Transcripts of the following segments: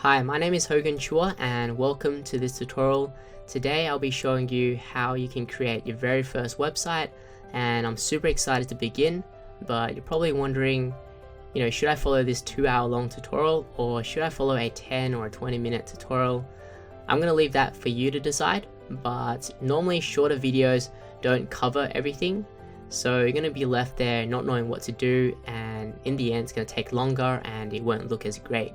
Hi, my name is Hogan Chua and welcome to this tutorial. Today I'll be showing you how you can create your very first website, and I'm super excited to begin, but you're probably wondering, should I follow this 2-hour long tutorial or should I follow a 10 or a 20-minute tutorial? I'm going to leave that for you to decide, but normally shorter videos don't cover everything, so you're going to be left there not knowing what to do, and in the end it's going to take longer and it won't look as great.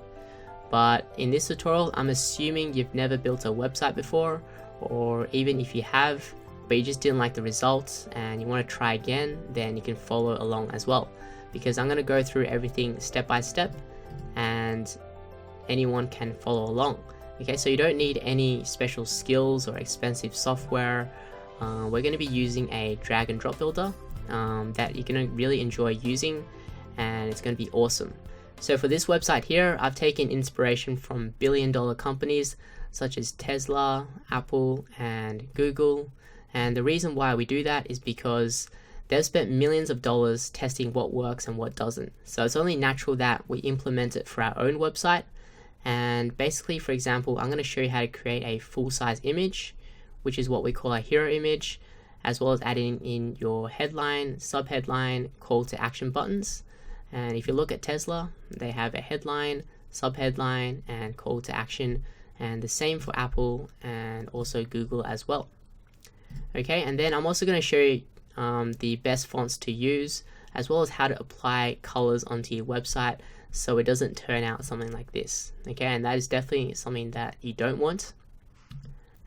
But in this tutorial, I'm assuming you've never built a website before, or even if you have, but you just didn't like the results and you want to try again, then you can follow along as well. Because I'm going to go through everything step by step and anyone can follow along. Okay, so you don't need any special skills or expensive software. We're going to be using a drag and drop builder that you're going to really enjoy using, and it's going to be awesome. So for this website here, I've taken inspiration from billion-dollar companies such as Tesla, Apple, and Google. And the reason why we do that is because they've spent millions of dollars testing what works and what doesn't. So it's only natural that we implement it for our own website. And basically, for example, I'm going to show you how to create a full-size image, which is what we call a hero image, as well as adding in your headline, subheadline, call to action buttons. And if you look at Tesla, they have a headline, subheadline, and call to action, and the same for Apple and also Google as well. Okay, and then I'm also going to show you the best fonts to use, as well as how to apply colors onto your website so it doesn't turn out something like this. Okay, and that is definitely something that you don't want.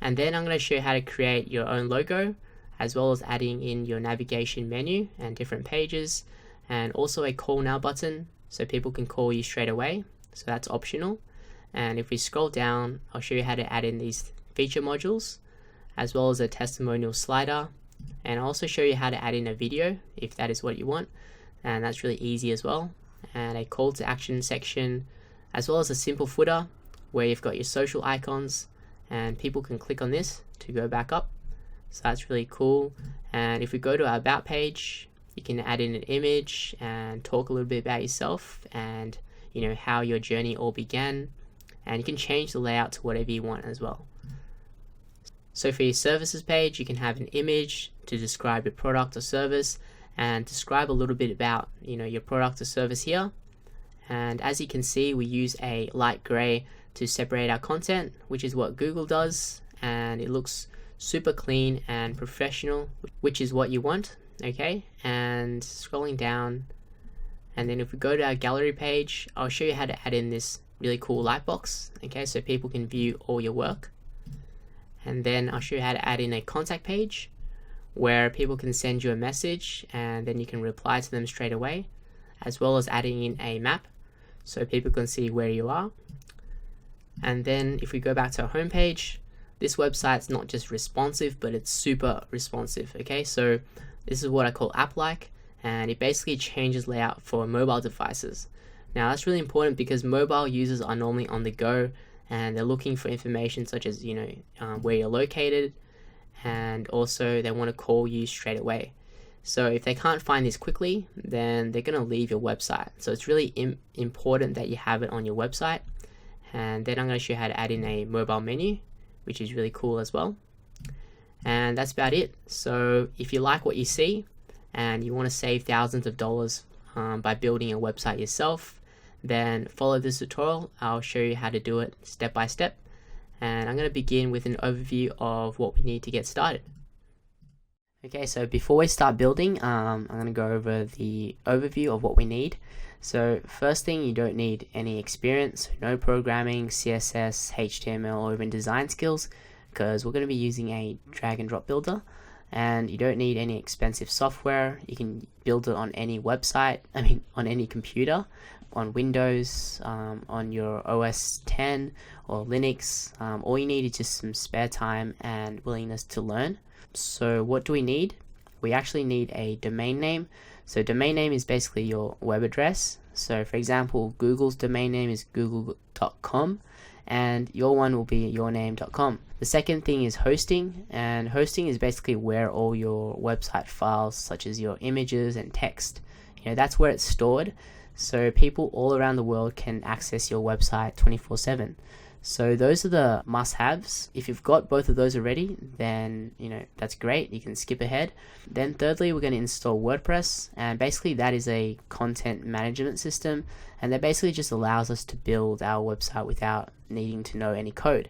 And then I'm going to show you how to create your own logo, as well as adding in your navigation menu and different pages, and also a call now button so people can call you straight away, so that's optional. And if we scroll down, I'll show you how to add in these feature modules, as well as a testimonial slider, and I'll also show you how to add in a video if that is what you want, and that's really easy as well. And a call to action section, as well as a simple footer where you've got your social icons and people can click on this to go back up, so that's really cool. And if we go to our about page, you can add in an image and talk a little bit about yourself and how your journey all began, and you can change the layout to whatever you want as well. So for your services page, you can have an image to describe your product or service and describe a little bit about your product or service here. And as you can see, we use a light gray to separate our content, which is what Google does, and it looks super clean and professional, which is what you want. Okay, and scrolling down, and then if we go to our gallery page, I'll show you how to add in this really cool lightbox, okay, so people can view all your work. And then I'll show you how to add in a contact page where people can send you a message and then you can reply to them straight away, as well as adding in a map so people can see where you are. And then if we go back to our home page, this website's not just responsive, but it's super responsive. Okay, so this is what I call app-like, and it basically changes layout for mobile devices. Now that's really important because mobile users are normally on the go and they're looking for information such as where you're located, and also they want to call you straight away. So if they can't find this quickly, then they're going to leave your website. So it's really important that you have it on your website. And then I'm going to show you how to add in a mobile menu, which is really cool as well. And that's about it. So if you like what you see and you want to save thousands of dollars by building a website yourself, then follow this tutorial. I'll show you how to do it step by step. And I'm going to begin with an overview of what we need to get started. Okay, so before we start building, I'm going to go over the overview of what we need. So first thing, you don't need any experience, no programming, CSS, HTML, or even design skills, because we're going to be using a drag and drop builder, and you don't need any expensive software. You can build it on any website, on any computer, on Windows, on your OS 10 or Linux. All you need is just some spare time and willingness to learn. So what do we need? We actually need a domain name. So domain name is basically your web address. So for example, Google's domain name is google.com, and your one will be yourname.com. The second thing is hosting, and hosting is basically where all your website files such as your images and text, that's where it's stored. so people all around the world can access your website 24/7. So those are the must-haves. If you've got both of those already, then that's great, you can skip ahead. Then thirdly, we're going to install WordPress, and basically that is a content management system, and that basically just allows us to build our website without needing to know any code.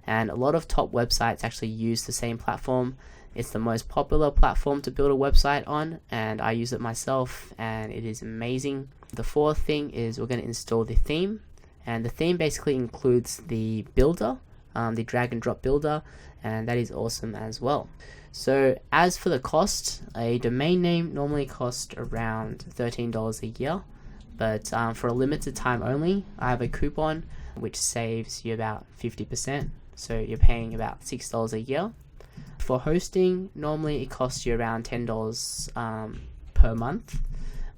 And a lot of top websites actually use the same platform. It's the most popular platform to build a website on, and I use it myself, and it is amazing. The fourth thing is we're going to install the theme, and the theme basically includes the builder, the drag and drop builder, and that is awesome as well. So as for the cost, a domain name normally costs around $13 a year, but for a limited time only, I have a coupon which saves you about 50%, so you're paying about $6 a year. For hosting, normally it costs you around $10 per month,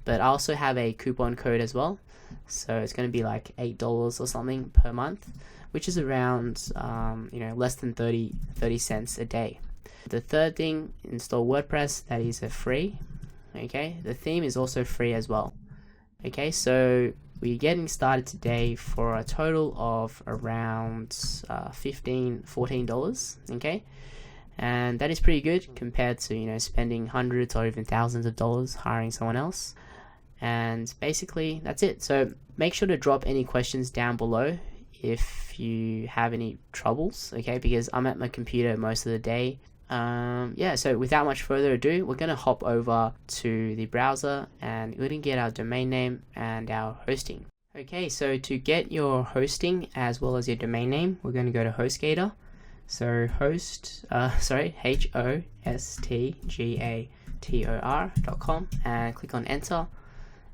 but I also have a coupon code as well, so it's going to be like $8 or something per month, which is around less than 30 cents a day. The third thing, install WordPress. That is a free. Okay, the theme is also free as well. Okay, so we're getting started today for a total of around $14. Okay, and that is pretty good compared to spending hundreds or even thousands of dollars hiring someone else. And basically that's it. So make sure to drop any questions down below if you have any troubles, okay, because I'm at my computer most of the day. So without much further ado, we're going to hop over to the browser and we're going to get our domain name and our hosting. Okay, so to get your hosting as well as your domain name, we're going to go to Hostgator. So hostgator.com and click on enter.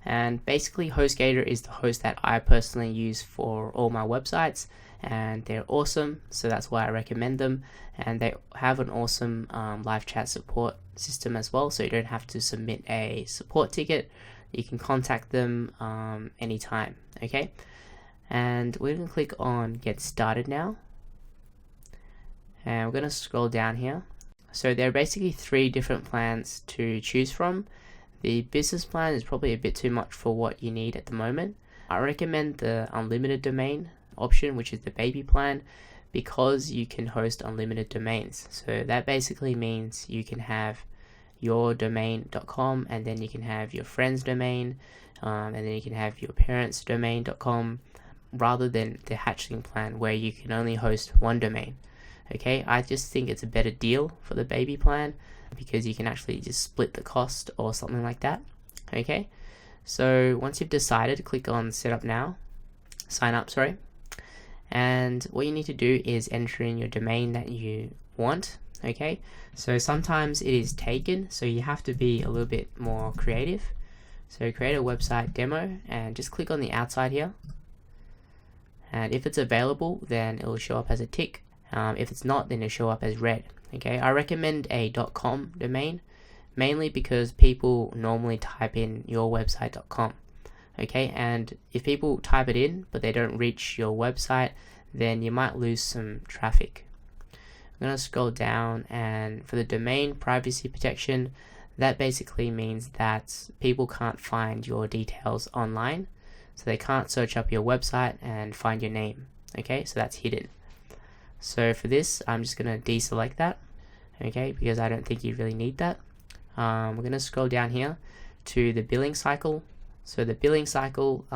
And basically Hostgator is the host that I personally use for all my websites, and they're awesome, so that's why I recommend them. And they have an awesome live chat support system as well, so you don't have to submit a support ticket. You can contact them anytime. Okay, and we're going to click on get started now, and we're going to scroll down here. So there are basically 3 different plans to choose from. The business plan is probably a bit too much for what you need at the moment. I recommend the unlimited domain option, which is the baby plan, because you can host unlimited domains. So that basically means you can have your domain.com, and then you can have your friend's domain, and then you can have your parents' domain.com, rather than the hatchling plan where you can only host one domain. Okay, I just think it's a better deal for the baby plan, because you can actually just split the cost or something like that. Okay, so once you've decided, click on sign up, and what you need to do is enter in your domain that you want. Okay, so sometimes it is taken, so you have to be a little bit more creative. So create a website demo and just click on the outside here, and if it's available, then it will show up as a tick. If it's not, then it'll show up as red. Okay, I recommend a .com domain, mainly because people normally type in yourwebsite.com. Okay, and if people type it in but they don't reach your website, then you might lose some traffic. I'm going to scroll down, and for the domain privacy protection, that basically means that people can't find your details online, so they can't search up your website and find your name. Okay, so that's hidden. So for this, I'm just going to deselect that, okay, because I don't think you really need that. We're going to scroll down here to the billing cycle. So the billing cycle,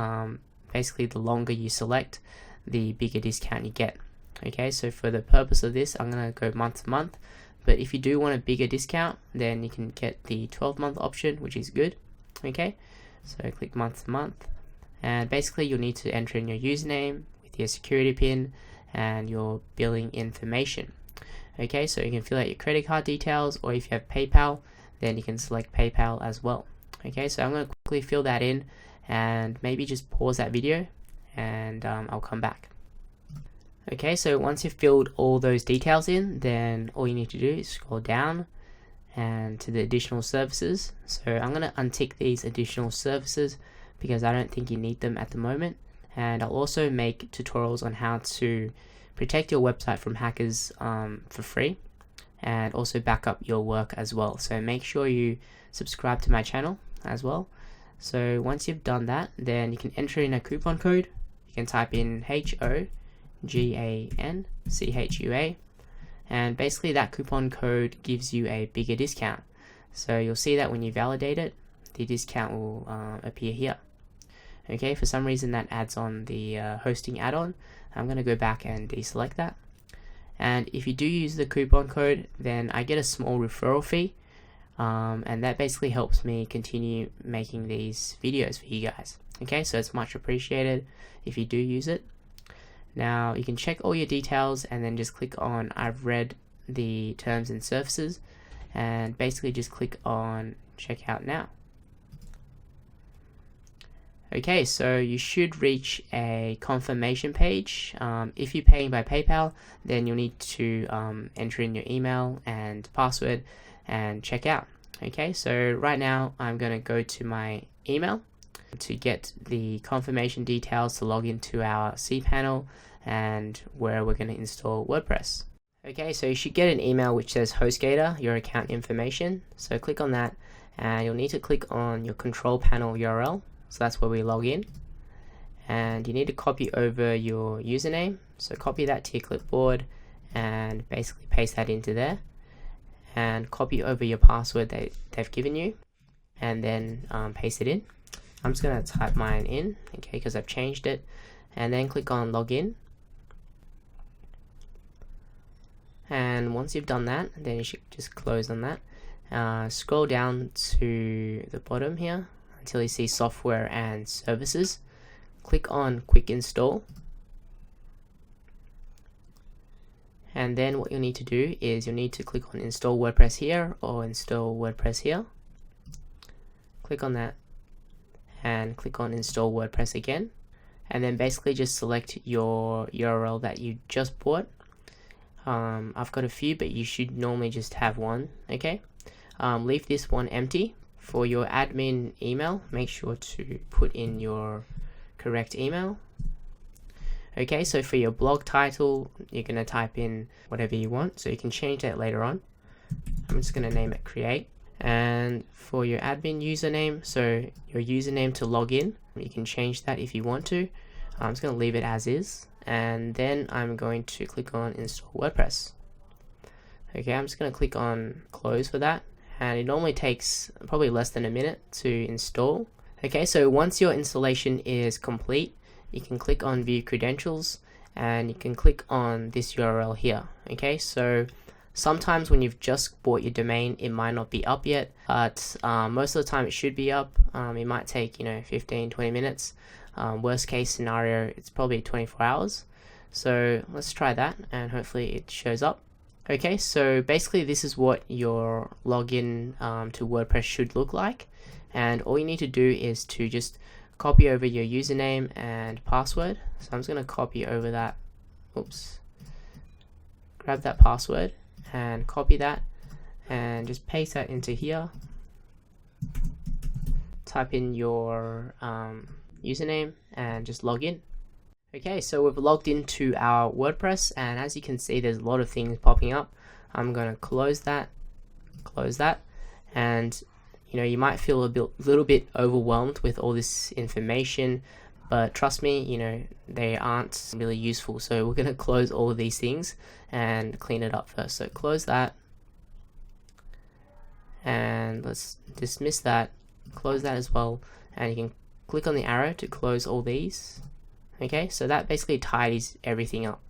basically the longer you select, the bigger discount you get. Okay, so for the purpose of this, I'm going to go month to month, but if you do want a bigger discount, then you can get the 12-month option, which is good. Okay, so click month to month, and basically you'll need to enter in your username with your security pin and your billing information. Okay, so you can fill out your credit card details, or if you have PayPal, then you can select PayPal as well. Okay, so I'm going to quickly fill that in and maybe just pause that video, and I'll come back. Okay, so once you've filled all those details in, then all you need to do is scroll down and to the additional services. So I'm going to untick these additional services because I don't think you need them at the moment. And I'll also make tutorials on how to protect your website from hackers for free, and also back up your work as well. So make sure you subscribe to my channel as well. So once you've done that, then you can enter in a coupon code. You can type in HOGANCHUA, and basically that coupon code gives you a bigger discount. So you'll see that when you validate it, the discount will appear here. Okay, for some reason that adds on the hosting add-on. I'm going to go back and deselect that. And if you do use the coupon code, then I get a small referral fee, and that basically helps me continue making these videos for you guys. Okay, so it's much appreciated if you do use it. Now you can check all your details and then just click on I've read the terms and services, and basically just click on checkout now. Okay, so you should reach a confirmation page. If you're paying by PayPal, then you'll need to enter in your email and password and check out. Okay, so right now I'm going to go to my email to get the confirmation details to log into our cPanel and where we're going to install WordPress. Okay, so you should get an email which says Hostgator, your account information. So click on that, and you'll need to click on your control panel URL. So that's where we log in, and you need to copy over your username. So copy that to your clipboard and basically paste that into there, and copy over your password that they've given you, and then paste it in. I'm just going to type mine in, okay, because I've changed it, and then click on login. And once you've done that, then you should just close on that. Scroll down to the bottom here until you see software and services. Click on quick install, and then what you'll need to do is you'll need to click on install WordPress here or install WordPress here. Click on that and click on install WordPress again, and then basically just select your URL that you just bought. I've got a few, but you should normally just have one. Okay, leave this one empty. For your admin email, make sure to put in your correct email. Okay, so for your blog title, you're going to type in whatever you want, so you can change that later on. I'm just going to name it create. And for your admin username, so your username to log in, you can change that if you want to. I'm just going to leave it as is, and then I'm going to click on install WordPress. Okay, I'm just going to click on close for that, and it normally takes probably less than a minute to install. Okay, so once your installation is complete, you can click on view credentials, and you can click on this URL here. Okay, so sometimes when you've just bought your domain, it might not be up yet, but most of the time it should be up. It might take 15-20 minutes. Worst case scenario, it's probably 24 hours. So let's try that, and hopefully it shows up. Okay, so basically this is what your login to WordPress should look like, and all you need to do is to just copy over your username and password. So I'm just going to copy over that, grab that password and copy that and just paste that into here. Type in your username and just log in. Okay, so we've logged into our WordPress, and as you can see, there's a lot of things popping up. I'm going to close that, and you might feel a little bit overwhelmed with all this information, but trust me, they aren't really useful. So we're going to close all of these things and clean it up first. So close that, and let's dismiss that, close that as well, and you can click on the arrow to close all these. Okay, so that basically tidies everything up.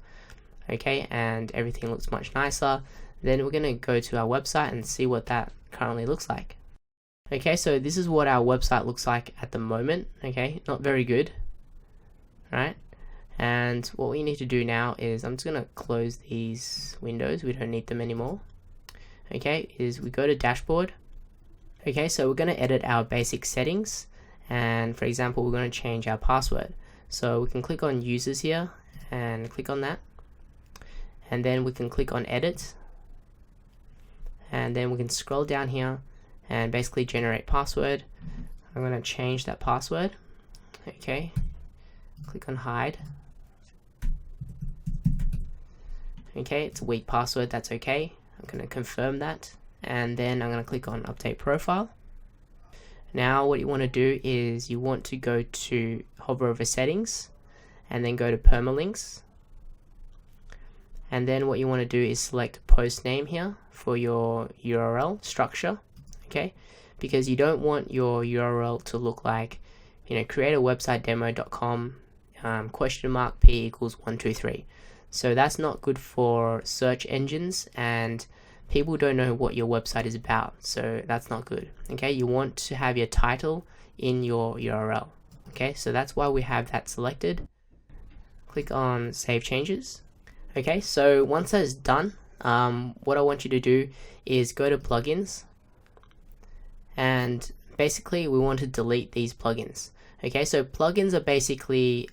Okay, and everything looks much nicer. Then we're going to go to our website and see what that currently looks like. Okay, so this is what our website looks like at the moment. Okay, not very good, right? And what we need to do now is, I'm just going to close these windows, we don't need them anymore. Okay, is we go to dashboard. Okay, so we're going to edit our basic settings, and for example, we're going to change our password. So we can click on users here and click on that, and then we can click on edit, and then we can scroll down here and basically generate password. I'm going to change that password. Okay, click on hide. Okay, it's a weak password, that's okay. I'm going to confirm that, and then I'm going to click on update profile. Now what you want to do is you want to go to hover over settings and then go to permalinks, and then what you want to do is select post name here for your URL structure, okay, because you don't want your URL to look like, create a website demo.com $P = 123. So that's not good for search engines, and people don't know what your website is about, so that's not good. Okay, you want to have your title in your URL. Okay, so that's why we have that selected. Click on Save Changes. Okay, so once that's done, what I want you to do is go to plugins, and basically we want to delete these plugins. Okay, so plugins are basically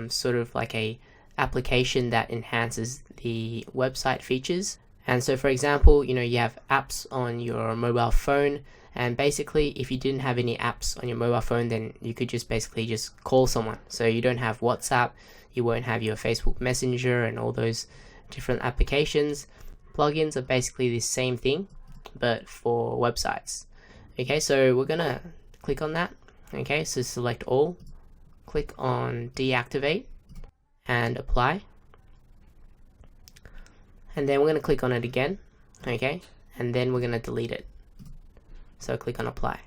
sort of like a application that enhances the website features. And so for example, you have apps on your mobile phone, and basically if you didn't have any apps on your mobile phone, then you could just basically just call someone. So you don't have WhatsApp, you won't have your Facebook Messenger and all those different applications. Plugins are basically the same thing but for websites. Okay, so we're gonna click on that. Okay, so select all, click on deactivate and apply, and then we're going to click on it again. Okay, and then we're going to delete it. So click on apply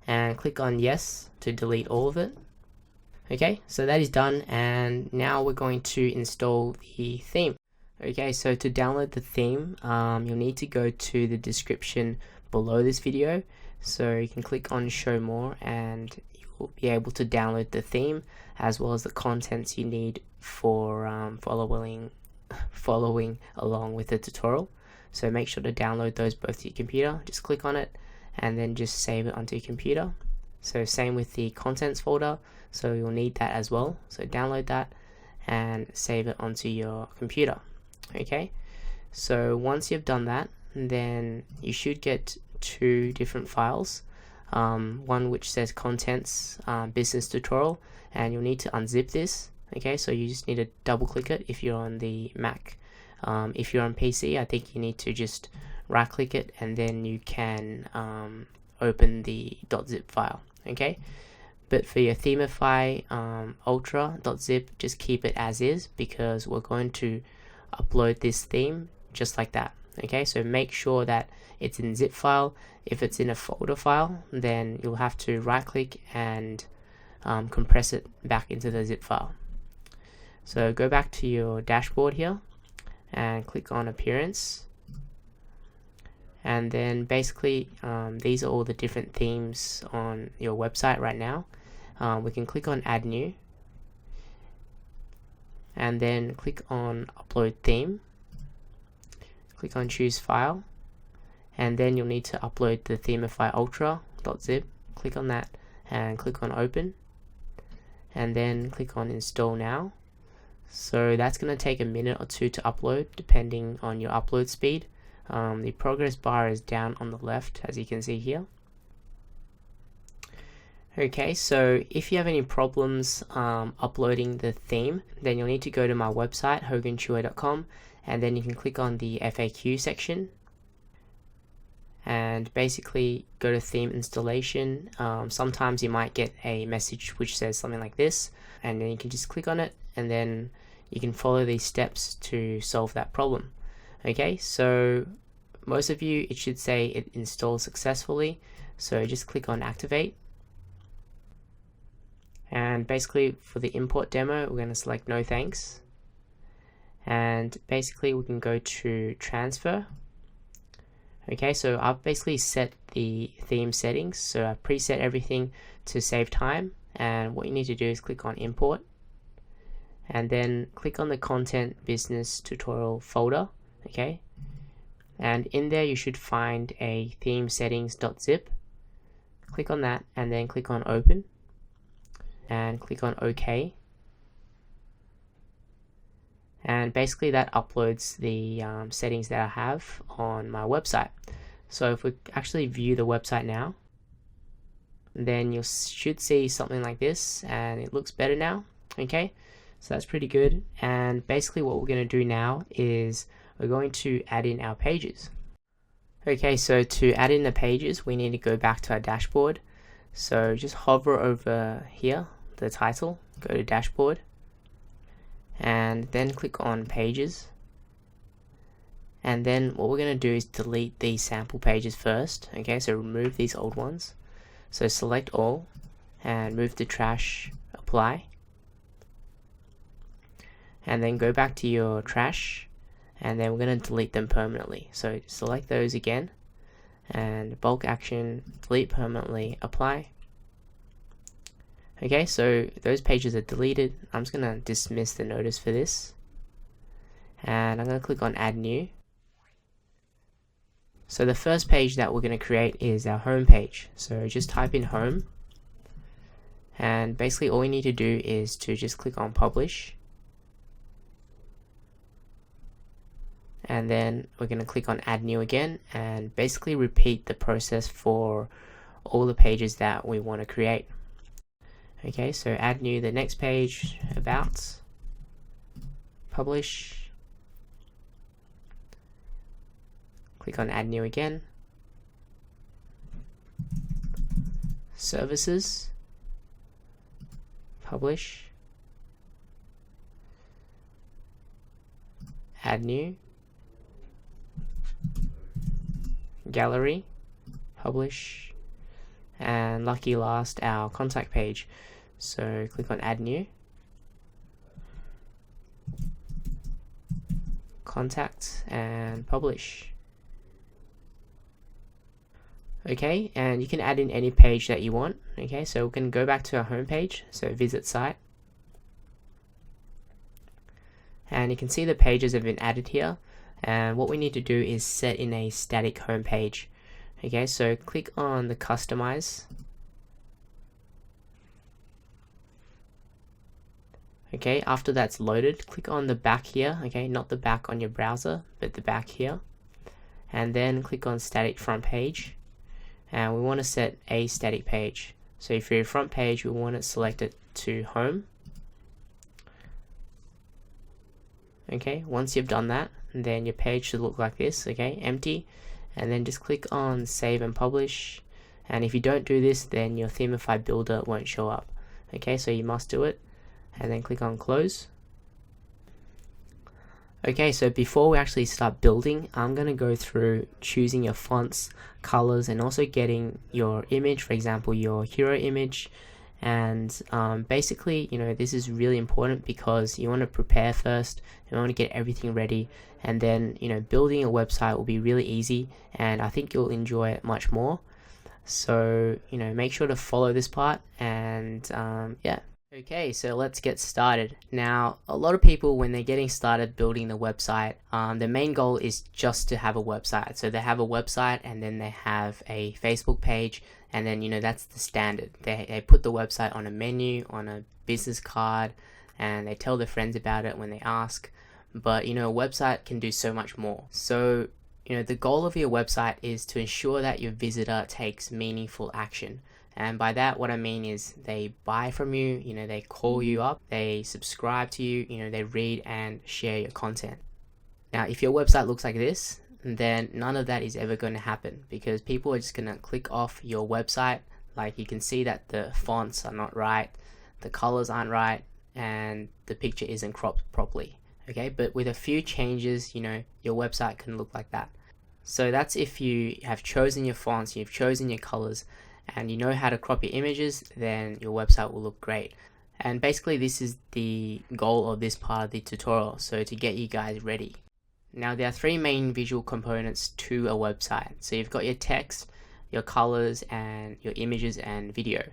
and click on yes to delete all of it. Okay, so that is done, and now we're going to install the theme. Okay, so to download the theme, you'll need to go to the description below this video. So you can click on show more and you'll be able to download the theme as well as the contents you need for following along with the tutorial. So make sure to download those both to your computer. Just click on it and then just save it onto your computer. So same with the contents folder, so you'll need that as well. So download that and save it onto your computer. Okay, so once you've done that, then you should get two different files, one which says contents business tutorial, and you'll need to unzip this. Okay, so you just need to double click it if you're on the Mac. If you're on PC, I think you need to just right click it and then you can open the .zip file. Okay, but for your Themify ultra.zip, just keep it as is, because we're going to upload this theme just like that. Okay, so make sure that it's in zip file. If it's in a folder file, then you'll have to right click and compress it back into the zip file. So go back to your dashboard here and click on appearance, and then basically these are all the different themes on your website right now. We can click on add new and then click on upload theme, click on choose file, and then you'll need to upload the Themify ultra.zip. Click on that and click on open, and then click on install now. So that's going to take a minute or two to upload depending on your upload speed. The progress bar is down on the left, as you can see here. Okay, so if you have any problems uploading the theme, then you'll need to go to my website HOGANCHUA.com, and then you can click on the FAQ section and basically go to theme installation. Sometimes you might get a message which says something like this, and then you can just click on it and then you can follow these steps to solve that problem. Okay, so most of you, it should say it installed successfully, so just click on activate. And basically for the import demo, we're going to select no thanks, and basically we can go to transfer. Okay, so I've basically set the theme settings, so I've preset everything to save time, and what you need to do is click on import and then click on the content business tutorial folder. Okay, and in there you should find a theme settings.zip. Click on that and then click on open and click on OK, and basically that uploads the settings that I have on my website. So if we actually view the website now, then you should see something like this, and it looks better now. Okay, so that's pretty good. And basically what we're going to do now is we're going to add in our pages. Okay, so to add in the pages, we need to go back to our dashboard. So just hover over here, the title, go to dashboard, and then click on pages. And then what we're going to do is delete these sample pages first. Okay, so remove these old ones. So select all and move to trash, apply. And then go back to your trash, and then we're going to delete them permanently. So select those again, and bulk action, delete permanently, apply. Okay, so those pages are deleted. I'm just going to dismiss the notice for this, and I'm going to click on add new. So the first page that we're going to create is our home page. So just type in home, and basically all we need to do is to just click on publish, and then we're going to click on add new again, and basically repeat the process for all the pages that we want to create. Okay, so add new, the next page, about, publish, click on add new again, services, publish, add new, gallery, publish, and lucky last, our contact page. So click on add new, contact, and publish. Okay, and you can add in any page that you want. Okay, so we can go back to our home page, so visit site, and you can see the pages have been added here, and what we need to do is set in a static home page. Okay, so click on the customize. Okay, after that's loaded, click on the back here. Okay, not the back on your browser, but the back here, and then click on static front page. And we want to set a static page. So for your front page, we want to select it to home. Okay, once you've done that, then your page should look like this. Okay, empty, and then just click on save and publish. And if you don't do this, then your Themify builder won't show up. Okay, so you must do it, and then click on close. Okay, so before we actually start building, I'm going to go through choosing your fonts, colors, and also getting your image, for example, your hero image. And basically, you know, this is really important because you want to prepare first, you want to get everything ready, and then, you know, building a website will be really easy, and I think you'll enjoy it much more. So, you know, make sure to follow this part, and yeah. Okay, so let's get started. Now, a lot of people, when they're getting started building the website, their main goal is just to have a website. So they have a website, and then they have a Facebook page, and then, you know, that's the standard. They put the website on a menu, on a business card, and they tell their friends about it when they ask. But, you know, a website can do so much more. So, you know, the goal of your website is to ensure that your visitor takes meaningful action. And by that, what I mean is they buy from you, you know, they call you up, they subscribe to you, you know, they read and share your content. Now, if your website looks like this, then none of that is ever going to happen, because people are just going to click off your website. Like, you can see that the fonts are not right, the colors aren't right, and the picture isn't cropped properly. Okay, but with a few changes, you know, your website can look like that. So that's if you have chosen your fonts, you've chosen your colors, and you know how to crop your images, then your website will look great. And basically this is the goal of this part of the tutorial, so to get you guys ready. Now, there are three main visual components to a website. So you've got your text, your colors, and your images and video.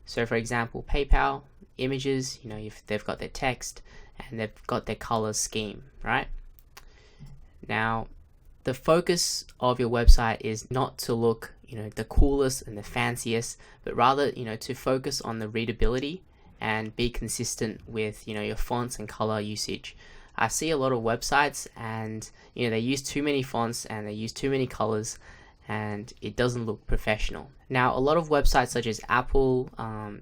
So for example, PayPal images, you know, if they've got their text and they've got their color scheme, right? Now, the focus of your website is not to look, you know, the coolest and the fanciest, but rather, you know, to focus on the readability and be consistent with, you know, your fonts and color usage. I see a lot of websites, and, you know, they use too many fonts and they use too many colors, and it doesn't look professional. Now, a lot of websites such as Apple,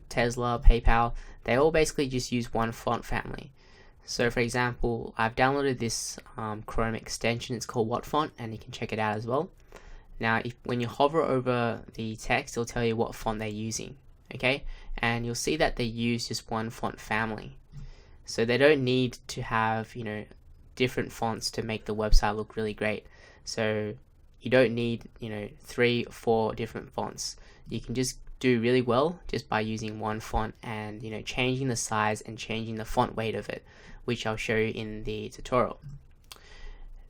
Tesla, PayPal, they all basically just use one font family. So for example, I've downloaded this Chrome extension. It's called What Font, and you can check it out as well. Now, when you hover over the text, it'll tell you what font they're using, okay? And you'll see that they use just one font family. So they don't need to have, different fonts to make the website look really great. So you don't need, 3 or 4 different fonts. You can just do really well just by using one font and, changing the size and changing the font weight of it, which I'll show you in the tutorial.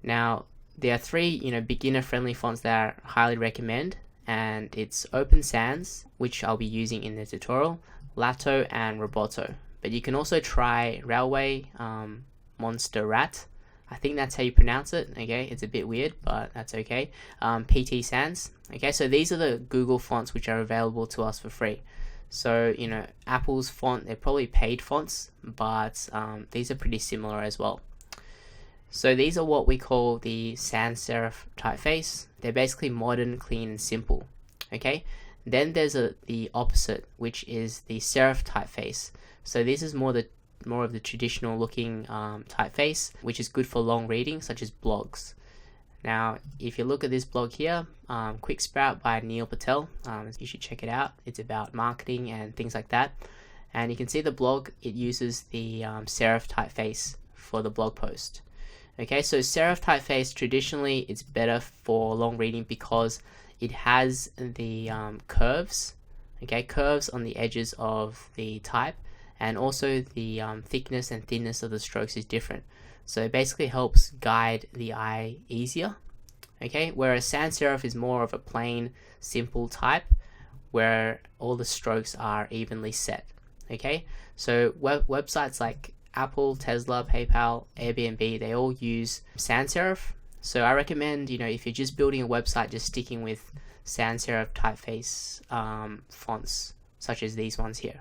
Now, there are 3, beginner-friendly fonts that I highly recommend, and it's Open Sans, which I'll be using in the tutorial, Lato, and Roboto. But you can also try Railway, Monster Rat. I think that's how you pronounce it. Okay, it's a bit weird, but that's okay. PT Sans. Okay, so these are the Google fonts which are available to us for free. So Apple's font, they're probably paid fonts, but these are pretty similar as well. So these are what we call the sans serif typeface. They're basically modern, clean, and simple. Okay. Then there's the opposite, which is the serif typeface. So this is more of the traditional looking typeface, which is good for long reading, such as blogs. Now, if you look at this blog here, Quick Sprout by Neil Patel, you should check it out. It's about marketing and things like that. And you can see the blog, it uses the serif typeface for the blog post. Okay, so serif typeface, traditionally it's better for long reading because it has the curves, okay, curves on the edges of the type, and also the thickness and thinness of the strokes is different. So it basically helps guide the eye easier, okay, whereas sans serif is more of a plain, simple type where all the strokes are evenly set, okay. So websites like Apple, Tesla, PayPal, Airbnb, they all use sans serif. So I recommend, if you're just building a website, just sticking with sans serif typeface fonts, such as these ones here.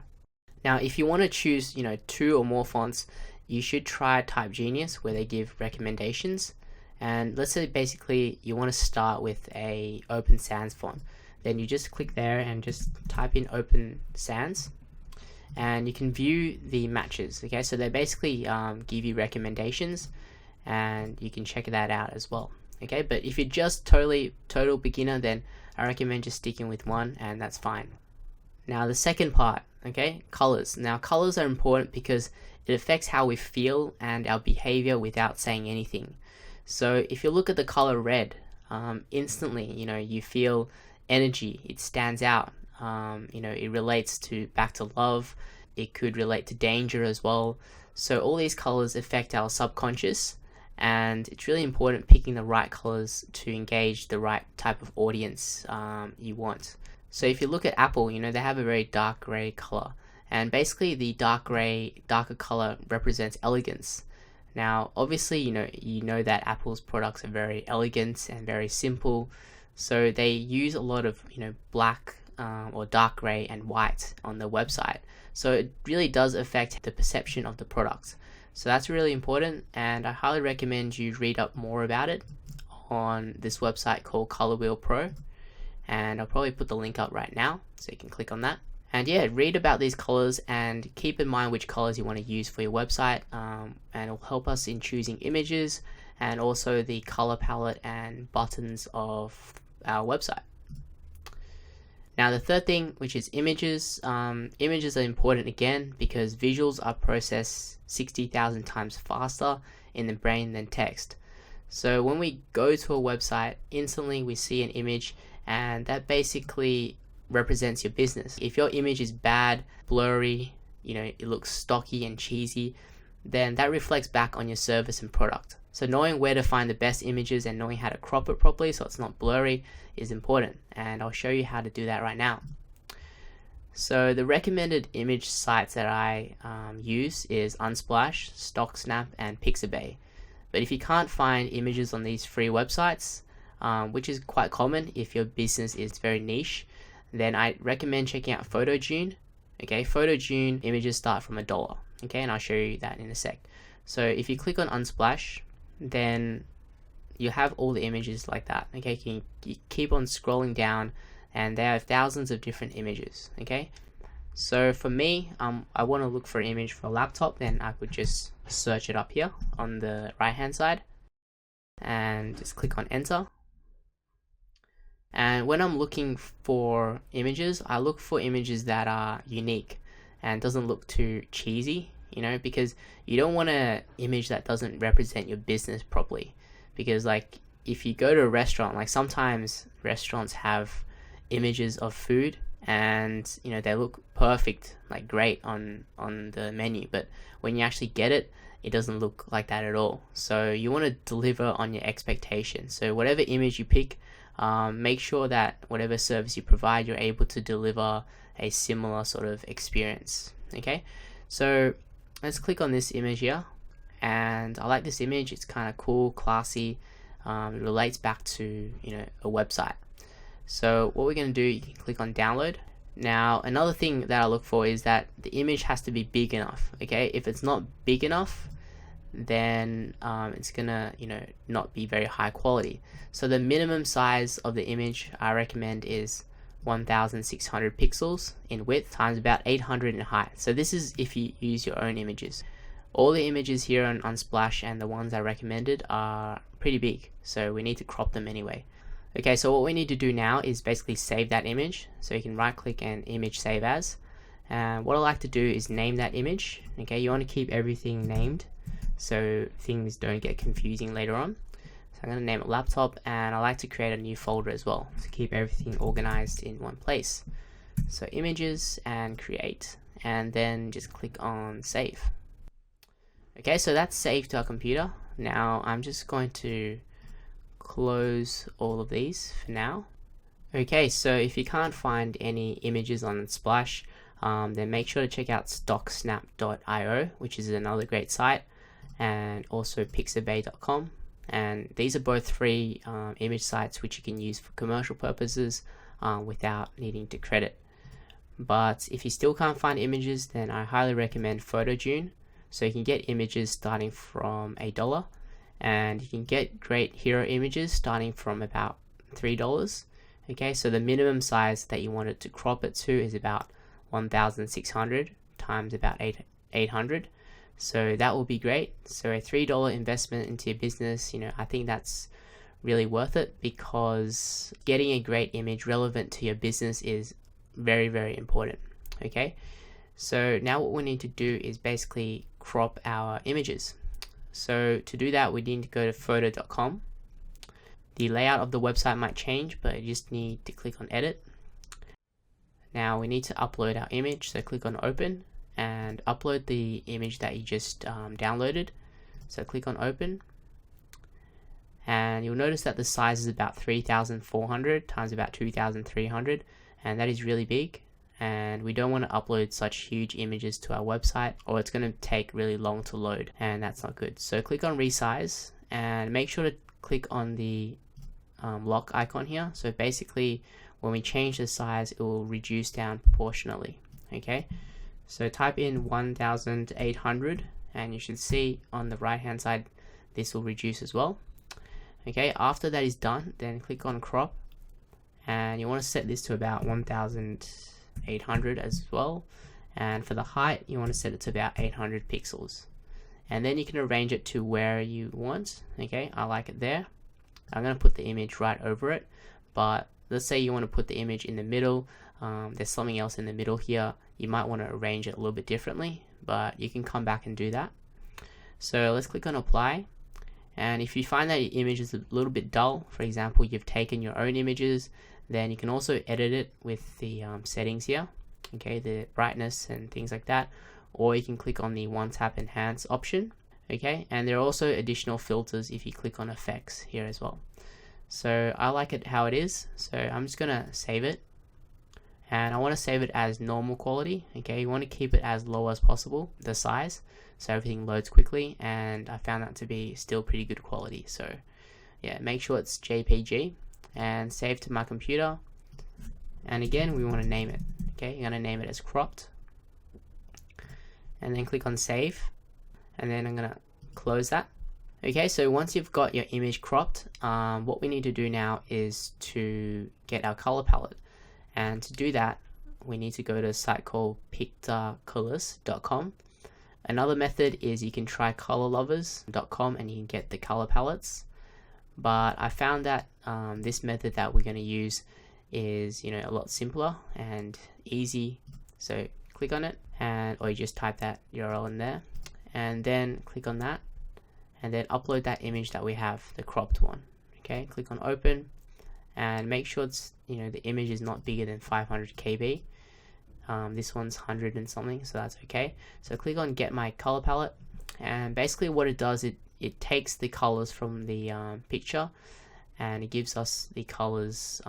Now, if you want to choose, 2 or more fonts, you should try Type Genius, where they give recommendations. And let's say basically you want to start with a Open Sans font. Then you just click there and just type in Open Sans. And you can view the matches. Okay, so they basically give you recommendations, and you can check that out as well. Okay, but if you're just total beginner, then I recommend just sticking with one, and that's fine. Now the second part, okay, colors. Now colors are important because it affects how we feel and our behavior without saying anything. So if you look at the color red, instantly, you feel energy. It stands out. It relates back to love. It could relate to danger as well. So all these colors affect our subconscious, and it's really important picking the right colors to engage the right type of audience you want. So if you look at Apple, they have a very dark gray color, and basically the darker color represents elegance. Now, obviously, you know that Apple's products are very elegant and very simple, so they use a lot of black or dark gray and white on the website. So it really does affect the perception of the product. So that's really important, and I highly recommend you read up more about it on this website called Color Wheel Pro, and I'll probably put the link up right now so you can click on that. And yeah, read about these colors and keep in mind which colors you want to use for your website, and it'll help us in choosing images and also the color palette and buttons of our website. Now the third thing, which is images. Images are important again because visuals are processed 60,000 times faster in the brain than text. So when we go to a website, instantly we see an image, and that basically represents your business. If your image is bad, blurry, it looks stocky and cheesy, then that reflects back on your service and product. So knowing where to find the best images and knowing how to crop it properly so it's not blurry is important, and I'll show you how to do that right now. So the recommended image sites that I use is Unsplash, StockSnap, and Pixabay. But if you can't find images on these free websites, which is quite common if your business is very niche, then I recommend checking out PhotoJune. Okay, PhotoJune images start from $1. Okay, and I'll show you that in a sec. So if you click on Unsplash, then you have all the images like that. Okay, you keep on scrolling down, and there are thousands of different images. Okay, so for me, I want to look for an image for a laptop, then I would just search it up here on the right hand side and just click on enter. And when I'm looking for images, I look for images that are unique and doesn't look too cheesy, because you don't want an image that doesn't represent your business properly. Because like if you go to a restaurant, like sometimes restaurants have images of food and they look perfect, like great on the menu, but when you actually get it, it doesn't look like that at all. So you want to deliver on your expectations. So whatever image you pick, make sure that whatever service you provide, you're able to deliver a similar sort of experience. Okay, so let's click on this image here, and I like this image. It's kind of cool, classy. It relates back to a website. So what we're going to do, you can click on download. Now another thing that I look for is that the image has to be big enough. Okay, if it's not big enough, then it's gonna not be very high quality. So the minimum size of the image I recommend is 1600 pixels in width times about 800 in height. So this is if you use your own images. All the images here on Unsplash and the ones I recommended are pretty big, so we need to crop them anyway. Okay, so what we need to do now is basically save that image. So you can right click and image save as, and what I like to do is name that image. Okay, you want to keep everything named so things don't get confusing later on. So I'm going to name it laptop, and I like to create a new folder as well to keep everything organized in one place. So images and create, and then just click on save. Okay, so that's saved to our computer. Now I'm just going to close all of these for now. Okay, so if you can't find any images on Splash, then make sure to check out stocksnap.io, which is another great site, and also pixabay.com. And these are both free image sites which you can use for commercial purposes without needing to credit. But if you still can't find images, then I highly recommend PhotoJune. So you can get images starting from $1, and you can get great hero images starting from about $3. Okay, so the minimum size that you want it to crop it to is about 1600 times about 800. So that will be great. So a $3 investment into your business, I think that's really worth it, because getting a great image relevant to your business is very, very important. Okay, so now what we need to do is basically crop our images. So to do that, we need to go to photo.com. The layout of the website might change, but you just need to click on edit. Now we need to upload our image, so click on open and upload the image that you just downloaded. So click on open, and you'll notice that the size is about 3400 times about 2300, and that is really big, and we don't want to upload such huge images to our website, or it's going to take really long to load, and that's not good. So click on resize, and make sure to click on the lock icon here. So basically when we change the size, it will reduce down proportionally. Okay, so type in 1800, and you should see on the right hand side this will reduce as well. Okay, after that is done, then click on crop, and you want to set this to about 1800 as well, and for the height you want to set it to about 800 pixels, and then you can arrange it to where you want. Okay, I like it there. I'm going to put the image right over it, but let's say you want to put the image in the middle. There's something else in the middle here. You might want to arrange it a little bit differently, but you can come back and do that. So let's click on apply, and if you find that your image is a little bit dull, for example you've taken your own images, then you can also edit it with the settings here, okay, the brightness and things like that, or you can click on the one tap enhance option. Okay, and there are also additional filters if you click on effects here as well. So I like it how it is, so I'm just gonna save it, and I want to save it as normal quality. Okay, you want to keep it as low as possible, the size, so everything loads quickly, and I found that to be still pretty good quality. So yeah, make sure it's JPG and save to my computer, and again we want to name it. Okay, you're gonna name it as cropped, and then click on save, and then I'm gonna close that. Okay, so once you've got your image cropped, what we need to do now is to get our color palette, and to do that we need to go to a site called pictacolors.com. Another method is you can try colorlovers.com and you can get the color palettes, but I found that this method that we're going to use is a lot simpler and easy. So click on it, or you just type that URL in there and then click on that and then upload that image that we have, the cropped one. Okay, click on open and make sure it's the image is not bigger than 500 KB. This one's 100 and something, so that's okay. So click on get my color palette, and basically what it does, it takes the colors from the picture and it gives us the colors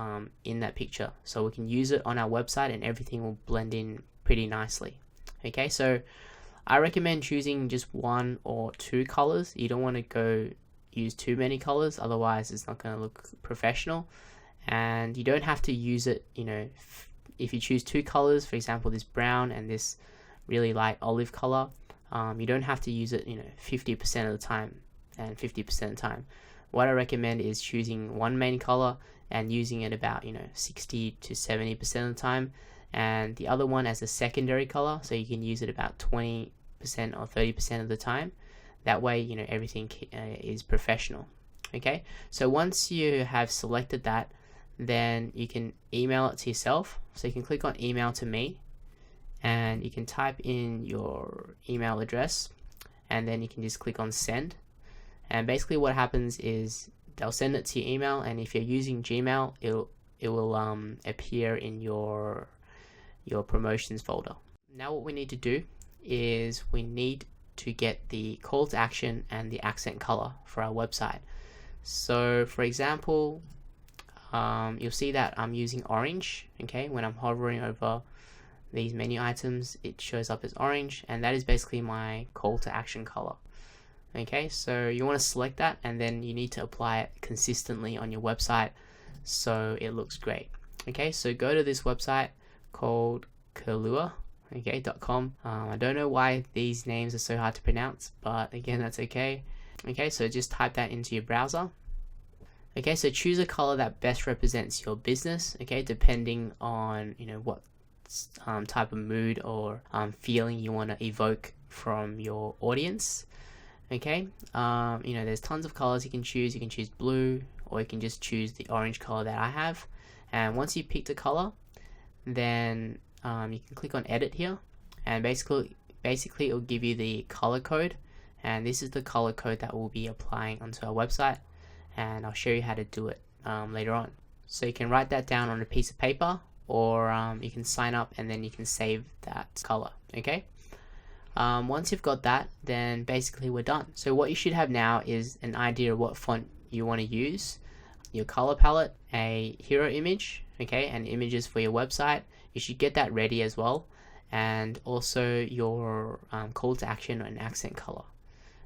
in that picture, so we can use it on our website and everything will blend in pretty nicely. Okay, so I recommend choosing just 1 or 2 colors. You don't want to use too many colors, otherwise it's not going to look professional. And you don't have to use it, if you choose 2 colors, for example this brown and this really light olive color, you don't have to use it 50% of the time and 50% of the time. What I recommend is choosing 1 main color and using it about 60 to 70% of the time, and the other one as a secondary color, so you can use it about 20% or 30% of the time. That way everything is professional. Okay, so once you have selected that, then you can email it to yourself. So you can click on email to me and you can type in your email address and then you can just click on send, and basically what happens is they'll send it to your email, and if you're using Gmail, it will appear in your promotions folder. Now what we need to do is we need to get the call to action and the accent color for our website. So for example, you'll see that I'm using orange. Okay, when I'm hovering over these menu items, it shows up as orange, and that is basically my call to action color. Okay, so you want to select that and then you need to apply it consistently on your website so it looks great. Okay, so go to this website called Kalua, .com. I don't know why these names are so hard to pronounce, but again, that's okay. Okay, so just type that into your browser. Okay, so choose a color that best represents your business, okay, depending on what type of mood or feeling you want to evoke from your audience. Okay, there's tons of colors you can choose. You can choose blue, or you can just choose the orange color that I have. And once you pick the color, then you can click on edit here, and basically it will give you the color code, and this is the color code that we'll be applying onto our website, and I'll show you how to do it later on. So you can write that down on a piece of paper, or you can sign up and then you can save that color. Okay, once you've got that, then basically we're done. So what you should have now is an idea of what font you want to use, your color palette, a hero image, okay, and images for your website. You should get that ready as well, and also your call to action and accent color.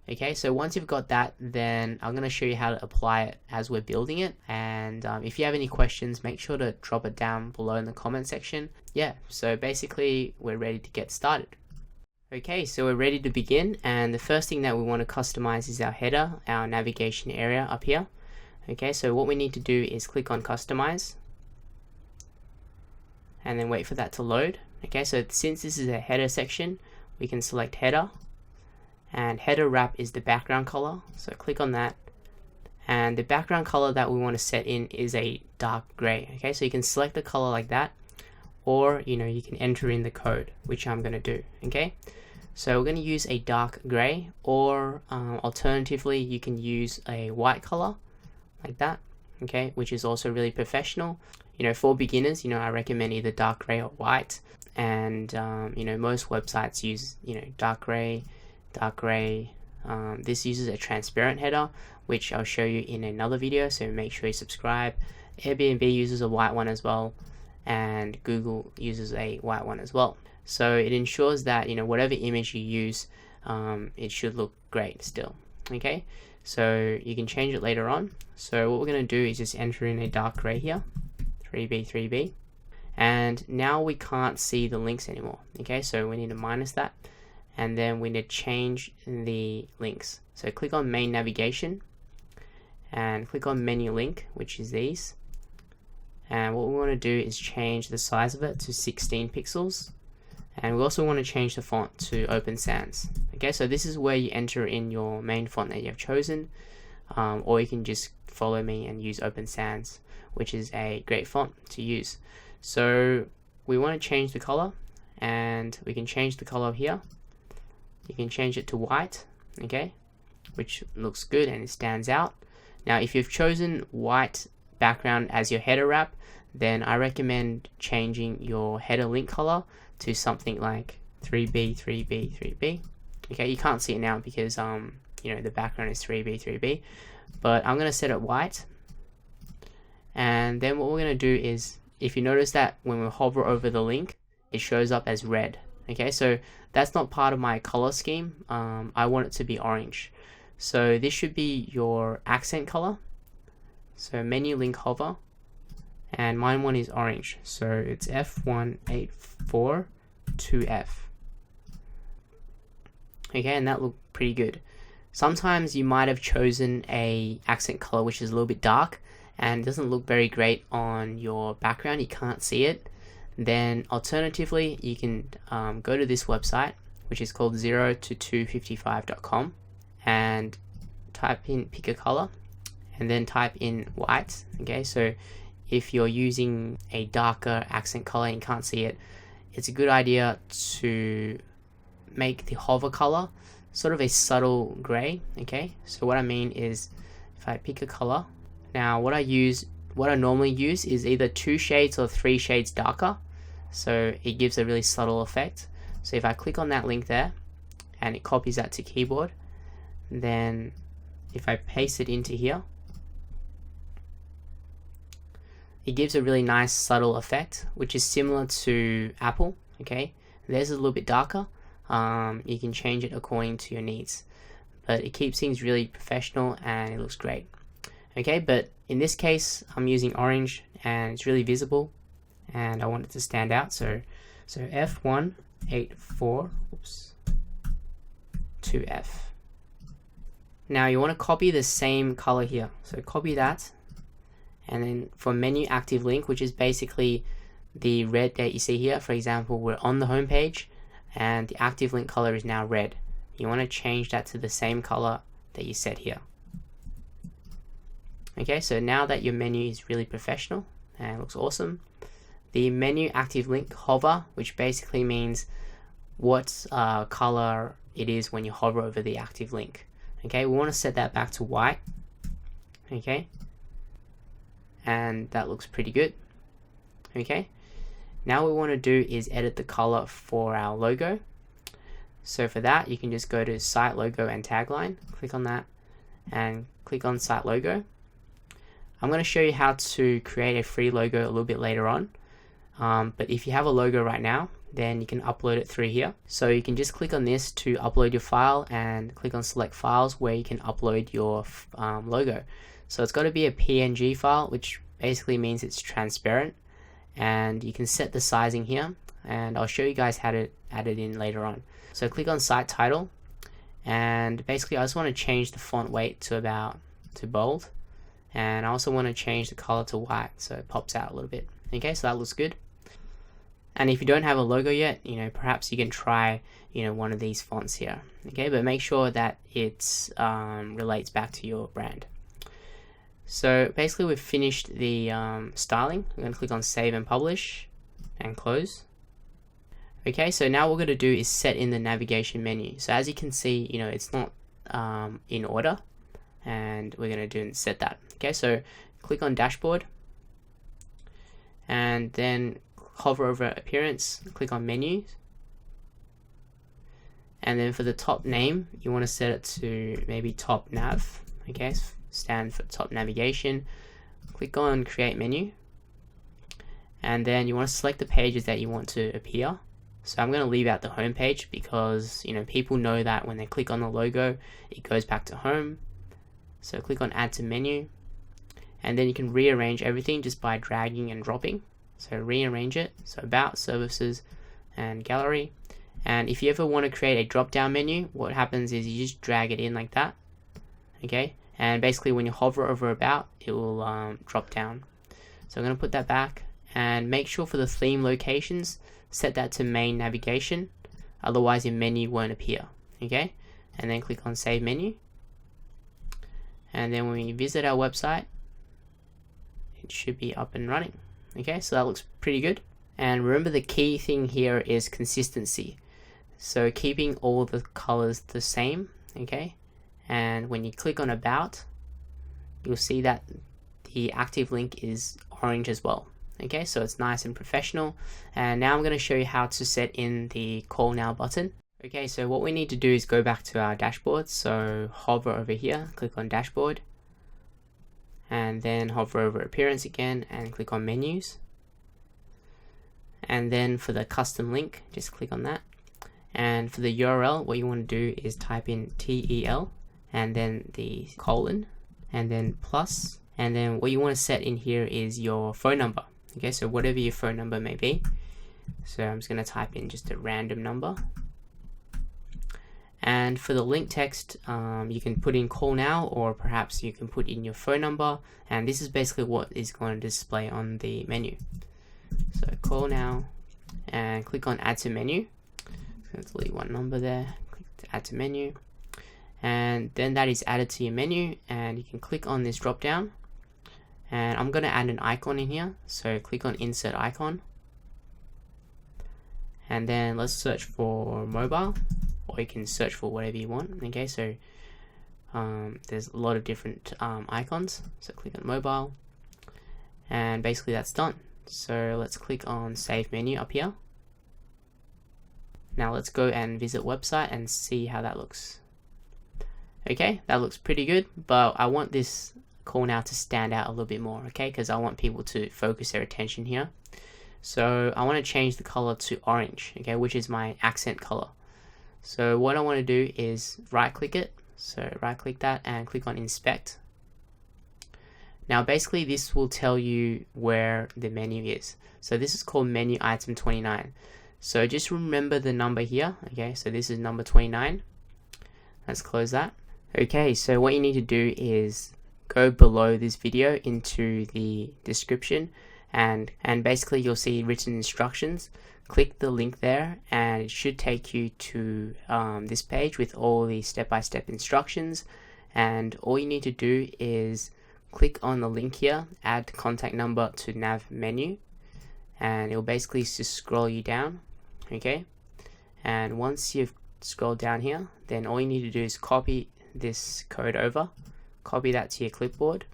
Okay, so once you've got that, then I'm going to show you how to apply it as we're building it, and if you have any questions, make sure to drop it down below in the comment section. Yeah, so basically we're ready to get started. Okay, so we're ready to begin, and the first thing that we want to customize is our header, our navigation area up here. Okay, so what we need to do is click on customize and then wait for that to load. Okay, so since this is a header section, we can select header, and header wrap is the background color, so click on that, and the background color that we want to set in is a dark gray. Okay, so you can select the color like that, or you can enter in the code, which I'm going to do. Okay, so we're going to use a dark gray, or alternatively you can use a white color like that, okay, which is also really professional. For beginners, I recommend either dark gray or white, and most websites use dark gray. This uses a transparent header, which I'll show you in another video, so make sure you subscribe. Airbnb uses a white one as well, and Google uses a white one as well. So it ensures that whatever image you use, it should look great still. Okay, so you can change it later on. So what we're going to do is just enter in a dark gray here, 3B, and now we can't see the links anymore. Okay, so we need to minus that, and then we need to change the links. So click on main navigation and click on menu link, which is these, and what we want to do is change the size of it to 16 pixels, and we also want to change the font to Open Sans. Okay, so this is where you enter in your main font that you have chosen. or you can just follow me and use Open Sans, which is a great font to use. So we want to change the color, and we can change the color here. You can change it to white, okay, which looks good and it stands out. Now if you've chosen white background as your header wrap, then I recommend changing your header link color to something like 3B, 3B, 3B. Okay, you can't see it now because you know, the background is 3B, 3B, but I'm going to set it white. And then what we're going to do is, if you notice that when we hover over the link, it shows up as red. Okay, so that's not part of my color scheme. I want it to be orange. So this should be your accent color. So menu link hover, and mine one is orange. So it's F1842F. Okay, and that looked pretty good. Sometimes you might have chosen a accent color which is a little bit dark and it doesn't look very great on your background, you can't see it. Then alternatively, you can go to this website, which is called 0to255.com, and type in, pick a color, and then type in white. Okay, so if you're using a darker accent color and you can't see it, it's a good idea to make the hover color sort of a subtle gray. Okay, so what I mean is, if I pick a color, now what I normally use is either 2 shades or 3 shades darker, so it gives a really subtle effect. So if I click on that link there and it copies that to keyboard, then if I paste it into here, it gives a really nice subtle effect, which is similar to Apple. Okay, theirs is a little bit darker. You can change it according to your needs, but it keeps things really professional and it looks great. Okay, but in this case I'm using orange and it's really visible and I want it to stand out, so F1842F. Now you want to copy the same color here, so copy that, and then for menu active link, which is basically the red that you see here, for example, we're on the home page and the active link color is now red. You want to change that to the same color that you set here. Okay, so now that your menu is really professional and looks awesome, the menu active link hover, which basically means what color it is when you hover over the active link. Okay, we want to set that back to white. Okay, and that looks pretty good. Okay, now what we want to do is edit the color for our logo. So for that, you can just go to Site Logo and Tagline, click on that, and click on Site Logo. I'm going to show you how to create a free logo a little bit later on, but if you have a logo right now, then you can upload it through here. So you can just click on this to upload your file and click on Select Files, where you can upload your logo. So it's got to be a PNG file, which basically means it's transparent, and you can set the sizing here, and I'll show you guys how to add it in later on. So click on Site Title, and basically I just want to change the font weight to bold, and I also want to change the color to white so it pops out a little bit. Okay, so that looks good. And if you don't have a logo yet, perhaps you can try one of these fonts here. Okay, but make sure that it relates back to your brand. So basically we've finished the styling. I'm going to click on Save and Publish and Close. Okay, so now what we're going to do is set in the navigation menu. So as you can see, it's not in order, and we're going to set that. Okay, so click on Dashboard, and then hover over Appearance, click on Menus, and then for the top name, you want to set it to maybe Top Nav. Okay, stand for Top Navigation. Click on Create Menu, and then you want to select the pages that you want to appear. So I'm going to leave out the home page because people know that when they click on the logo, it goes back to home. So click on Add to Menu, and then you can rearrange everything just by dragging and dropping. So rearrange it, so About, Services, and Gallery. And if you ever want to create a drop down menu, what happens is you just drag it in like that. Okay, and basically when you hover over About, it will drop down. So I'm going to put that back, and make sure for the theme locations, set that to Main Navigation, otherwise your menu won't appear. Okay, and then click on Save Menu, and then when we visit our website, it should be up and running. Okay, so that looks pretty good. And remember, the key thing here is consistency. So keeping all the colors the same, okay? And when you click on About, you'll see that the active link is orange as well. Okay, so it's nice and professional. And now I'm going to show you how to set in the Call Now button. Okay, so what we need to do is go back to our dashboard. So hover over here, click on Dashboard, and then hover over Appearance again and click on Menus. And then for the custom link, just click on that. And for the URL, what you want to do is type in TEL and then the colon and then plus, and then what you want to set in here is your phone number. Okay, so whatever your phone number may be. So I'm just going to type in just a random number. And for the link text, you can put in Call Now, or perhaps you can put in your phone number, and this is basically what is going to display on the menu. So Call Now, and click on Add to Menu. Let's delete one number there, click to Add to Menu, and then that is added to your menu, and you can click on this drop down, and I'm going to add an icon in here, so click on Insert Icon, and then let's search for mobile, or you can search for whatever you want. Okay, so there's a lot of different icons, so click on mobile, and basically that's done. So let's click on Save Menu up here. Now let's go and visit website and see how that looks. Okay, that looks pretty good, but I want this Call Now to stand out a little bit more, okay, because I want people to focus their attention here. So I want to change the color to orange, okay, which is my accent color. So what I want to do is right click it, so right click that and click on Inspect. Now basically this will tell you where the menu is. So this is called menu item 29. So just remember the number here, okay, so this is number 29. Let's close that. Okay, so what you need to do is go below this video into the description, and basically you'll see written instructions. Click the link there and it should take you to this page with all the step-by-step instructions, and all you need to do is click on the link here, add contact number to Nav Menu, and it will basically just scroll you down. Okay, and once you've scrolled down here, then all you need to do is copy this code over, copy that to your clipboard,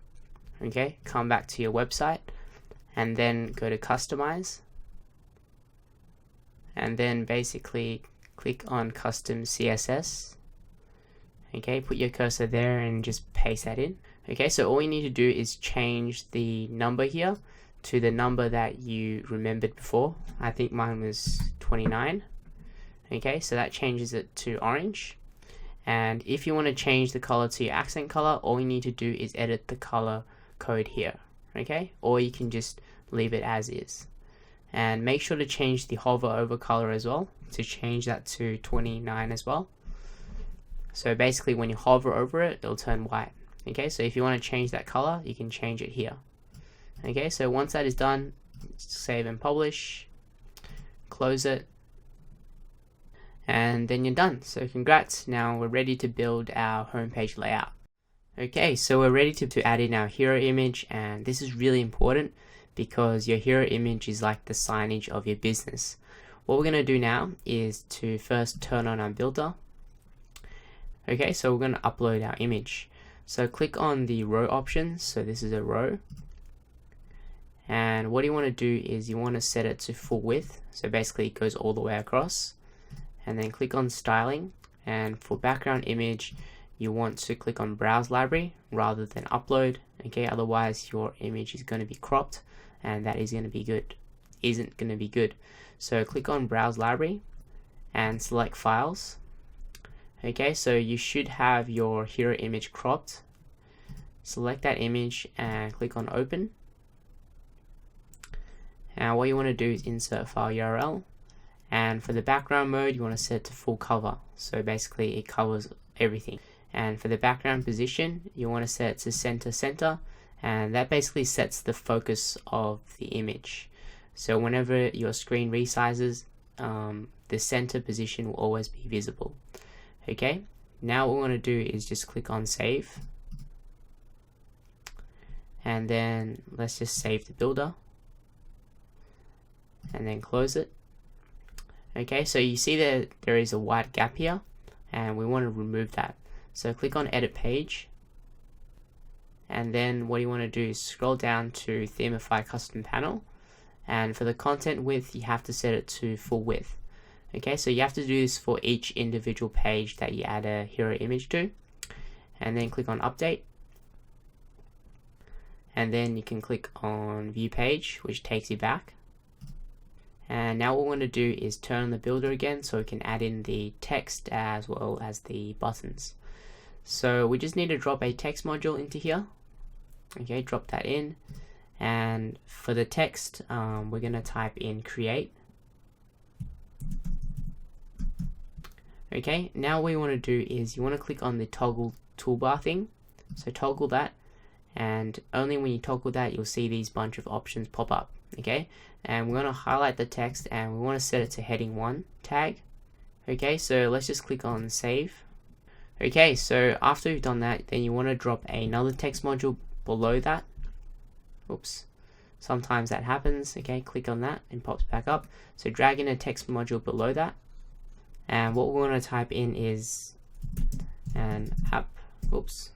okay, come back to your website and then go to Customize, and then basically click on Custom CSS. Okay, put your cursor there and just paste that in. Okay, so all you need to do is change the number here to the number that you remembered before. I think mine was 29. Okay, so that changes it to orange. And if you want to change the color to your accent color, all you need to do is edit the color code here. Okay, or you can just leave it as is. And make sure to change the hover over color as well, to change that to 29 as well. So basically when you hover over it, it'll turn white. Okay, so if you want to change that color, you can change it here. Okay, so once that is done, save and publish, close it, and then you're done. So congrats, now we're ready to build our homepage layout. Okay, so we're ready to add in our hero image, and this is really important because your hero image is like the signage of your business. What we're going to do now is to first turn on our builder. Okay, so we're going to upload our image. So click on the row options, so this is a row. And what you want to do is you want to set it to full width, so basically it goes all the way across. And then click on styling, and for background image you want to click on browse library rather than upload. Okay, otherwise your image is going to be cropped, and that isn't going to be good. So click on browse library and select files. Okay, so you should have your hero image cropped. Select that image and click on open. And what you want to do is insert file URL, and for the background mode you want to set it to full cover, so basically it covers everything. And for the background position you want to set it to center, and that basically sets the focus of the image. So whenever your screen resizes, the center position will always be visible. Okay, now what we want to do is just click on save. and then let's just save the builder and then close it. Okay, so you see that there is a white gap here and we want to remove that. So click on edit page, and then what you want to do is scroll down to themify custom panel, and for the content width you have to set it to full width. Okay, so you have to do this for each individual page that you add a hero image to, and then click on update, and then you can click on view page, which takes you back. And now what we want to do is turn on the builder again so we can add in the text as well as the buttons. So we just need to drop a text module into here. Okay, drop that in, and for the text we're going to type in create. Okay, now what you want to do is you want to click on the toggle toolbar thing. So toggle that, and only when you toggle that you'll see these bunch of options pop up. Okay, and we're going to highlight the text and we want to set it to heading 1 tag. Okay, so let's just click on save. Okay, so after you've done that, then you want to drop another text module below that. Oops, sometimes that happens. Okay, click on that and pops back up. So drag in a text module below that, and what we want to type in is an app. Oops.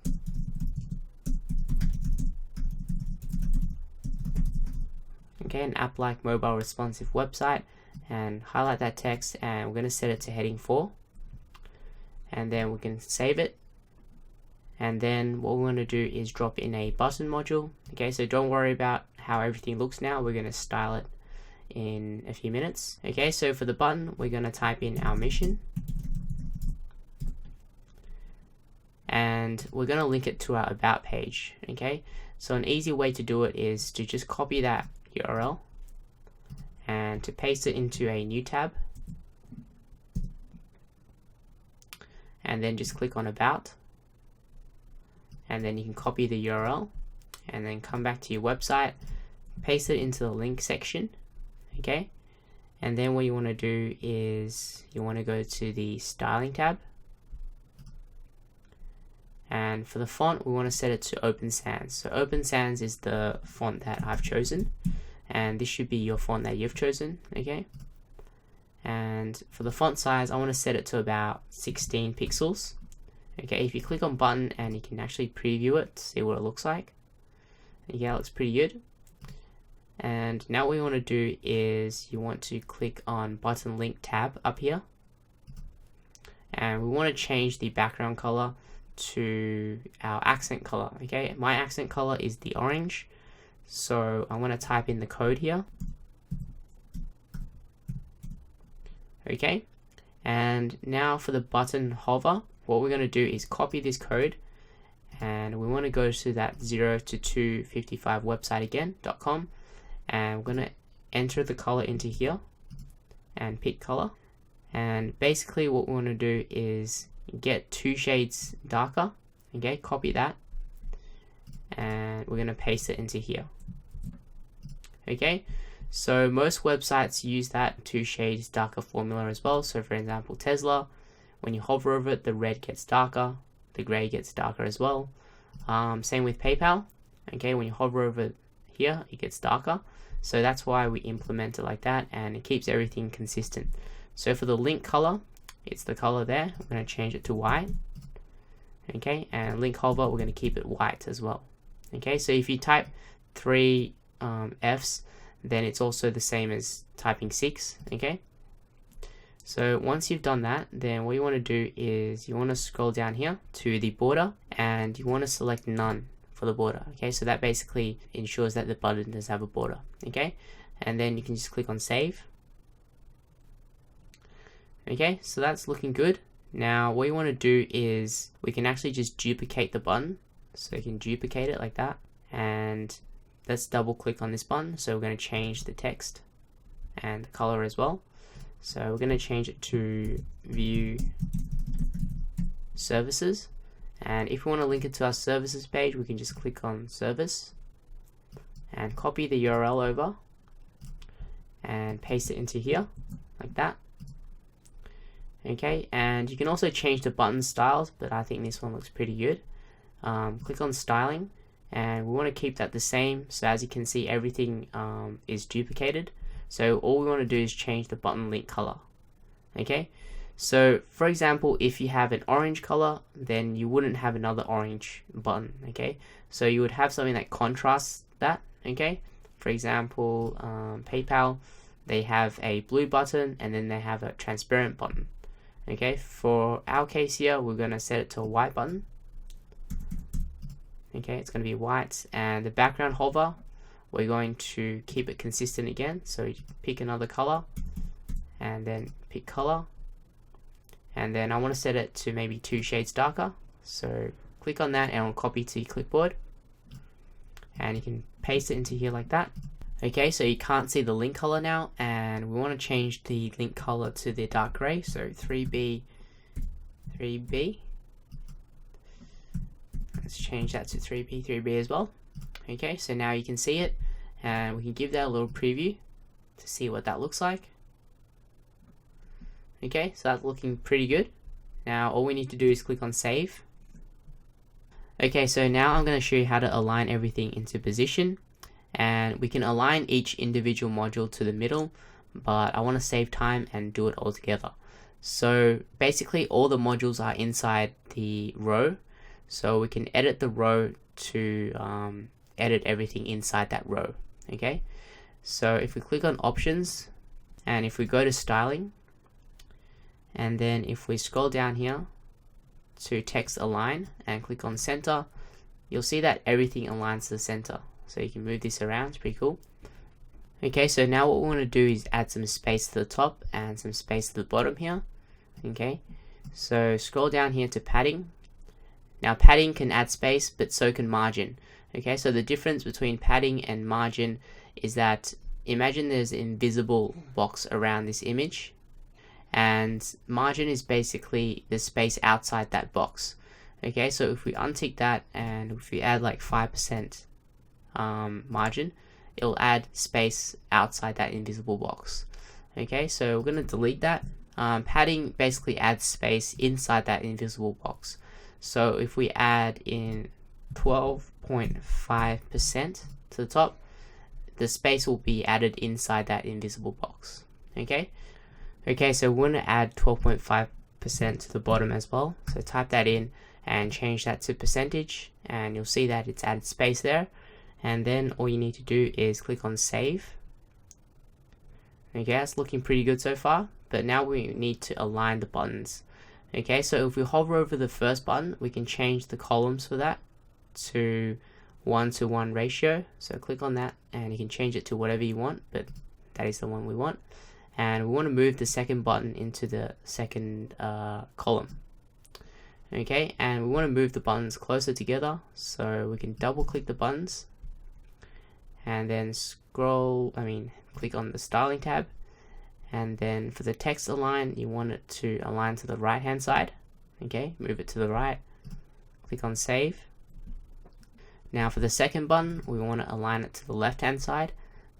Okay, an app-like mobile responsive website, and highlight that text, and we're going to set it to heading 4, and then we can save it. And then what we want to do is drop in a button module. Okay, so don't worry about how everything looks now, we're going to style it in a few minutes. Okay, so for the button we're going to type in our mission, and we're going to link it to our about page. Okay, so an easy way to do it is to just copy that URL and to paste it into a new tab, and then just click on about, and then you can copy the URL and then come back to your website, paste it into the link section. Okay, and then what you want to do is you want to go to the styling tab, and for the font we want to set it to Open Sans. So Open Sans is the font that I've chosen, and this should be your font that you've chosen. Okay, and for the font size I want to set it to about 16 pixels. Okay, if you click on button and you can actually preview it to see what it looks like. Yeah, it looks pretty good. And now what you want to do is you want to click on button link tab up here, and we want to change the background color to our accent color. Okay, my accent color is the orange, so I want to type in the code here. Okay, and now for the button hover, what we're going to do is copy this code, and we want to go to that 0 to 255 website again .com, and we're going to enter the color into here and pick color, and basically what we want to do is get 2 shades darker. Okay, copy that, and we're going to paste it into here. Okay, so most websites use that 2 shades darker formula as well. So for example, Tesla, when you hover over it, the red gets darker, the gray gets darker as well. Same with PayPal. Okay, when you hover over here, it gets darker. So that's why we implement it like that, and it keeps everything consistent. So for the link color, it's the color there. We're going to change it to white. Okay, and link hover, we're going to keep it white as well. Okay, so if you type 3 Fs, then it's also the same as typing 6. Okay, so once you've done that, then what you want to do is you want to scroll down here to the border, and you want to select none for the border. Okay, so that basically ensures that the button does have a border. Okay, and then you can just click on save. Okay, so that's looking good. Now what you want to do is we can actually just duplicate the button. So you can duplicate it like that, and let's double click on this button. So we're going to change the text and the color as well. So we're going to change it to view services, and if we want to link it to our services page, we can just click on service and copy the URL over and paste it into here like that. Okay, and you can also change the button styles, but I think this one looks pretty good. Click on styling, and we want to keep that the same. So as you can see, everything is duplicated. So all we want to do is change the button link color. Okay, so for example, if you have an orange color, then you wouldn't have another orange button. Okay, so you would have something that contrasts that. Okay, for example, PayPal, they have a blue button and then they have a transparent button. Okay, for our case here, we're going to set it to a white button. Okay, it's going to be white, and the background hover, we're going to keep it consistent again. So you pick another color and then pick color, and then I want to set it to maybe 2 shades darker. So click on that and I'll copy to your clipboard, and you can paste it into here like that. Okay, so you can't see the link color now, and we want to change the link color to the dark gray. So 3B. Let's change that to 3B as well. Okay, so now you can see it, and we can give that a little preview to see what that looks like. Okay, so that's looking pretty good. Now all we need to do is click on save. Okay, so now I'm going to show you how to align everything into position, and we can align each individual module to the middle, but I want to save time and do it all together. So basically all the modules are inside the row, so we can edit the row to edit everything inside that row. Okay, so if we click on options, and if we go to styling, and then if we scroll down here to text align and click on center, you'll see that everything aligns to the center. So you can move this around, it's pretty cool. Okay, so now what we want to do is add some space to the top and some space to the bottom here. Okay, so scroll down here to padding. Now padding can add space, but so can margin. Okay, so the difference between padding and margin is that imagine there's an invisible box around this image, and margin is basically the space outside that box. Okay, so if we untick that and if we add like 5% margin, it'll add space outside that invisible box. Okay, so we're going to delete that. Padding basically adds space inside that invisible box. So if we add in 12.5% to the top, the space will be added inside that invisible box. Okay, so we're going to add 12.5% to the bottom as well. So type that in and change that to percentage, and you'll see that it's added space there. And then all you need to do is click on save. Okay, that's looking pretty good so far, but now we need to align the buttons. Okay, so if we hover over the first button, we can change the columns for that to 1:1 ratio. So click on that and you can change it to whatever you want, but that is the one we want. And we want to move the second button into the second column. Okay, and we want to move the buttons closer together, so we can double click the buttons and then click on the styling tab, and then for the text align, you want it to align to the right hand side. Okay, move it to the right, click on save. Now for the second button, we want to align it to the left hand side,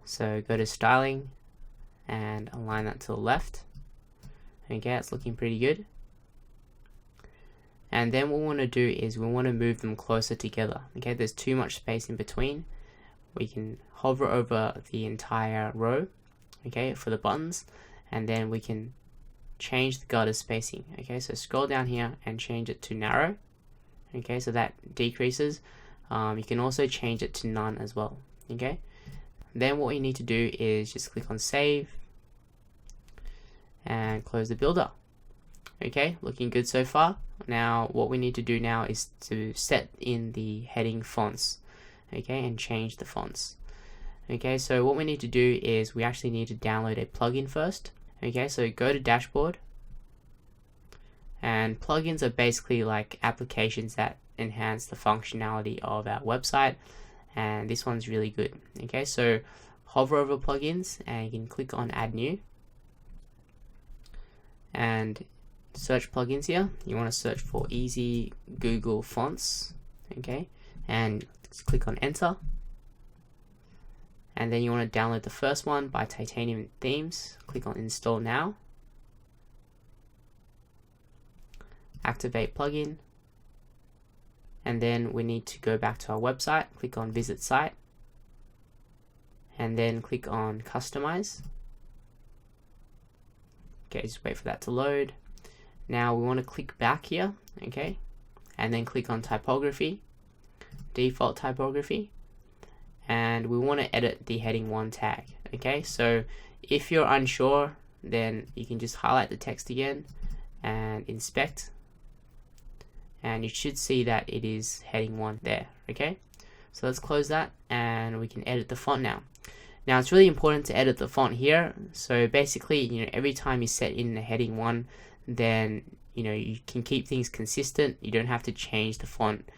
so go to styling and align that to the left. Okay, it's looking pretty good. And then what we want to do is we want to move them closer together. Okay, there's too much space in between. We can hover over the entire row, okay, for the buttons, and then we can change the gutter spacing. Okay, so scroll down here and change it to narrow. Okay, so that decreases. You can also change it to none as well. Okay, then what you need to do is just click on save and close the builder. Okay, looking good so far. Now what we need to do now is to set in the heading fonts, okay, and change the fonts. Okay, so what we need to do is we actually need to download a plugin first. Okay, so go to dashboard, and plugins are basically like applications that enhance the functionality of our website, and this one's really good. Okay, so hover over plugins and you can click on add new and search plugins here. You want to search for easy Google fonts, okay, and click on enter, and then you want to download the first one by Titanium Themes. Click on install now, activate plugin, and then we need to go back to our website, click on visit site, and then click on customize. Okay, just wait for that to load. Now we want to click back here, okay, and then click on typography, default typography, and we want to edit the heading 1 tag. Okay, so if you're unsure, then you can just highlight the text again and inspect, and you should see that it is heading 1 there. Okay, so let's close that and we can edit the font now. Now it's really important to edit the font here. So basically, every time you set in the heading 1, then you can keep things consistent. You don't have to change the font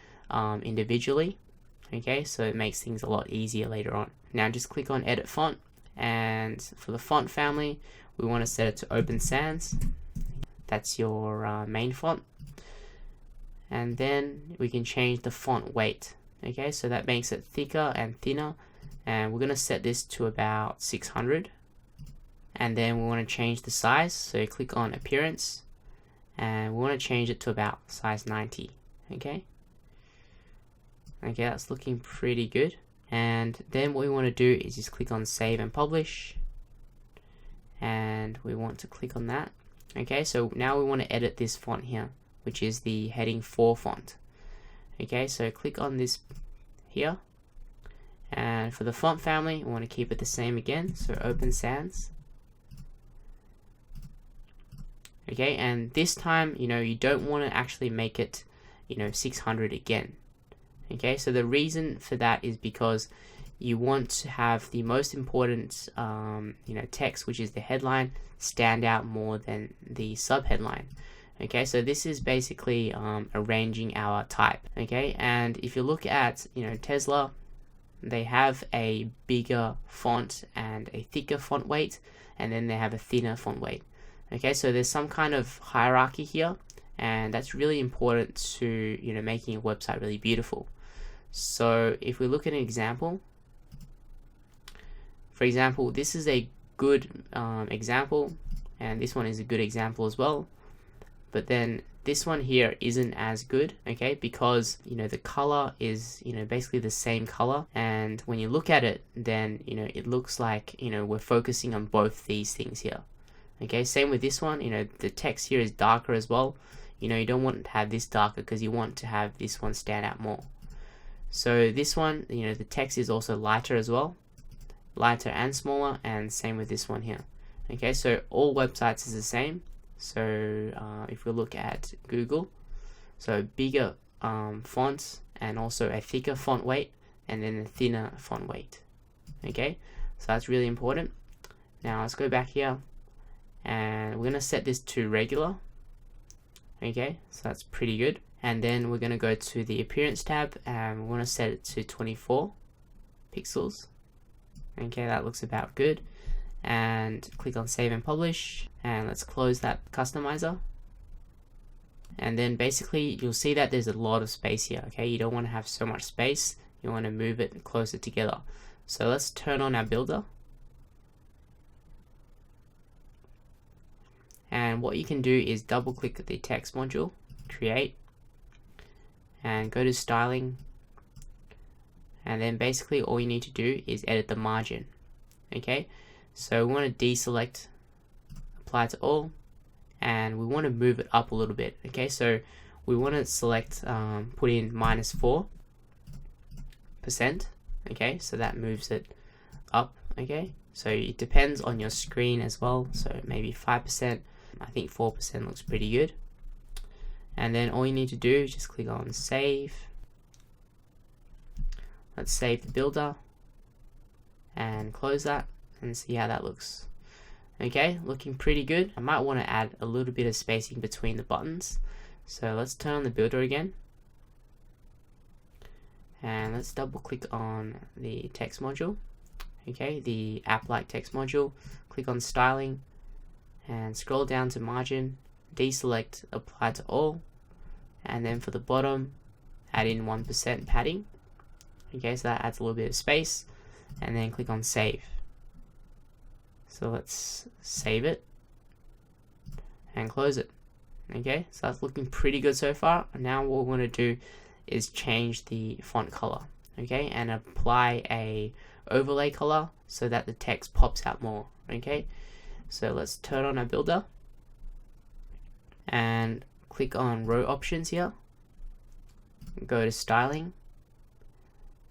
individually. Okay, so it makes things a lot easier later on. Now just click on edit font, and for the font family, we want to set it to Open Sans. That's your main font, and then we can change the font weight. Okay, so that makes it thicker and thinner, and we're going to set this to about 600, and then we want to change the size. So click on appearance, and we want to change it to about size 90. Okay, that's looking pretty good. And then what we want to do is just click on save and publish, and we want to click on that. Okay, so now we want to edit this font here, which is the heading 4 font. Okay, so click on this here, and for the font family, we want to keep it the same again, so Open Sans. Okay, and this time, you don't want to actually make it, 600 again. Okay, so the reason for that is because you want to have the most important, text, which is the headline, stand out more than the subheadline. Okay, so this is basically arranging our type. Okay, and if you look at, Tesla, they have a bigger font and a thicker font weight, and then they have a thinner font weight. Okay, so there's some kind of hierarchy here, and that's really important to making a website really beautiful. So if we look at an example, for example, this is a good example, and this one is a good example as well, but then this one here isn't as good, okay, because the color is basically the same color, and when you look at it, then it looks like we're focusing on both these things here. Okay, same with this one, the text here is darker as well. You don't want to have this darker because you want to have this one stand out more. So this one, the text is also lighter as well, lighter and smaller, and same with this one here. Okay, so all websites is the same. So if we look at Google, so bigger fonts and also a thicker font weight, and then a thinner font weight. Okay, so that's really important. Now let's go back here, and we're going to set this to regular. Okay, so that's pretty good. And then we're going to go to the appearance tab, and we want to set it to 24 pixels. Okay, that looks about good. And click on save and publish, and let's close that customizer. And then basically you'll see that there's a lot of space here. Okay, you don't want to have so much space, you want to move it closer together. So let's turn on our builder, and what you can do is double click the text module, create, and go to styling, and then basically all you need to do is edit the margin. Okay, so we want to deselect, apply to all, and we want to move it up a little bit. Okay, so we want to select, put in -4%. Okay, so that moves it up. Okay, so it depends on your screen as well, so maybe 5%. I think 4% looks pretty good. And then all you need to do is just click on save. Let's save the builder and close that and see how that looks. Okay, looking pretty good. I might want to add a little bit of spacing between the buttons. So let's turn on the builder again, and let's double click on the text module. Okay, the app-like text module. Click on styling and scroll down to margin, deselect apply to all, and then for the bottom add in 1% padding. Okay, so that adds a little bit of space, and then click on save. So let's save it and close it. Okay, so that's looking pretty good so far. Now what we want to do is change the font color, okay, and apply a overlay color so that the text pops out more. Okay, so let's turn on our builder and click on row options here, go to styling,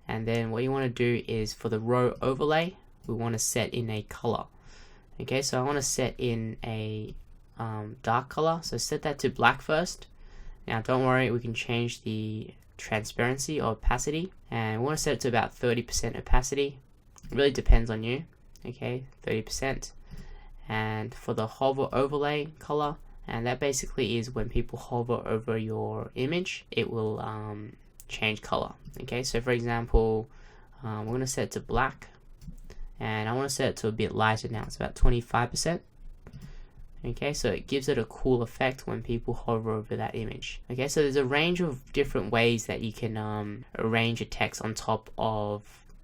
and then what you want to do is for the row overlay we want to set in a color. Okay, so I want to set in a dark color, so set that to black first. Now don't worry, we can change the transparency or opacity, and we want to set it to about 30% opacity. It really depends on you. Okay, 30%. And for the hover overlay color, and that basically is when people hover over your image, it will change color. Okay, so for example, we're going to set it to black, and I want to set it to a bit lighter now. It's about 25%. Okay, so it gives it a cool effect when people hover over that image. Okay, so there's a range of different ways that you can arrange a text on top of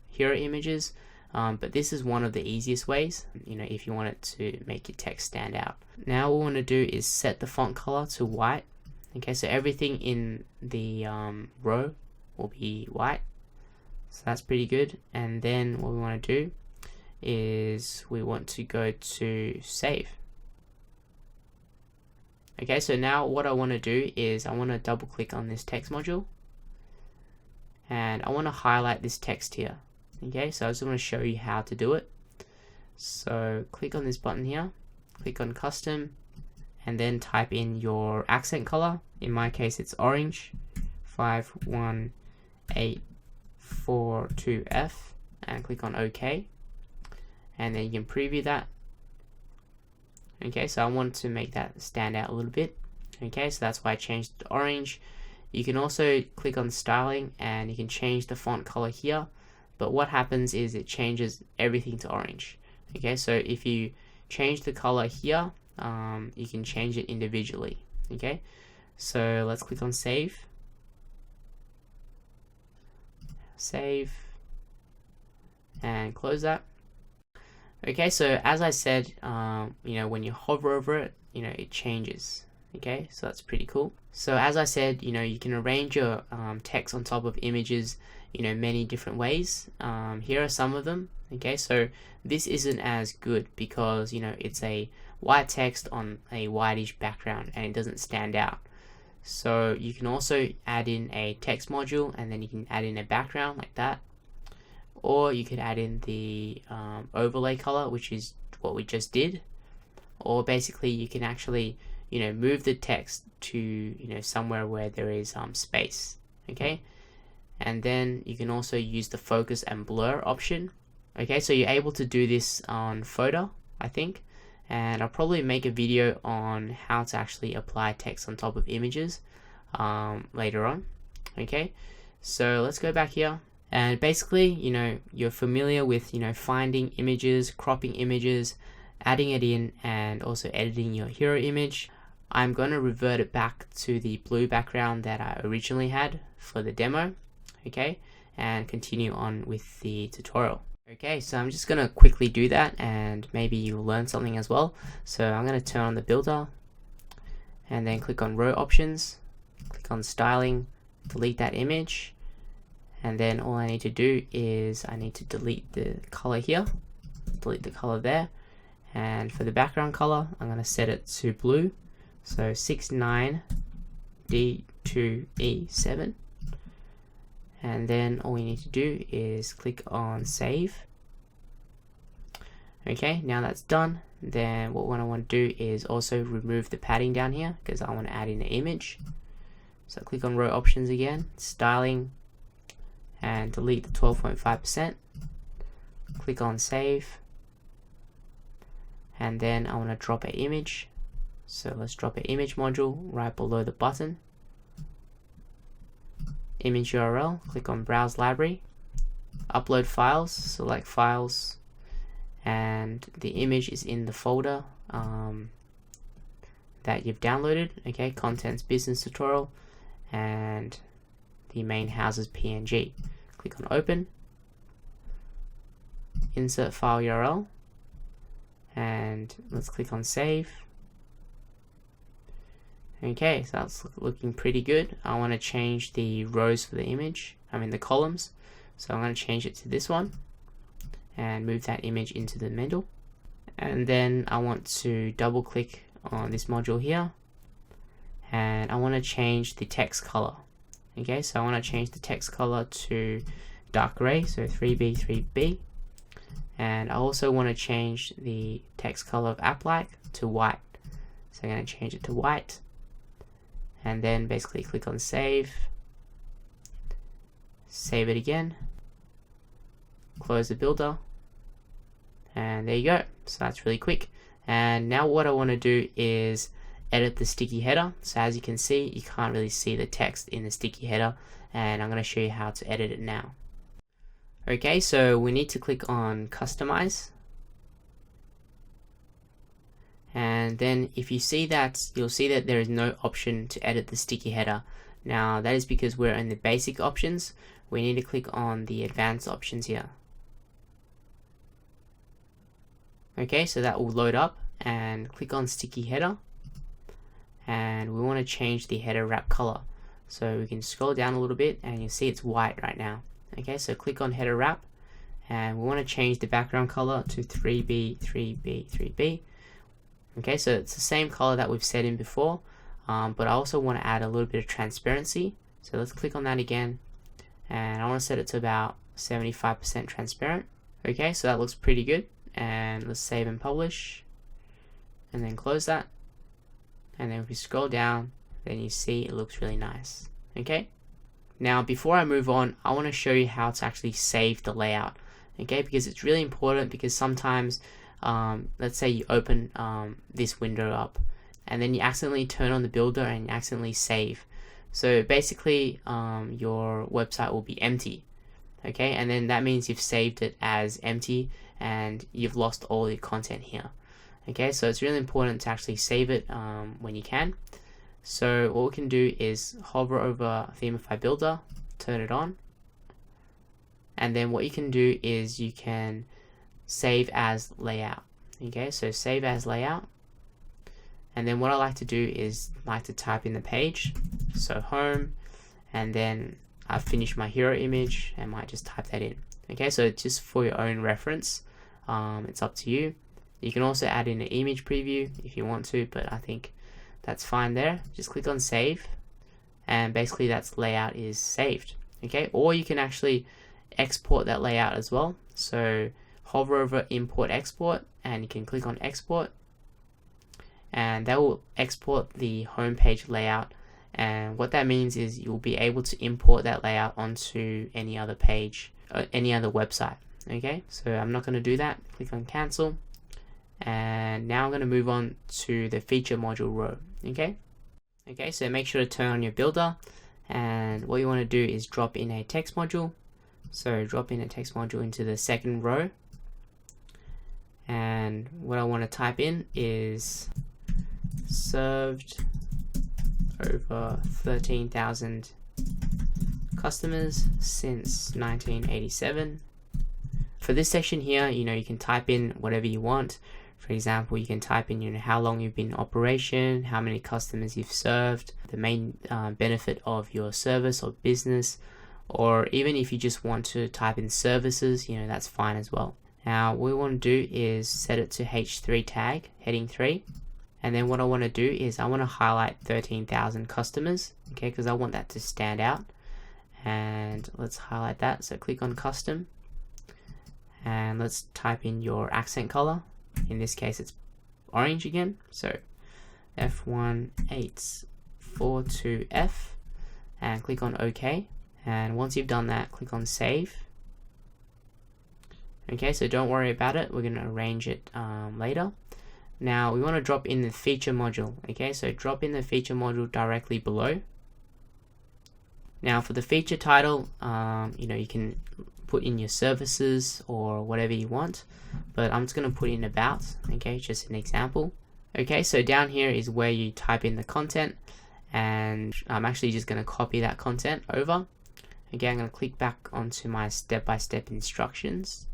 hero images, but this is one of the easiest ways, you know, if you want it to make your text stand out. Now what we want to do is set the font color to white. Okay, so everything in the row will be white, so that's pretty good. And then what we want to do is we want to go to save. Okay, so now what I want to do is I want to double click on this text module, and I want to highlight this text here. Okay, so I just want to show you how to do it. So click on this button here, click on custom, and then type in your accent color. In my case it's orange, 51842F, and click on OK, and then you can preview that. Okay, so I want to make that stand out a little bit. Okay, so that's why I changed it to orange. You can also click on styling and you can change the font color here, but what happens is it changes everything to orange. Okay, so if you change the color here, you can change it individually. Okay, so let's click on save, and close that. Okay, so as I said, you know, when you hover over it, you know, it changes. Okay, so that's pretty cool. So as I said, you know, you can arrange your text on top of images, you know, many different ways. Here are some of them. Okay, so this isn't as good because, you know, it's a white text on a whitish background and it doesn't stand out. So you can also add in a text module, and then you can add in a background like that. Or you could add in the overlay color, which is what we just did. Or basically you can actually, you know, move the text to, you know, somewhere where there is space. Okay, and then you can also use the focus and blur option. Okay, so you're able to do this on photo, I think, and I'll probably make a video on how to actually apply text on top of images later on. Okay, so let's go back here. And basically, you know, you're familiar with, you know, finding images, cropping images, adding it in, and also editing your hero image. I'm going to revert it back to the blue background that I originally had for the demo, okay, and continue on with the tutorial. Okay, so I'm just going to quickly do that, and maybe you'll learn something as well. So I'm going to turn on the builder, and then click on row options, click on styling, delete that image. And then all I need to do is I need to delete the color here, delete the color there, and for the background color I'm going to set it to blue, so 69D2E7, and then all we need to do is click on save. Okay, now that's done. Then what I want to do is also remove the padding down here because I want to add in an image. So click on row options again, styling, and delete the 12.5%. Click on save, and then I want to drop an image. So let's drop an image module right below the button. Image URL, click on browse library, upload files, select files, and the image is in the folder that you've downloaded. Okay, contents business tutorial, and the main houses PNG. Click on open, insert file URL, and let's click on save. Okay, so that's looking pretty good. I want to change the rows for the image, the columns. So I'm going to change it to this one and move that image into the middle. And then I want to double click on this module here, and I want to change the text color. Okay, so I want to change the text color to dark gray, so 3B, 3B. And I also want to change the text color of app-like to white. So I'm going to change it to white, and then basically click on save, save it again, close the builder, and there you go. So that's really quick. And now what I want to do is edit the sticky header. So as you can see, you can't really see the text in the sticky header, and I'm going to show you how to edit it now. Okay, so we need to click on customize, and then if you see that, you'll see that there is no option to edit the sticky header. Now that is because we're in the basic options. We need to click on the advanced options here. Okay, so that will load up, and click on sticky header, and we want to change the header wrap color. So we can scroll down a little bit, and you'll see it's white right now. Okay, so click on header wrap, and we want to change the background color to 3B, 3B, 3B. Okay, so it's the same color that we've set in before, but I also want to add a little bit of transparency. So let's click on that again, and I want to set it to about 75% transparent. Okay, so that looks pretty good, and let's save and publish, and then close that. And then if we scroll down, then you see it looks really nice. Okay, now before I move on, I want to show you how to actually save the layout. Okay, because it's really important, because sometimes let's say you open this window up, and then you accidentally turn on the builder and you accidentally save. So basically your website will be empty. Okay, and then that means you've saved it as empty and you've lost all your content here. Okay, so it's really important to actually save it when you can. So what we can do is hover over Themify Builder, turn it on, and then what you can do is you can save as layout. Okay, so save as layout, and then what I like to do is type in the page, so home, and then I've finished my hero image and might just type that in. Okay, so just for your own reference, it's up to you. You can also add in an image preview if you want to, but I think that's fine there. Just click on save, and basically that's layout is saved. Okay, or you can actually export that layout as well. So hover over import export, and you can click on export, and that will export the homepage layout. And what that means is you'll be able to import that layout onto any other page, any other website. Okay, so I'm not going to do that. Click on cancel, and now I'm going to move on to the feature module row. Okay, so make sure to turn on your builder, and what you want to do is drop in a text module. So drop in a text module into the second row, and what I want to type in is served over 13,000 customers since 1987. For this section here, you can type in whatever you want. For example, you can type in how long you've been in operation, how many customers you've served, the main benefit of your service or business, or even if you just want to type in services, that's fine as well. Now what we want to do is set it to H3 tag, heading 3, and then what I want to do is I want to highlight 13,000 customers, okay, because I want that to stand out. And let's highlight that, so click on custom, and let's type in your accent color. In this case it's orange again, so F1842F, and click on OK. And once you've done that, click on save. Okay, so don't worry about it, we're going to arrange it later. Now we want to drop in the feature module. Okay, so drop in the feature module directly below. Now for the feature title, you can put in your services or whatever you want, but I'm just going to put in about, okay, just an example. Okay, so down here is where you type in the content, and I'm actually just going to copy that content over. Okay, I'm going to click back onto my step-by-step instructions,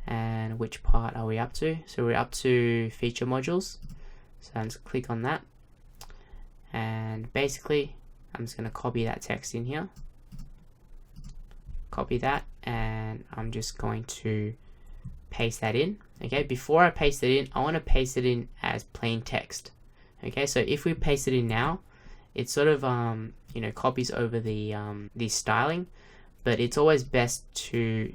and which part are we up to? So we're up to feature modules, so I'm just click on that, And basically I'm just going to copy that text in here, copy that, and I'm just going to paste that in. Okay, before I paste it in, I want to paste it in as plain text. Okay, so if we paste it in now, it sort of you know, copies over the styling, but it's always best to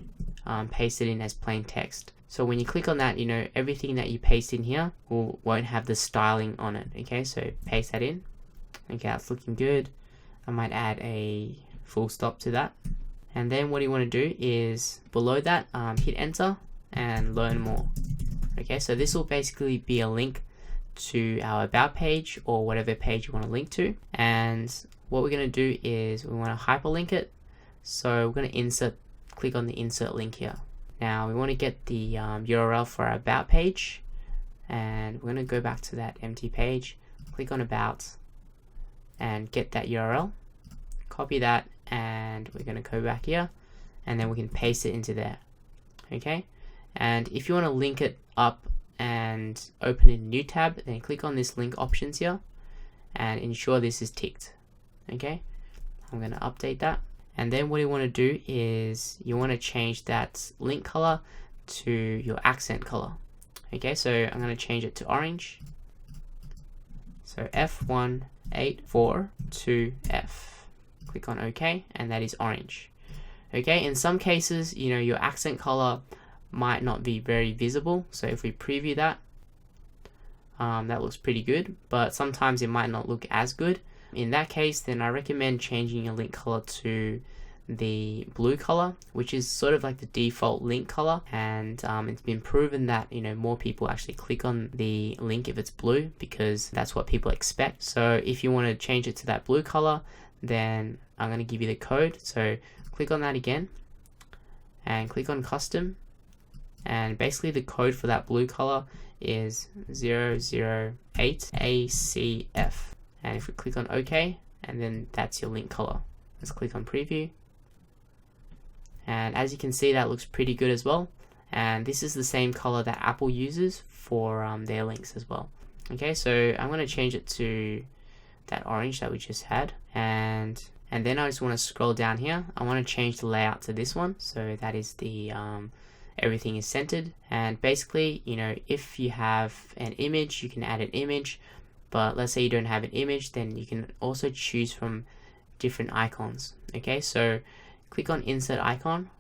paste it in as plain text. So when you click on that, you know, everything that you paste in here won't have the styling on it. Okay, so paste that in. Okay, that's looking good. I might add a full stop to that. And then what you want to do is below that, hit enter and learn more. Okay, so this will basically be a link to our about page or whatever page you want to link to. And what we're going to do is we want to hyperlink it. So we're going to click on the insert link here. Now we want to get the URL for our about page, and we're going to go back to that empty page, click on about, and get that URL, copy that, and we're going to go back here, and then we can paste it into there. Okay, and if you want to link it up and open in a new tab, then click on this link options here and ensure this is ticked. Okay, I'm going to update that. And then what you want to do is you want to change that link color to your accent color. Okay, so I'm going to change it to orange. So F184-2F. Click on OK, and that is orange. Okay, in some cases, you know, your accent color might not be very visible. So if we preview that, that looks pretty good, but sometimes it might not look as good. In that case, then I recommend changing your link color to the blue color, which is sort of like the default link color, and it's been proven that, you know, more people actually click on the link if it's blue because that's what people expect. So if you want to change it to that blue color, then I'm going to give you the code. So click on that again and click on custom, and basically the code for that blue color is 008ACF. And if we click on OK, and then that's your link color. Let's click on preview. And as you can see, that looks pretty good as well. And this is the same color that Apple uses for their links as well. Okay, so I'm going to change it to that orange that we just had. And then I just want to scroll down here. I want to change the layout to this one. So that is the everything is centered. And basically, you know, if you have an image, you can add an image. But let's say you don't have an image, then you can also choose from different icons. Okay, so click on insert icon,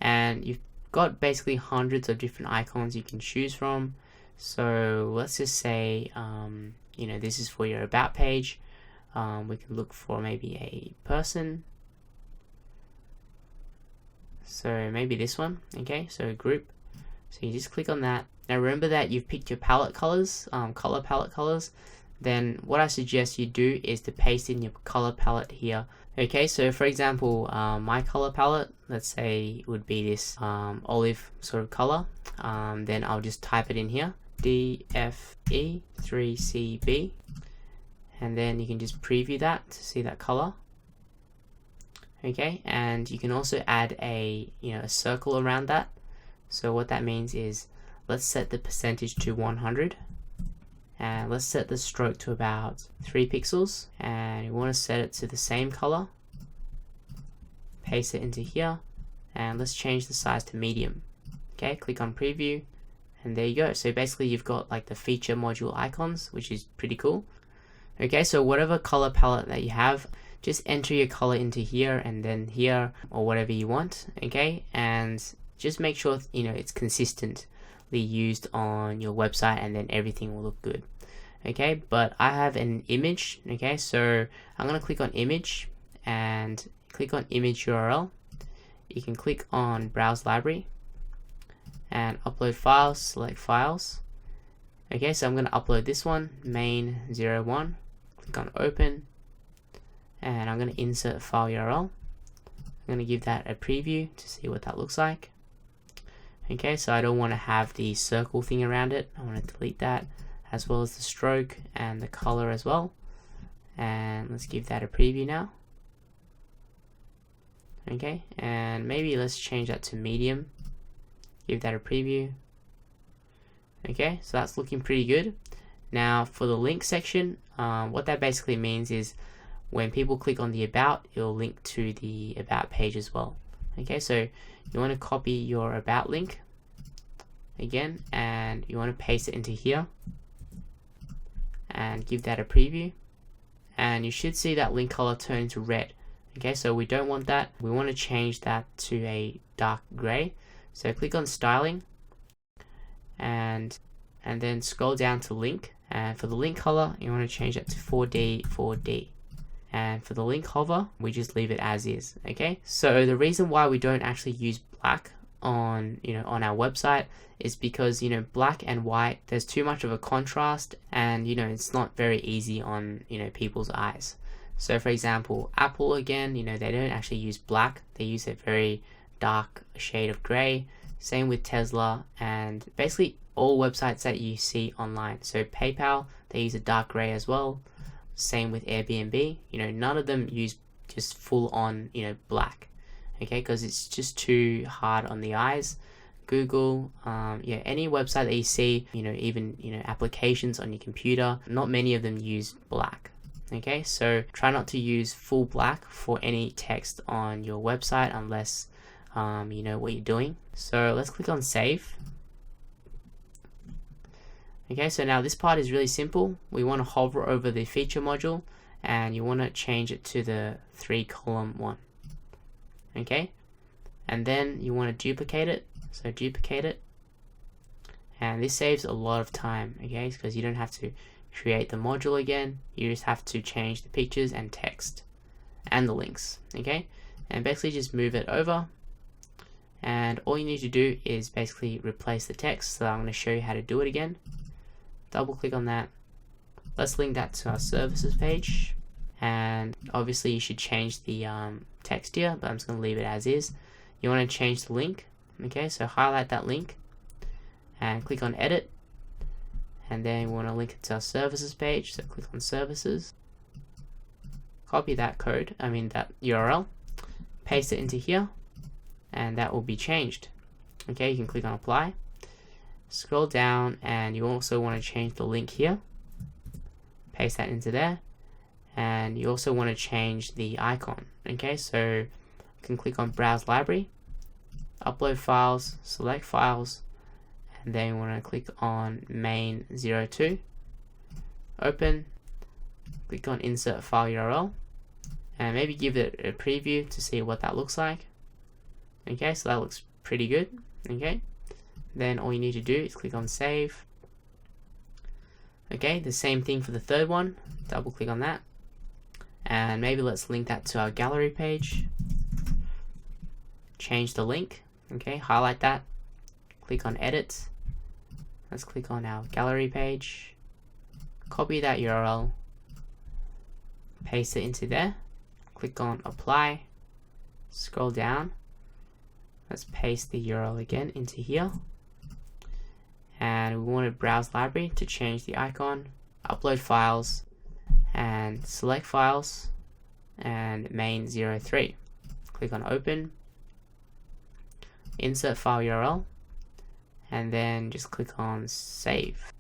and you've got basically hundreds of different icons you can choose from. So let's just say, you know, this is for your about page. We can look for maybe a person. So maybe this one. Okay, so group. So you just click on that. Now remember that you've picked your palette colors, color palette colors. Then what I suggest you do is to paste in your color palette here. Okay, so for example, my color palette, let's say it would be this olive sort of color. Then I'll just type it in here, DFE3CB, and then you can just preview that to see that color. Okay, and you can also add a circle around that. So what that means is, let's set the percentage to 100, and let's set the stroke to about 3 pixels, and we want to set it to the same color. Paste it into here, and let's change the size to medium. Okay, click on preview, and there you go. So basically you've got like the feature module icons, which is pretty cool. Okay, so whatever color palette that you have, just enter your color into here and then here, or whatever you want. Okay, and just make sure it's consistently used on your website, and then everything will look good. Okay, but I have an image. Okay, so I'm going to click on image and click on image URL. You can click on browse library and upload files, select files. Okay, so I'm going to upload this one, main01. Click on open, and I'm going to insert file URL. I'm going to give that a preview to see what that looks like. Okay, so I don't want to have the circle thing around it. I want to delete that, as well as the stroke and the color as well. And let's give that a preview now. Okay, and maybe let's change that to medium. Give that a preview. Okay, so that's looking pretty good. Now for the link section, what that basically means is when people click on the about, it'll link to the about page as well. Okay, so you want to copy your about link again, and you want to paste it into here and give that a preview, and you should see that link color turn into red. Okay, so we don't want that. We want to change that to a dark gray. So click on styling and then scroll down to link, and for the link color you want to change that to 4D, and for the link hover we just leave it as is. Okay, so the reason why we don't actually use black on on our website is because black and white, there's too much of a contrast, and it's not very easy on people's eyes. So for example, Apple again, they don't actually use black, they use a very dark shade of gray. Same with Tesla, and basically all websites that you see online. So PayPal, they use a dark gray as well. Same with Airbnb, none of them use just full on black, okay, because it's just too hard on the eyes. Google, yeah, any website that you see, even applications on your computer, not many of them use black. Okay, so try not to use full black for any text on your website unless you know what you're doing. So let's click on save. Okay, so now this part is really simple. We want to hover over the feature module and you want to change it to the 3-column one. Okay, and then you want to duplicate it. So duplicate it, and this saves a lot of time, okay, because you don't have to create the module again. You just have to change the pictures and text and the links. Okay, and basically just move it over, and all you need to do is basically replace the text. So I'm going to show you how to do it again. Double click on that. Let's link that to our services page, and obviously you should change the text here, but I'm just going to leave it as is. You want to change the link. Okay, so highlight that link and click on edit, and then we want to link it to our services page. So click on services, copy that code, that URL, paste it into here, and that will be changed. Okay, you can click on apply, scroll down, and you also want to change the link here, paste that into there, and you also want to change the icon. Okay, so you can click on browse library, upload files, select files, and then you want to click on main02, open, click on insert file URL, and maybe give it a preview to see what that looks like. Okay, so that looks pretty good. Okay, then all you need to do is click on save. Okay, the same thing for the third one. Double click on that, and maybe let's link that to our gallery page. Change the link. Okay, highlight that, click on edit, let's click on our gallery page, copy that URL, paste it into there, click on apply, scroll down, let's paste the URL again into here, and we want to browse library to change the icon, upload files, and select files, and main03, click on open, insert file URL, and then just click on save.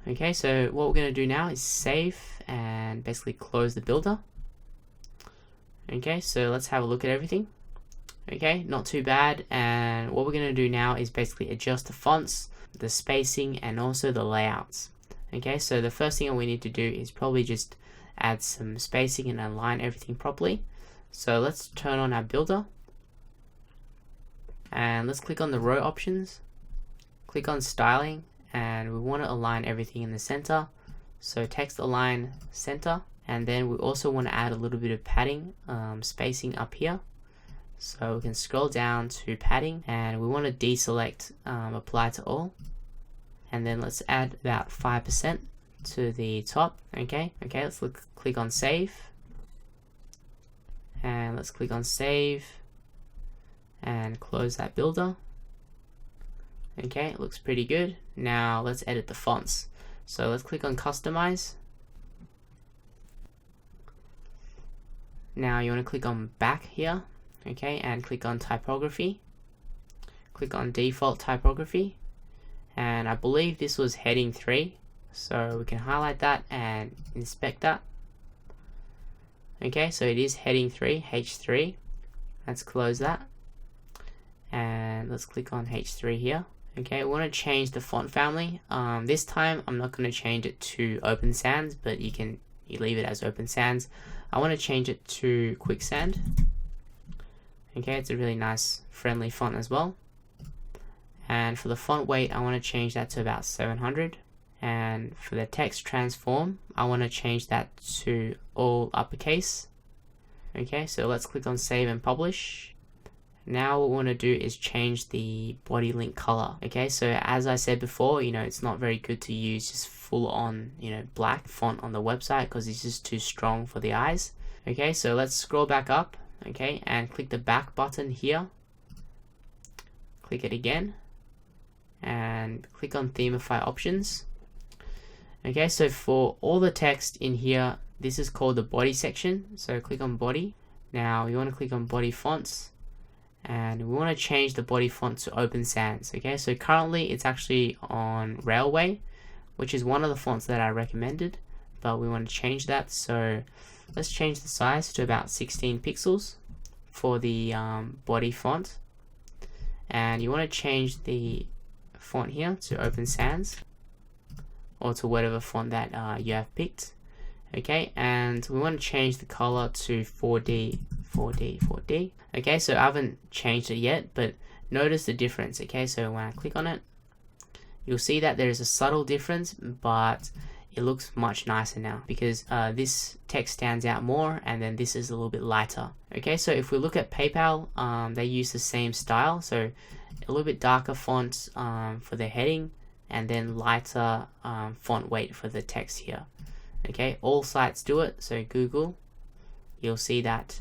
Okay, so what we're going to do now is save and basically close the builder. Okay, so let's have a look at everything. Okay, not too bad, and what we're going to do now is basically adjust the fonts, the spacing, and also the layouts. Okay, so the first thing we need to do is probably just add some spacing and align everything properly. So let's turn on our builder, and let's click on the row options, click on styling, and we want to align everything in the center. So text align center, and then we also want to add a little bit of padding, spacing up here. So we can scroll down to padding, and we want to deselect apply to all, and then let's add about 5% to the top. Okay, let's click on save, and let's click on save and close that builder. Okay, it looks pretty good. Now let's edit the fonts. So let's click on customize. Now you want to click on back here, okay, and click on typography. Click on default typography, and I believe this was heading 3, so we can highlight that and inspect that. Okay, so it is heading 3, H3. Let's close that, and let's click on H3 here. Okay, we want to change the font family. This time I'm not going to change it to Open Sans, but you leave it as Open Sans. I want to change it to Quicksand. Okay, it's a really nice friendly font as well. And for the font weight, I want to change that to about 700. And for the text transform, I want to change that to all uppercase. Okay, so let's click on Save and Publish. Now what we want to do is change the body link color. Okay, so as I said before, it's not very good to use just full on, black font on the website because it's just too strong for the eyes. Okay, so let's scroll back up, okay, and click the back button here. Click it again and click on Themify options. Okay, so for all the text in here, this is called the body section. So click on body. Now you want to click on body fonts, and we want to change the body font to Open Sans. Okay, so currently it's actually on Railway, which is one of the fonts that I recommended, but we want to change that. So let's change the size to about 16 pixels for the body font, and you want to change the font here to Open Sans or to whatever font that you have picked. Okay, and we want to change the color to 4D. Okay, so I haven't changed it yet, but notice the difference. Okay, so when I click on it, you'll see that there is a subtle difference, but it looks much nicer now because this text stands out more, and then this is a little bit lighter. Okay, so if we look at PayPal, they use the same style, so a little bit darker font for the heading, and then lighter font weight for the text here. Okay, all sites do it. So Google, you'll see that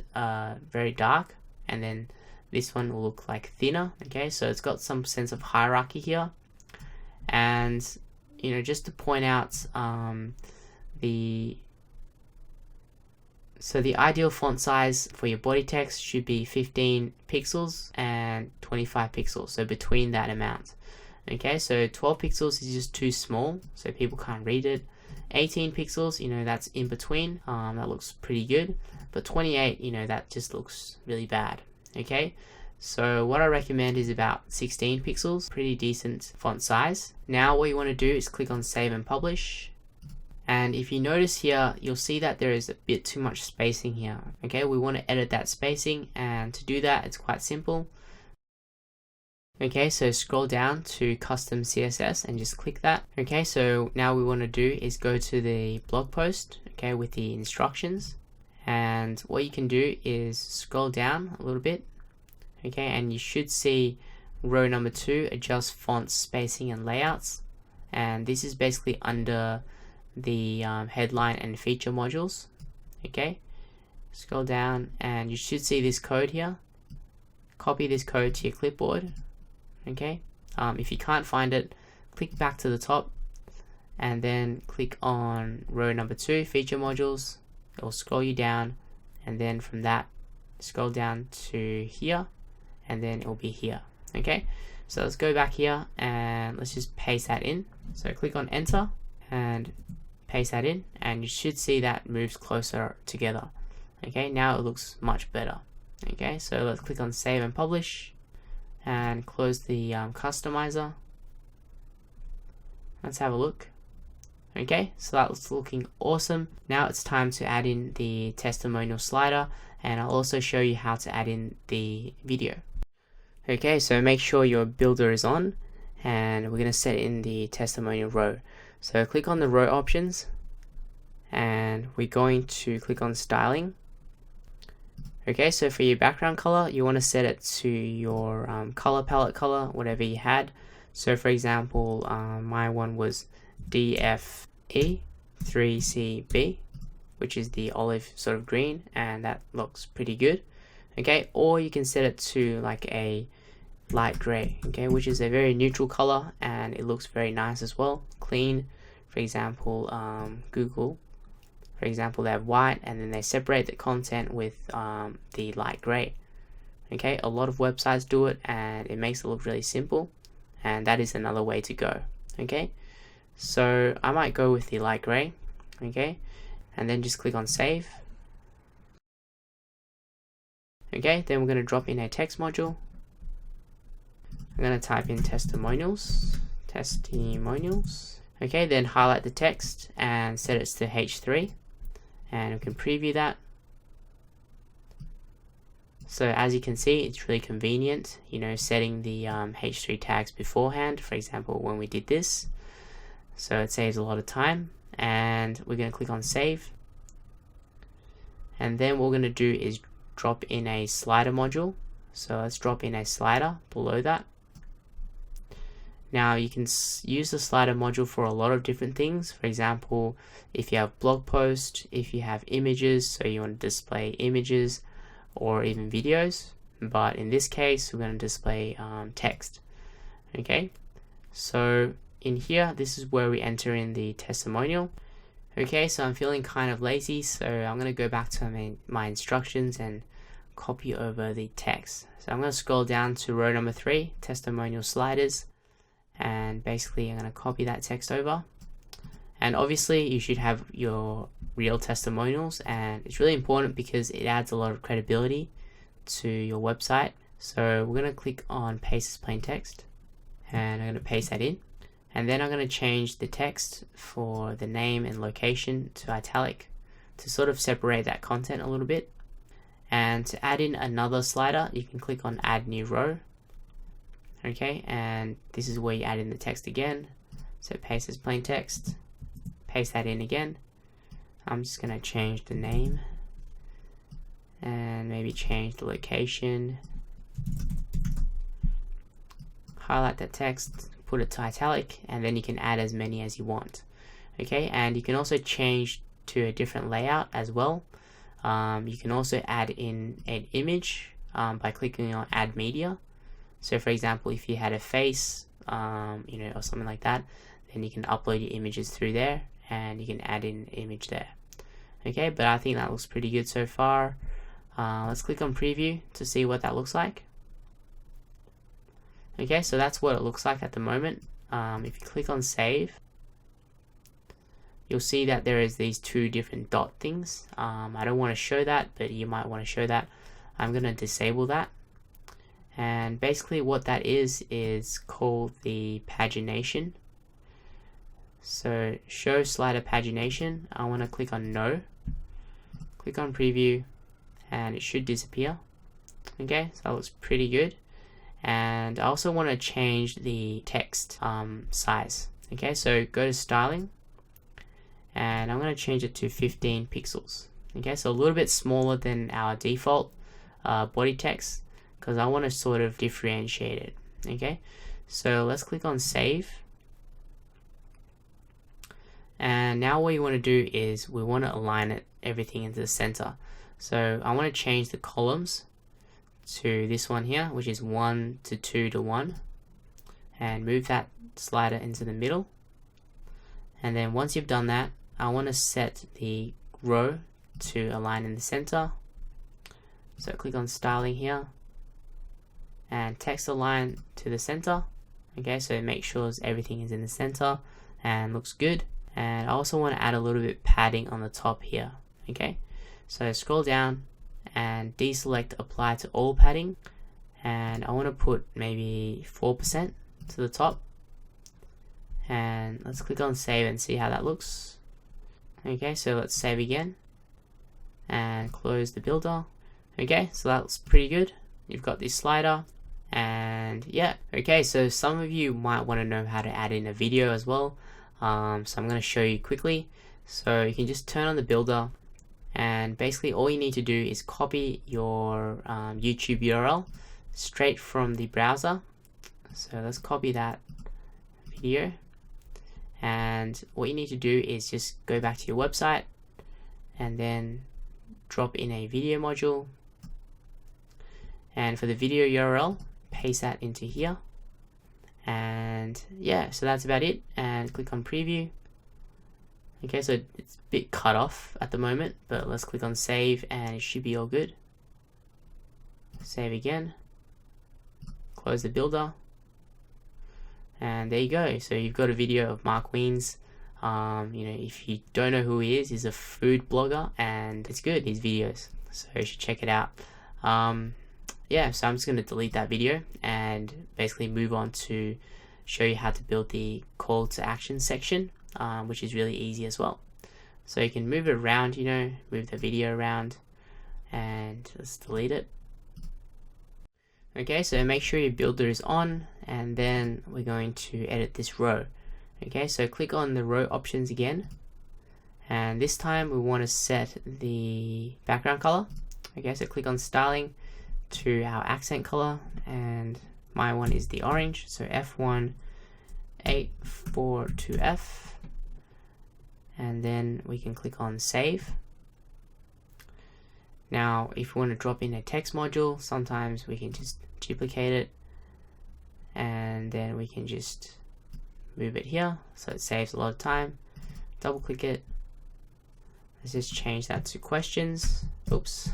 very dark, and then this one will look like thinner. Okay, so it's got some sense of hierarchy here. And just to point out, the ideal font size for your body text should be 15 pixels and 25 pixels, so between that amount. Okay, so 12 pixels is just too small, so people can't read it. 18 pixels, that's in between, that looks pretty good, but 28, that just looks really bad. Okay, so what I recommend is about 16 pixels, pretty decent font size. Now what you want to do is click on Save and Publish, and if you notice here, you'll see that there is a bit too much spacing here. Okay, we want to edit that spacing, and to do that, it's quite simple. Okay, so scroll down to Custom CSS and just click that. Okay, so now what we want to do is go to the blog post, okay, with the instructions. And what you can do is scroll down a little bit, okay, and you should see row number 2, adjust fonts, spacing, and layouts. And this is basically under the headline and feature modules. Okay, scroll down and you should see this code here. Copy this code to your clipboard. Okay, if you can't find it, click back to the top and then click on row number 2, feature modules. It will scroll you down, and then from that scroll down to here, and then it will be here. Okay, so let's go back here and let's just paste that in. So click on enter and paste that in, and you should see that moves closer together. Okay, now it looks much better. Okay, so let's click on Save and Publish and close the customizer. Let's have a look. Okay, so that's looking awesome. Now it's time to add in the testimonial slider, and I'll also show you how to add in the video. Okay, so make sure your builder is on, and we're going to set in the testimonial row. So click on the row options, and we're going to click on styling. Okay, so for your background color, you want to set it to your color palette color, whatever you had. So for example, my one was DFE3CB, which is the olive sort of green, and that looks pretty good. Okay, or you can set it to like a light gray, okay, which is a very neutral color, and it looks very nice as well, clean. For example, Google, for example, they have white, and then they separate the content with the light gray. Okay, a lot of websites do it, and it makes it look really simple. and that is another way to go. Okay, so I might go with the light gray. Okay, and then just click on save. Okay, then we're going to drop in a text module. I'm going to type in testimonials. Okay, then highlight the text and set it to H3, and we can preview that. So as you can see, it's really convenient, you know, setting the H3 tags beforehand, for example, when we did this. So it saves a lot of time, and we're going to click on save. And then what we're going to do is drop in a slider module. So let's drop in a slider below that. Now you can use the slider module for a lot of different things. For example, if you have blog posts, if you have images, so you want to display images or even videos, but in this case we're going to display text. Okay, so in here, this is where we enter in the testimonial. Okay, so I'm feeling kind of lazy, so I'm going to go back to my instructions and copy over the text. So I'm going to scroll down to row number 3, testimonial sliders, and basically I'm going to copy that text over. And obviously you should have your real testimonials, and it's really important because it adds a lot of credibility to your website. So we're going to click on paste as plain text, and I'm going to paste that in. And then I'm going to change the text for the name and location to italic to sort of separate that content a little bit. And to add in another slider, you can click on add new row. Okay, and this is where you add in the text again. So paste as plain text, paste that in again. I'm just going to change the name and maybe change the location. Highlight that text, put it to italic, and then you can add as many as you want. Okay, and you can also change to a different layout as well. You can also add in an image by clicking on add media. So for example, if you had a face, you know, or something like that, then you can upload your images through there, and you can add in an image there. Okay, but I think that looks pretty good so far. Let's click on preview to see what that looks like. Okay, so that's what it looks like at the moment. If you click on save, you'll see that there is these two different dot things. I don't want to show that, but you might want to show that. I'm going to disable that. And basically what that is called the pagination. So show slider pagination, I want to click on no, click on preview, and it should disappear. Okay, so that looks pretty good. And I also want to change the text size. Okay, so go to styling, and I'm going to change it to 15 pixels. Okay, so a little bit smaller than our default body text, because I want to sort of differentiate it. Okay, so let's click on save. And now what you want to do is we want to align everything into the center. So I want to change the columns to this one here, which is 1 to 2 to 1, and move that slider into the middle. And then once you've done that, I want to set the row to align in the center. So click on styling here and text align to the center. Okay, so make sure everything is in the center and looks good. And I also want to add a little bit padding on the top here. Okay, so scroll down and deselect apply to all padding, and I want to put maybe 4% to the top, and let's click on save and see how that looks. Okay, so let's save again and close the builder. Okay, so that looks pretty good. You've got this slider, and yeah. Okay, so some of you might want to know how to add in a video as well. So I'm going to show you quickly. So you can just turn on the builder, and basically all you need to do is copy your YouTube URL straight from the browser. So let's copy that video, and what you need to do is just go back to your website and then drop in a video module, and for the video URL paste that into here. And yeah, so that's about it, and click on preview. Okay, so it's a bit cut off at the moment, but let's click on save and it should be all good. Save again, close the builder. And there you go. So you've got a video of Mark Wiens. If you don't know who he is, he's a food blogger, and it's good, his videos. So you should check it out. Yeah, so I'm just going to delete that video and basically move on to show you how to build the call to action section, which is really easy as well. So you can move it around, move the video around, and let's delete it. Okay, so make sure your builder is on, and then we're going to edit this row. Okay, so click on the row options again, and this time we want to set the background color. Okay, so click on styling to our accent color, and my one is the orange, so F1 842F, and then we can click on save. Now if we want to drop in a text module, sometimes we can just duplicate it, and then we can just move it here, so it saves a lot of time. Double click it. Let's just change that to questions. Oops.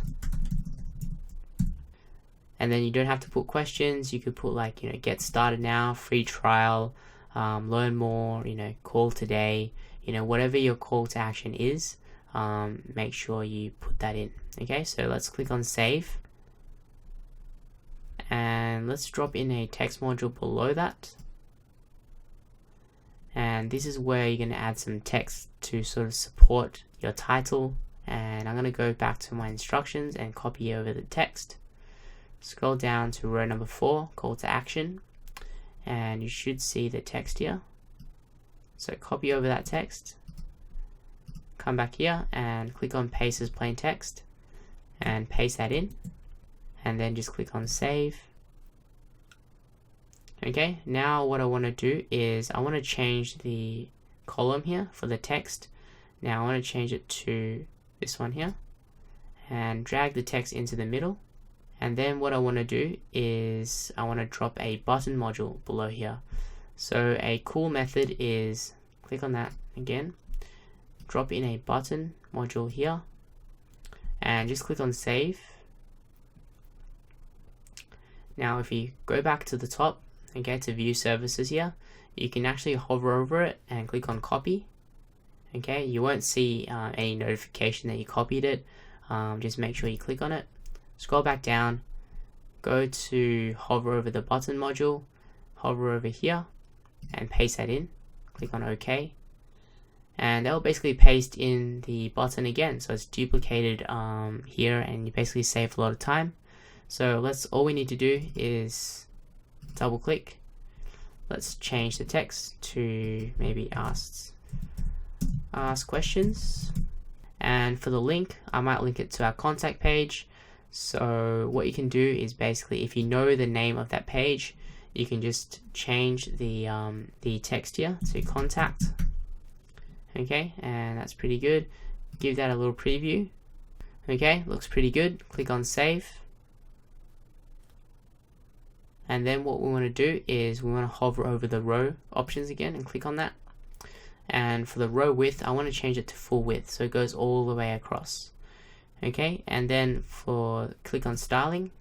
And then you don't have to put questions. You could put like, get started now, free trial, learn more, call today, whatever your call to action is, make sure you put that in. Okay, so let's click on save, and let's drop in a text module below that. And this is where you're going to add some text to sort of support your title. And I'm going to go back to my instructions and copy over the text. Scroll down to row number 4, call to action, and you should see the text here. So copy over that text, come back here and click on paste as plain text and paste that in, and then just click on save. Okay, now what I want to do is I want to change the column here for the text. Now I want to change it to this one here and drag the text into the middle. And then what I want to do is I want to drop a button module below here. So a cool method is click on that again, drop in a button module here, and just click on save. Now if you go back to the top, okay, to view services here, you can actually hover over it and click on copy. Okay, you won't see any notification that you copied it. Just make sure you click on it. Scroll back down, go to hover over the button module, hover over here and paste that in. Click on OK, and that will basically paste in the button again, so it's duplicated here, and you basically save a lot of time. So all we need to do is double click. Let's change the text to maybe ask questions, and for the link I might link it to our contact page. So what you can do is basically, if you know the name of that page, you can just change the text here to contact. Okay, and that's pretty good. Give that a little preview. Okay, looks pretty good. Click on save. And then what we want to do is we want to hover over the row options again and click on that. And for the row width, I want to change it to full width, so it goes all the way across. Okay, and then click on styling.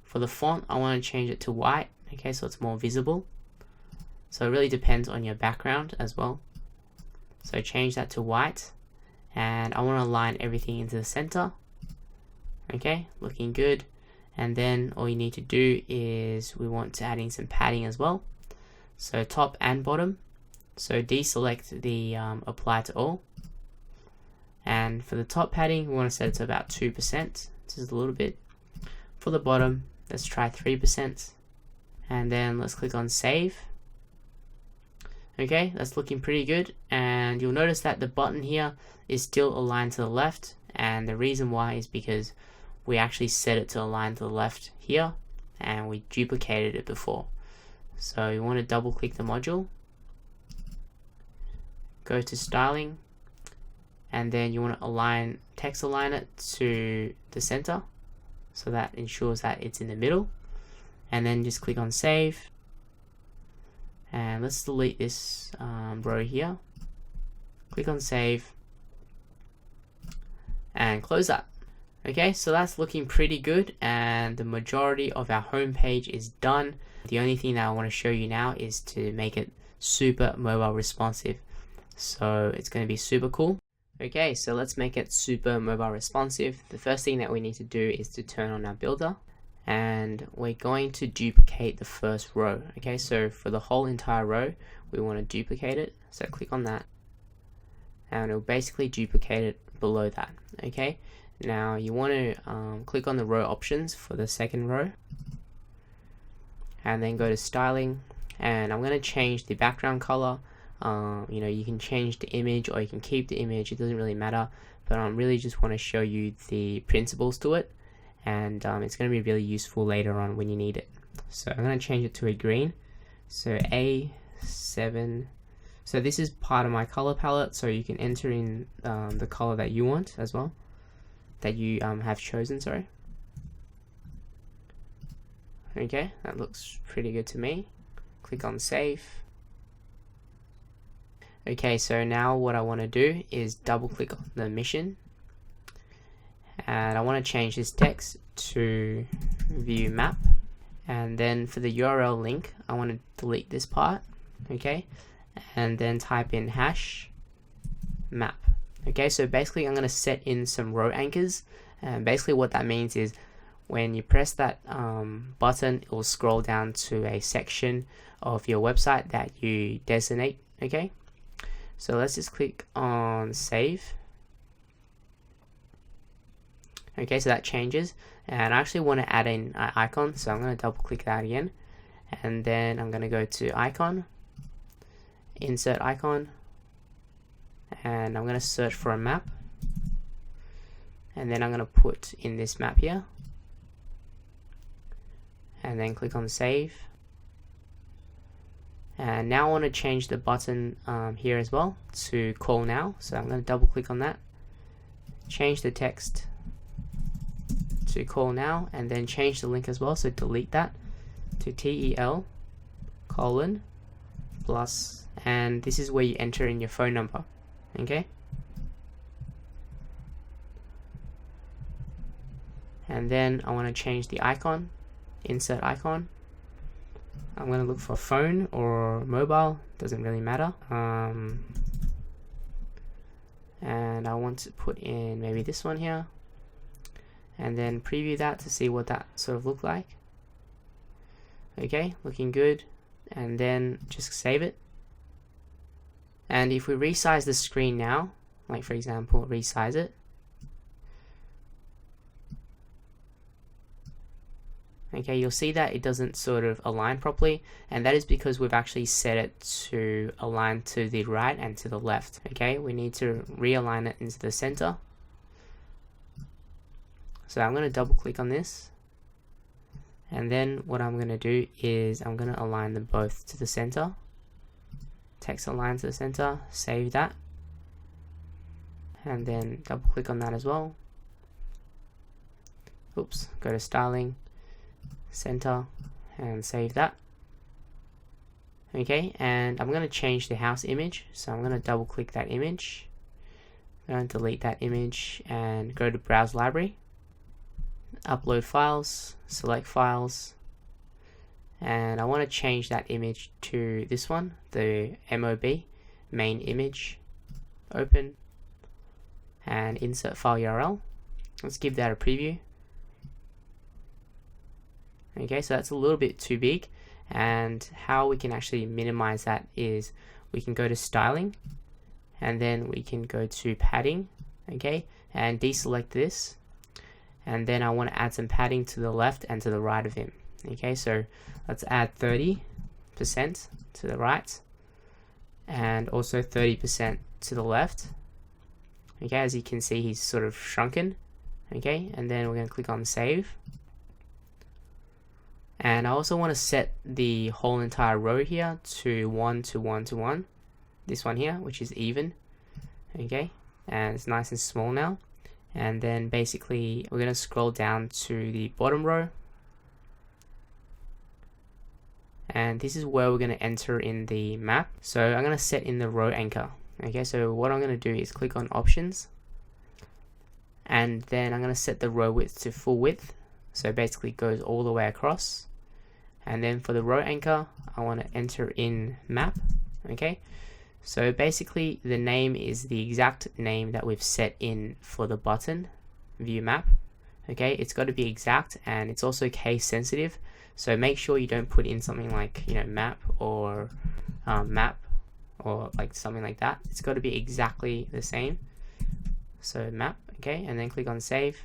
For the font, I want to change it to white. Okay, so it's more visible. So it really depends on your background as well. So change that to white, and I want to align everything into the center. Okay, looking good. And then all you need to do is we want to add in some padding as well. So top and bottom. So deselect the apply to all. And for the top padding, we want to set it to about 2%, just a little bit. For the bottom, let's try 3%. And then let's click on save. Okay, that's looking pretty good. And you'll notice that the button here is still aligned to the left. And the reason why is because we actually set it to align to the left here, and we duplicated it before. So you want to double click the module, go to styling, and then you want to text align it to the center, so that ensures that it's in the middle. And then just click on save, and let's delete this row here. Click on save and close that. Okay, so that's looking pretty good, and the majority of our home page is done. The only thing that I want to show you now is to make it super mobile responsive. So it's going to be super cool. Okay, so let's make it super mobile responsive. The first thing that we need to do is to turn on our builder, and we're going to duplicate the first row. Okay, so for the whole entire row, we want to duplicate it. So click on that, and it'll basically duplicate it below that. Okay, now you want to click on the row options for the second row, and then go to styling, and I'm going to change the background color. You know, you can change the image or you can keep the image, it doesn't really matter, but I really just want to show you the principles to it, and it's going to be really useful later on when you need it. So I'm going to change it to a green, so A7. So this is part of my color palette, so you can enter in the color that you want as well, that you have chosen, sorry. Okay, that looks pretty good to me. Click on save. Okay, so now what I want to do is double click on the mission, and I want to change this text to view map, and then for the URL link I want to delete this part, okay, and then type in hash map. Okay, so basically I'm going to set in some row anchors, and basically what that means is when you press that button, it will scroll down to a section of your website that you designate. Okay, so let's just click on save. Okay, so that changes, and I actually want to add in an icon, so I'm going to double click that again, and then I'm going to go to icon, insert icon, and I'm going to search for a map, and then I'm going to put in this map here, and then click on save. And now I want to change the button here as well to call now, so I'm going to double click on that, change the text to call now, and then change the link as well, so delete that to TEL : plus, and this is where you enter in your phone number. Okay, and then I want to change the icon, insert icon. I'm going to look for phone or mobile, doesn't really matter, and I want to put in maybe this one here, and then preview that to see what that sort of looked like. Okay, looking good, and then just save it. And if we resize the screen now, like for example resize it, okay, you'll see that it doesn't sort of align properly, and that is because we've actually set it to align to the right and to the left. Okay, we need to realign it into the center. So I'm going to double click on this, and then what I'm going to do is I'm going to align them both to the center. Text align to the center, save that, and then double click on that as well. Oops, go to styling, center, and save that. Okay, and I'm going to change the house image, so I'm going to double click that image, I'm going to delete that image and go to browse library, upload files, select files, and I want to change that image to this one, the MOB, main image, open, and insert file URL. Let's give that a preview. Okay, so that's a little bit too big, and how we can actually minimize that is we can go to styling, and then we can go to padding, okay, and deselect this, and then I want to add some padding to the left and to the right of him. Okay, so let's add 30% to the right and also 30% to the left. Okay, as you can see, he's sort of shrunken. Okay, and then we're going to click on save. And I also want to set the whole entire row here to 1 to 1 to 1. This one here, which is even. Okay, and it's nice and small now. And then basically we're going to scroll down to the bottom row, and this is where we're going to enter in the map. So I'm going to set in the row anchor. Okay, so what I'm going to do is click on options, and then I'm going to set the row width to full width, so basically it goes all the way across. And then for the row anchor, I want to enter in map. Okay, so basically the name is the exact name that we've set in for the button view map. Okay, it's got to be exact, and it's also case sensitive, so make sure you don't put in something like, you know, map or map or like something like that. It's got to be exactly the same. So map. Okay, and then click on save.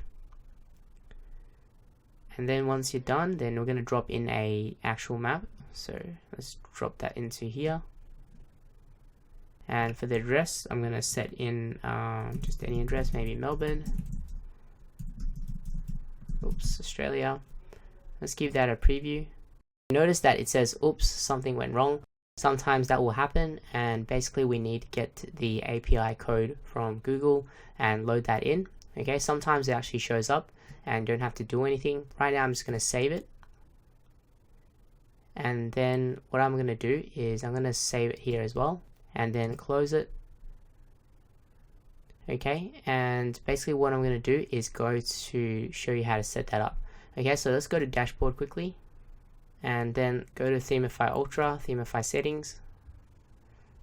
And then once you're done, then we're going to drop in a actual map. So let's drop that into here. And for the address, I'm going to set in just any address, maybe Melbourne. Oops, Australia. Let's give that a preview. Notice that it says, oops, something went wrong. Sometimes that will happen, and basically we need to get the API code from Google and load that in. Okay, sometimes it actually shows up and don't have to do anything. Right now I'm just going to save it, and then what I'm going to do is I'm going to save it here as well, and then close it. Okay, and basically what I'm going to do is go to show you how to set that up. Okay, so let's go to dashboard quickly, and then go to Themify Ultra, Themify settings,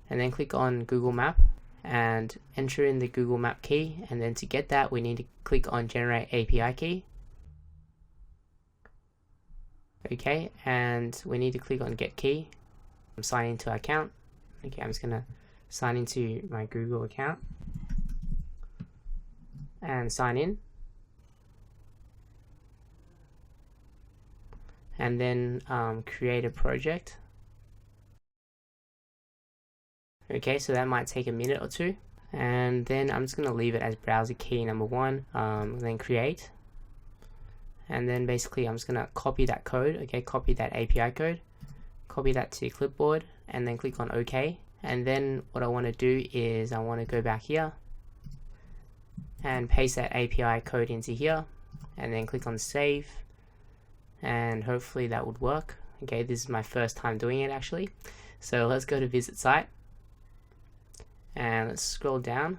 and then click on Google Map and enter in the Google Map key. And then to get that, we need to click on Generate API key. Okay, and we need to click on Get Key. I'm signing into our account. Okay, I'm just gonna sign into my Google account and sign in. And then create a project. Okay, so that might take a minute or two, and then I'm just going to leave it as browser key number 1, then create, and then basically I'm just going to copy that code. Okay, copy that API code, copy that to clipboard, and then click on OK. And then what I want to do is I want to go back here and paste that API code into here, and then click on save, and hopefully that would work. Okay, this is my first time doing it actually, so let's go to visit site. And let's scroll down,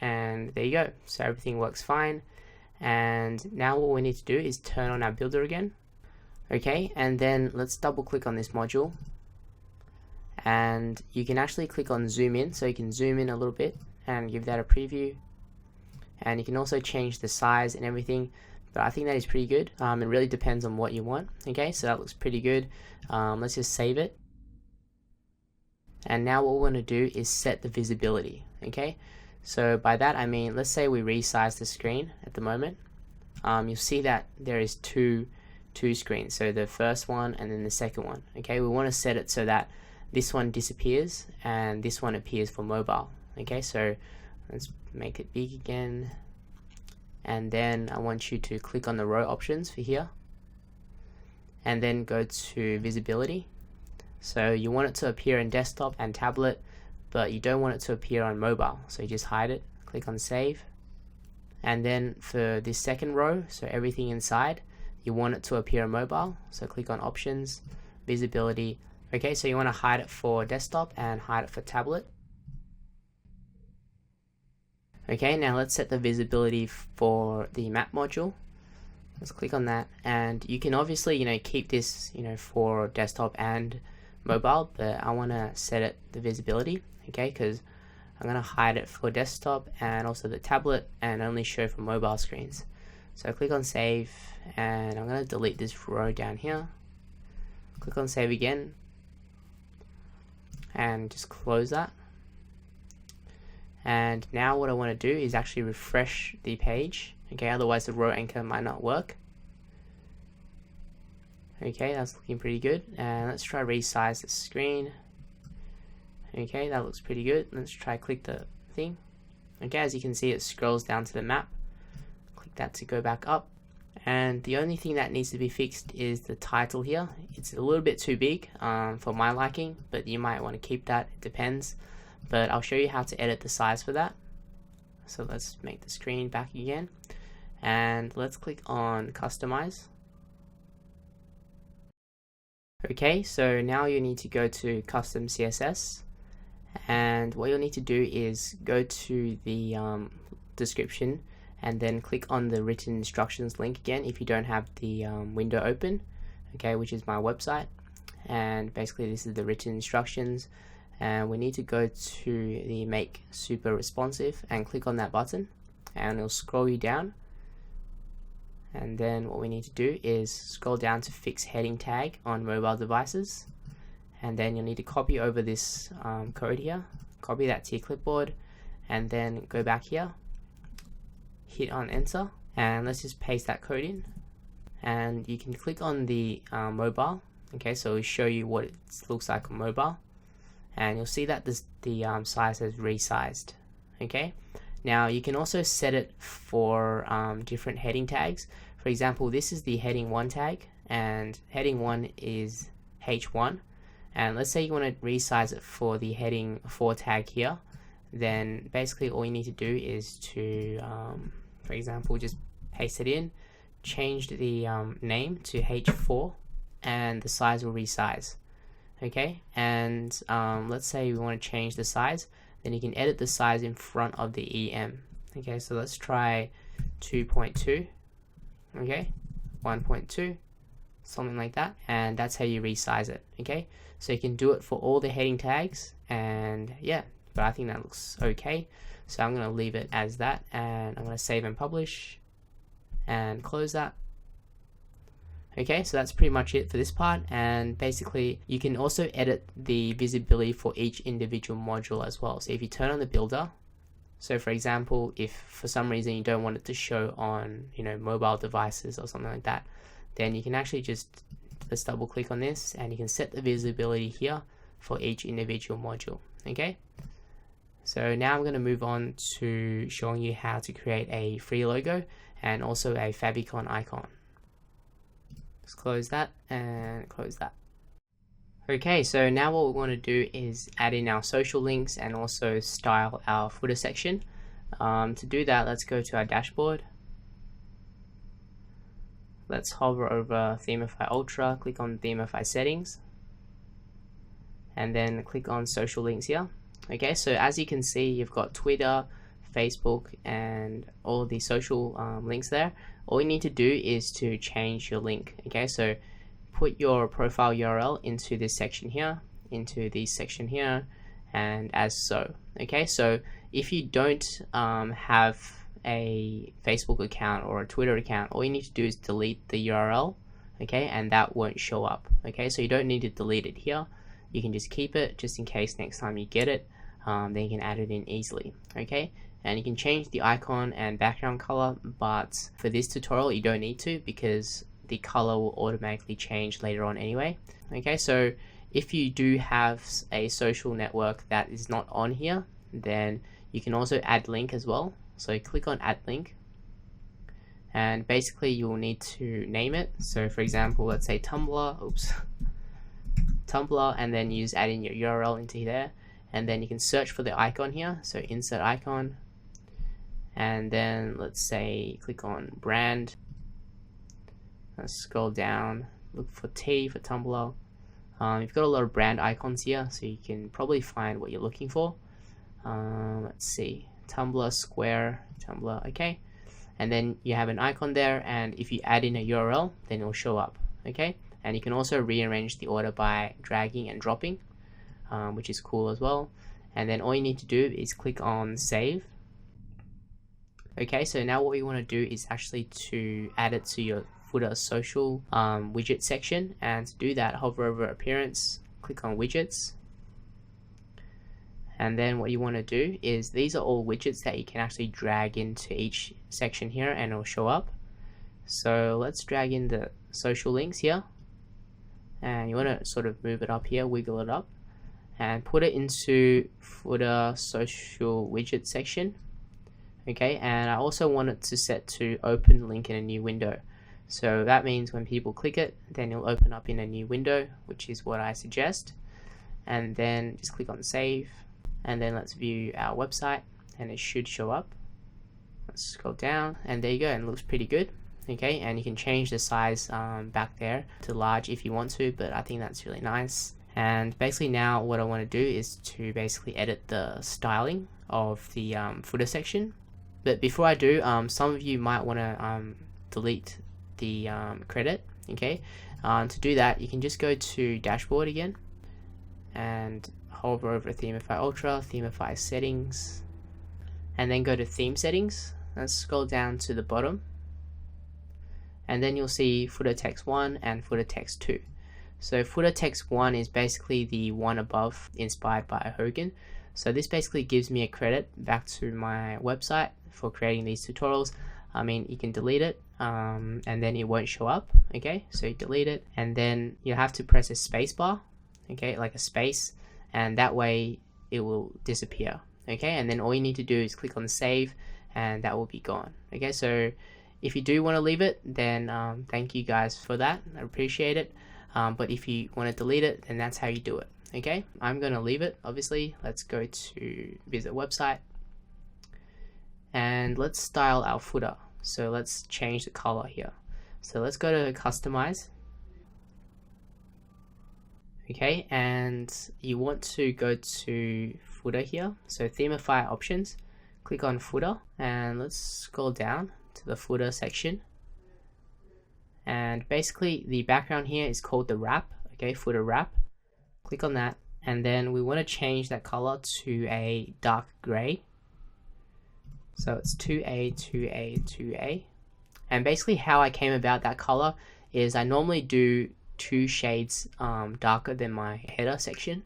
and there you go. So everything works fine. And now what we need to do is turn on our builder again. Okay, and then let's double click on this module, and you can actually click on zoom in, so you can zoom in a little bit and give that a preview. And you can also change the size and everything, but I think that is pretty good. It really depends on what you want. Okay, so that looks pretty good. Let's just save it. And now what we're going to do is set the visibility. Okay, so by that I mean, let's say we resize the screen at the moment. You'll see that there is two screens, so the first one and then the second one. Okay, we want to set it so that this one disappears and this one appears for mobile. Okay, so let's make it big again, and then I want you to click on the row options for here, and then go to visibility. So you want it to appear in desktop and tablet, but you don't want it to appear on mobile, so you just hide it, click on save. And then for this second row, so everything inside, you want it to appear on mobile, so click on options, visibility. Okay, so you want to hide it for desktop and hide it for tablet. Okay, now let's set the visibility for the map module. Let's click on that, and you can obviously, you know, keep this, you know, for desktop and mobile, but I want to set it the visibility. Okay, because I'm going to hide it for desktop and also the tablet, and only show for mobile screens. So click on save, and I'm going to delete this row down here. Click on save again, and just close that. And now what I want to do is actually refresh the page. Okay, otherwise the row anchor might not work. Okay, that's looking pretty good. And let's try resize the screen. Okay, that looks pretty good. Let's try click the thing. Okay, as you can see, it scrolls down to the map. Click that to go back up. And the only thing that needs to be fixed is the title here. It's a little bit too big for my liking, but you might want to keep that. It depends. But I'll show you how to edit the size for that. So let's make the screen back again. And let's click on customize. Okay, so now you need to go to custom CSS, and what you'll need to do is go to the description and then click on the written instructions link again if you don't have the window open, okay, which is my website. And basically this is the written instructions, and we need to go to the make super responsive and click on that button, and it'll scroll you down. And then what we need to do is scroll down to fix heading tag on mobile devices, and then you'll need to copy over this code here, copy that to your clipboard, and then go back here, hit on enter, and let's just paste that code in. And you can click on the mobile, okay, so it'll show you what it looks like on mobile, and you'll see that the size has resized. Okay, now you can also set it for different heading tags. For example, this is the heading 1 tag, and heading 1 is H1, and let's say you want to resize it for the heading 4 tag here. Then basically all you need to do is to for example, just paste it in, change the name to H4, and the size will resize. Okay, and let's say we want to change the size, then you can edit the size in front of the EM. Okay, so let's try 2.2, okay, 1.2, something like that, and that's how you resize it. Okay, so you can do it for all the heading tags, and yeah, but I think that looks okay, so I'm going to leave it as that, and I'm going to save and publish and close that. Okay, so that's pretty much it for this part, and basically you can also edit the visibility for each individual module as well. So if you turn on the builder, so for example, if for some reason you don't want it to show on, you know, mobile devices or something like that, then you can actually just let's double click on this, and you can set the visibility here for each individual module. Okay, so now I'm going to move on to showing you how to create a free logo and also a Favicon icon. Let's close that and close that. Okay, so now what we want to do is add in our social links and also style our footer section. To do that, let's go to our dashboard. Let's hover over Themify Ultra, click on Themify settings, and then click on social links here. Okay, so as you can see, you've got Twitter, Facebook, and all the social links there. All you need to do is to change your link. Okay, so put your profile URL into this section here, into this section here, and as so. Okay, so if you don't have a Facebook account or a Twitter account, all you need to do is delete the URL, okay, and that won't show up. Okay, so you don't need to delete it here. You can just keep it just in case next time you get it, then you can add it in easily. Okay, and you can change the icon and background color, but for this tutorial you don't need to, because the color will automatically change later on anyway. Okay, so if you do have a social network that is not on here, then you can also add link as well. So click on add link, and basically you will need to name it. So for example, let's say Tumblr, Tumblr, and then use add in your URL into there, and then you can search for the icon here, so insert icon, and then let's say click on brand, let's scroll down, look for T for Tumblr. You've got a lot of brand icons here, so you can probably find what you're looking for. Let's see, Tumblr, Square, Tumblr, okay, and then you have an icon there, and if you add in a URL, then it will show up. Okay, and you can also rearrange the order by dragging and dropping, which is cool as well. And then all you need to do is click on save. Okay, so now what we want to do is actually to add it to your footer social widget section, and to do that, hover over appearance, click on widgets, and then what you want to do is these are all widgets that you can actually drag into each section here, and it'll show up. So let's drag in the social links here, and you want to sort of move it up here, wiggle it up, and put it into footer social widget section. Okay, and I also want it to set to open link in a new window. So that means when people click it, then it'll open up in a new window, which is what I suggest. And then just click on save, and then let's view our website, and it should show up. Let's scroll down, and there you go, and it looks pretty good. Okay, and you can change the size back there to large if you want to, but I think that's really nice. And basically now what I want to do is to basically edit the styling of the footer section. But before I do, some of you might want to delete the credit. Okay, to do that, you can just go to dashboard again and hover over Themify Ultra, Themify settings, and then go to theme settings. Let's scroll down to the bottom, and then you'll see footer text 1 and footer text 2. So footer text 1 is basically the one above, inspired by Hogan. So this basically gives me a credit back to my website for creating these tutorials. I mean, you can delete it and then it won't show up. Okay, so you delete it, and then you have to press a space bar, okay, like a space, and that way it will disappear. Okay, and then all you need to do is click on save, and that will be gone. Okay, so if you do want to leave it, then thank you guys for that, I appreciate it. But if you want to delete it, then that's how you do it. Okay, I'm going to leave it, obviously. Let's go to visit website, and let's style our footer. So let's change the color here. So let's go to customize. Okay, and you want to go to footer here. So Themify options, click on footer, and let's scroll down to the footer section. And basically the background here is called the wrap. Okay, footer wrap. Click on that, and then we want to change that color to a dark gray. So it's 2A, 2A, 2A. And basically how I came about that color is I normally do 2 shades darker than my header section.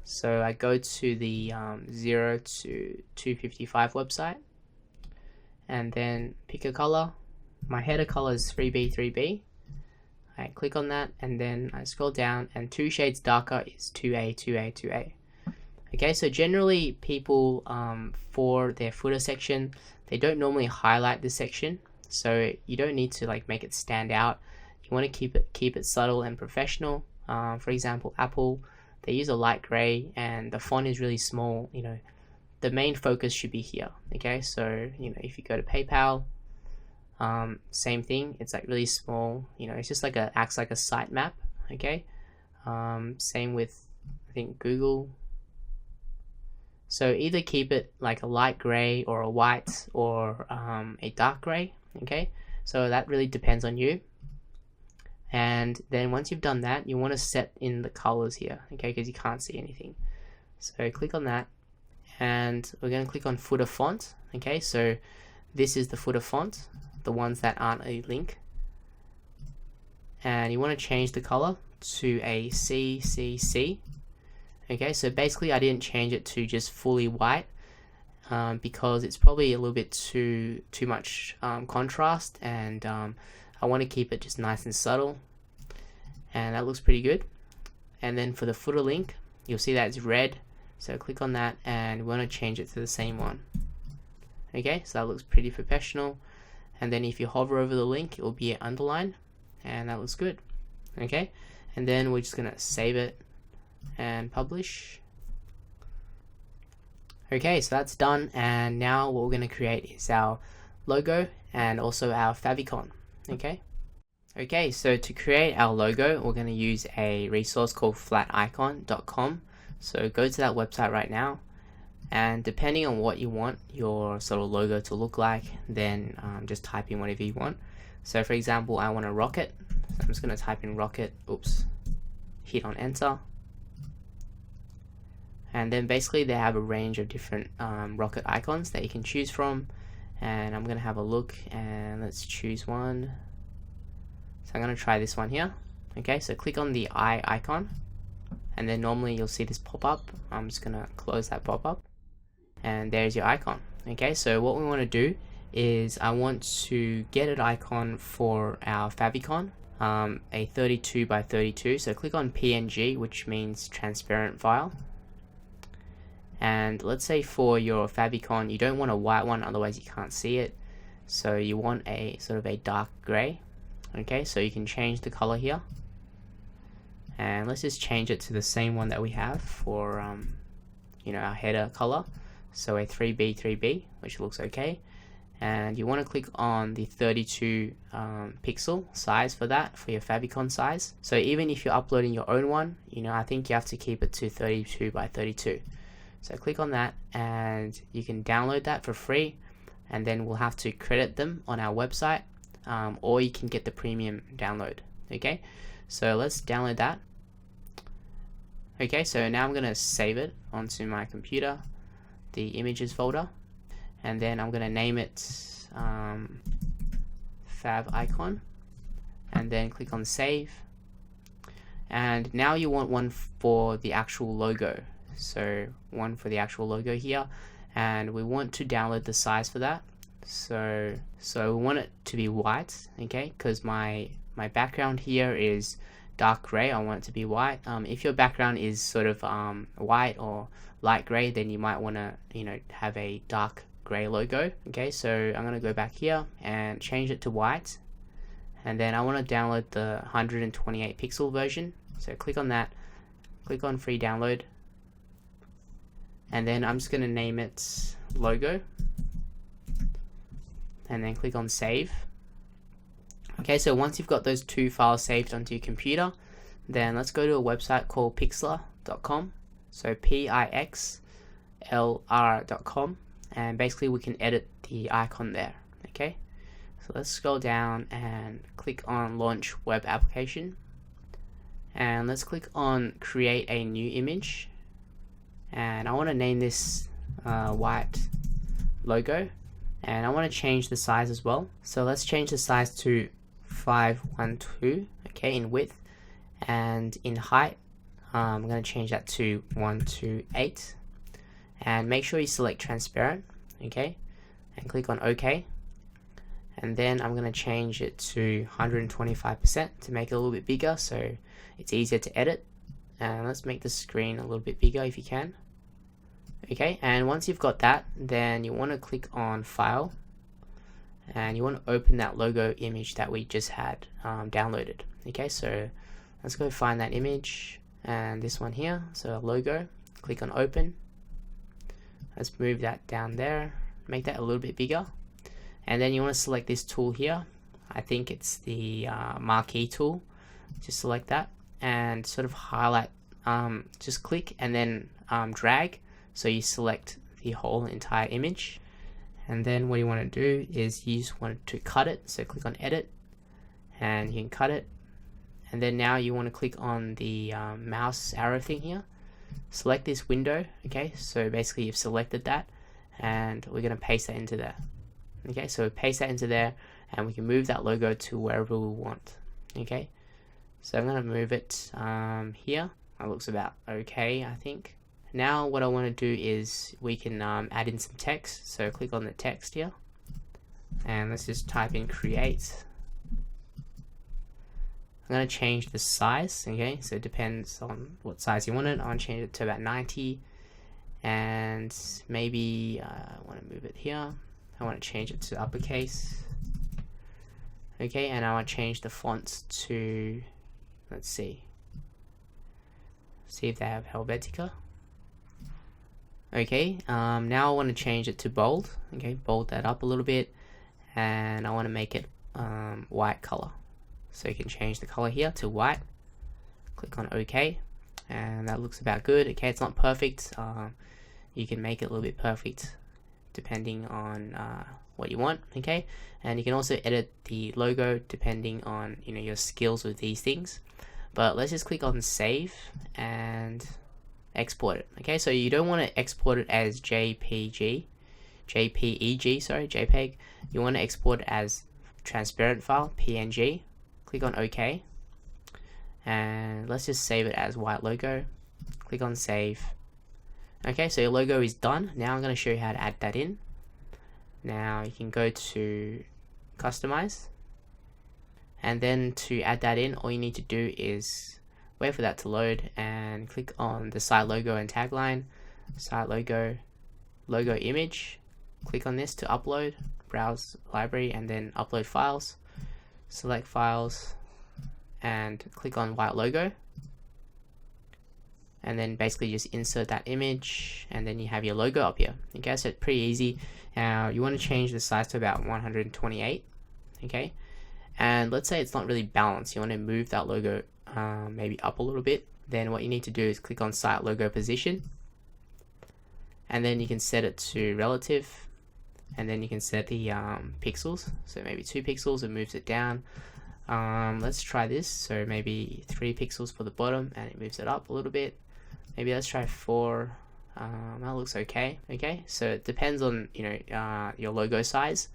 So I go to the 0 to 255 website, and then pick a color. My header color is 3B, 3B. I click on that, and then I scroll down, and 2 shades darker is 2A, 2A, 2A. Okay, so generally people for their footer section, they don't normally highlight this section, so you don't need to like make it stand out. You want to keep it subtle and professional. For example, Apple, they use a light gray, and the font is really small. You know, the main focus should be here. Okay, so you know, if you go to PayPal, same thing. It's like really small. You know, it's just like acts like a sitemap. Okay, same with I think Google. So either keep it like a light gray or a white or a dark gray. Okay, so that really depends on you. And then once you've done that, you want to set in the colors here, okay, because you can't see anything. So click on that, and we're going to click on footer font. Okay, so this is the footer font, the ones that aren't a link, and you want to change the color to a CCC. Okay, so basically I didn't change it to just fully white because it's probably a little bit too much contrast, and I want to keep it just nice and subtle, and that looks pretty good. And then for the footer link, you'll see that it's red, so click on that, and we want to change it to the same one. Okay, so that looks pretty professional. And then if you hover over the link, it will be an underline, and that looks good. Okay, and then we're just gonna save it and publish. Okay, so that's done, and now what we're going to create is our logo and also our favicon. Okay, so to create our logo, we're going to use a resource called flaticon.com. So go to that website right now, and depending on what you want your sort of logo to look like, then just type in whatever you want. So for example, I want a rocket, so I'm just going to type in rocket, hit on enter. And then basically they have a range of different rocket icons that you can choose from, and I'm going to have a look, and let's choose one. So I'm going to try this one here. Okay, so click on the eye icon, and then normally you'll see this pop up. I'm just going to close that pop up, and there's your icon. Okay, so what we want to do is I want to get an icon for our favicon, a 32 by 32. So click on PNG, which means transparent file. And let's say for your favicon, you don't want a white one, otherwise you can't see it. So you want a sort of a dark gray. Okay, so you can change the color here. And let's just change it to the same one that we have for you know, our header color. So a 3B, 3B, which looks okay. And you want to click on the 32 pixel size for that, for your favicon size. So even if you're uploading your own one, you know, I think you have to keep it to 32 by 32. So click on that, and you can download that for free, and then we'll have to credit them on our website, or you can get the premium download. Okay, so let's download that. Okay, so now I'm going to save it onto my computer, the images folder, and then I'm going to name it Favicon, and then click on save. And now you want one for the actual logo, so one for the actual logo here, and we want to download the size for that. So we want it to be white, okay, because my background here is dark gray. I want it to be white. If your background is sort of white or light gray, then you might want to have a dark gray logo. Okay, so I'm going to go back here and change it to white, and then I want to download the 128 pixel version. So click on that, click on free download, and then I'm just going to name it logo, and then click on save. Okay, so once you've got those two files saved onto your computer, then let's go to a website called pixlr.com, so pixlr.com, and basically we can edit the icon there. Okay, so let's scroll down and click on launch web application, and let's click on create a new image, and I want to name this white logo, and I want to change the size as well. So let's change the size to 512, okay, in width, and in height I'm going to change that to 128, and make sure you select transparent, okay, and click on OK, and then I'm going to change it to 125% to make it a little bit bigger so it's easier to edit. And let's make the screen a little bit bigger if you can. Okay, and once you've got that, then you want to click on file, and you want to open that logo image that we just had downloaded. Okay, so let's go find that image, and this one here, so logo, click on open. Let's move that down there, make that a little bit bigger, and then you want to select this tool here. I think it's the marquee tool. Just select that and sort of highlight, just click and then drag, so you select the whole entire image. And then what you want to do is you just want to cut it, so click on edit and you can cut it, and then now you want to click on the mouse arrow thing here, select this window. Okay, so basically you've selected that, and we're going to paste that into there. Okay, so paste that into there, and we can move that logo to wherever we want. Okay, so I'm going to move it here. That looks about okay, I think. Now what I want to do is we can add in some text, so click on the text here, and let's just type in create. I'm going to change the size, okay, so it depends on what size you want it. I want to change it to about 90, and maybe I want to move it here. I want to change it to uppercase, okay, and I want to change the fonts to, let's see if they have Helvetica. Okay, now I want to change it to bold. Okay, bold that up a little bit, and I want to make it white color. So you can change the color here to white. Click on OK, and that looks about good. Okay, it's not perfect. You can make it a little bit perfect depending on what you want. Okay, and you can also edit the logo depending on your skills with these things. But let's just click on save and export it. Okay, so you don't want to export it as JPEG. You want to export it as transparent file, PNG. Click on OK, and let's just save it as white logo. Click on save. Okay, so your logo is done. Now I'm going to show you how to add that in. Now you can go to customize, and then to add that in, all you need to do is wait for that to load and click on the site logo and tagline, site logo, logo image. Click on this to upload, browse library, and then upload files. Select files and click on white logo, and then basically just insert that image, and then you have your logo up here. Okay, so it's pretty easy. Now you want to change the size to about 128. Okay, and let's say it's not really balanced. You want to move that logo maybe up a little bit. Then what you need to do is click on site logo position, and then you can set it to relative, and then you can set the pixels, so maybe 2 pixels, it moves it down. Let's try this, so maybe 3 pixels for the bottom and it moves it up a little bit. Maybe let's try 4. That looks okay. Okay, so it depends on your logo size,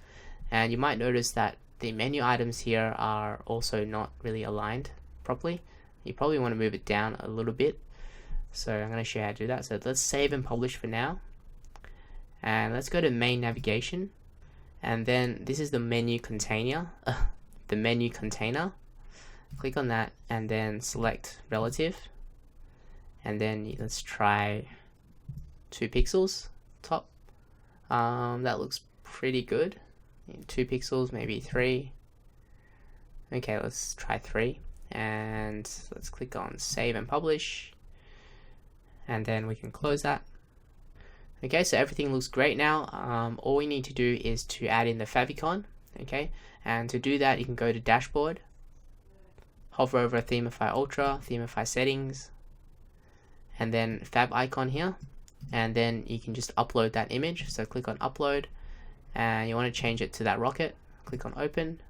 and you might notice that the menu items here are also not really aligned properly. You probably want to move it down a little bit, so I'm going to show you how to do that. So let's save and publish for now, and let's go to main navigation, and then this is the menu container. The menu container, click on that and then select relative, and then let's try 2 pixels top. That looks pretty good. 2 pixels, maybe 3. Okay, let's try 3, and let's click on save and publish, and then we can close that. Okay, so everything looks great now. All we need to do is to add in the favicon. Okay, and to do that you can go to dashboard, hover over Themify Ultra, Themify settings, and then fab icon here, and then you can just upload that image. So click on upload, and you want to change it to that rocket. Click on open,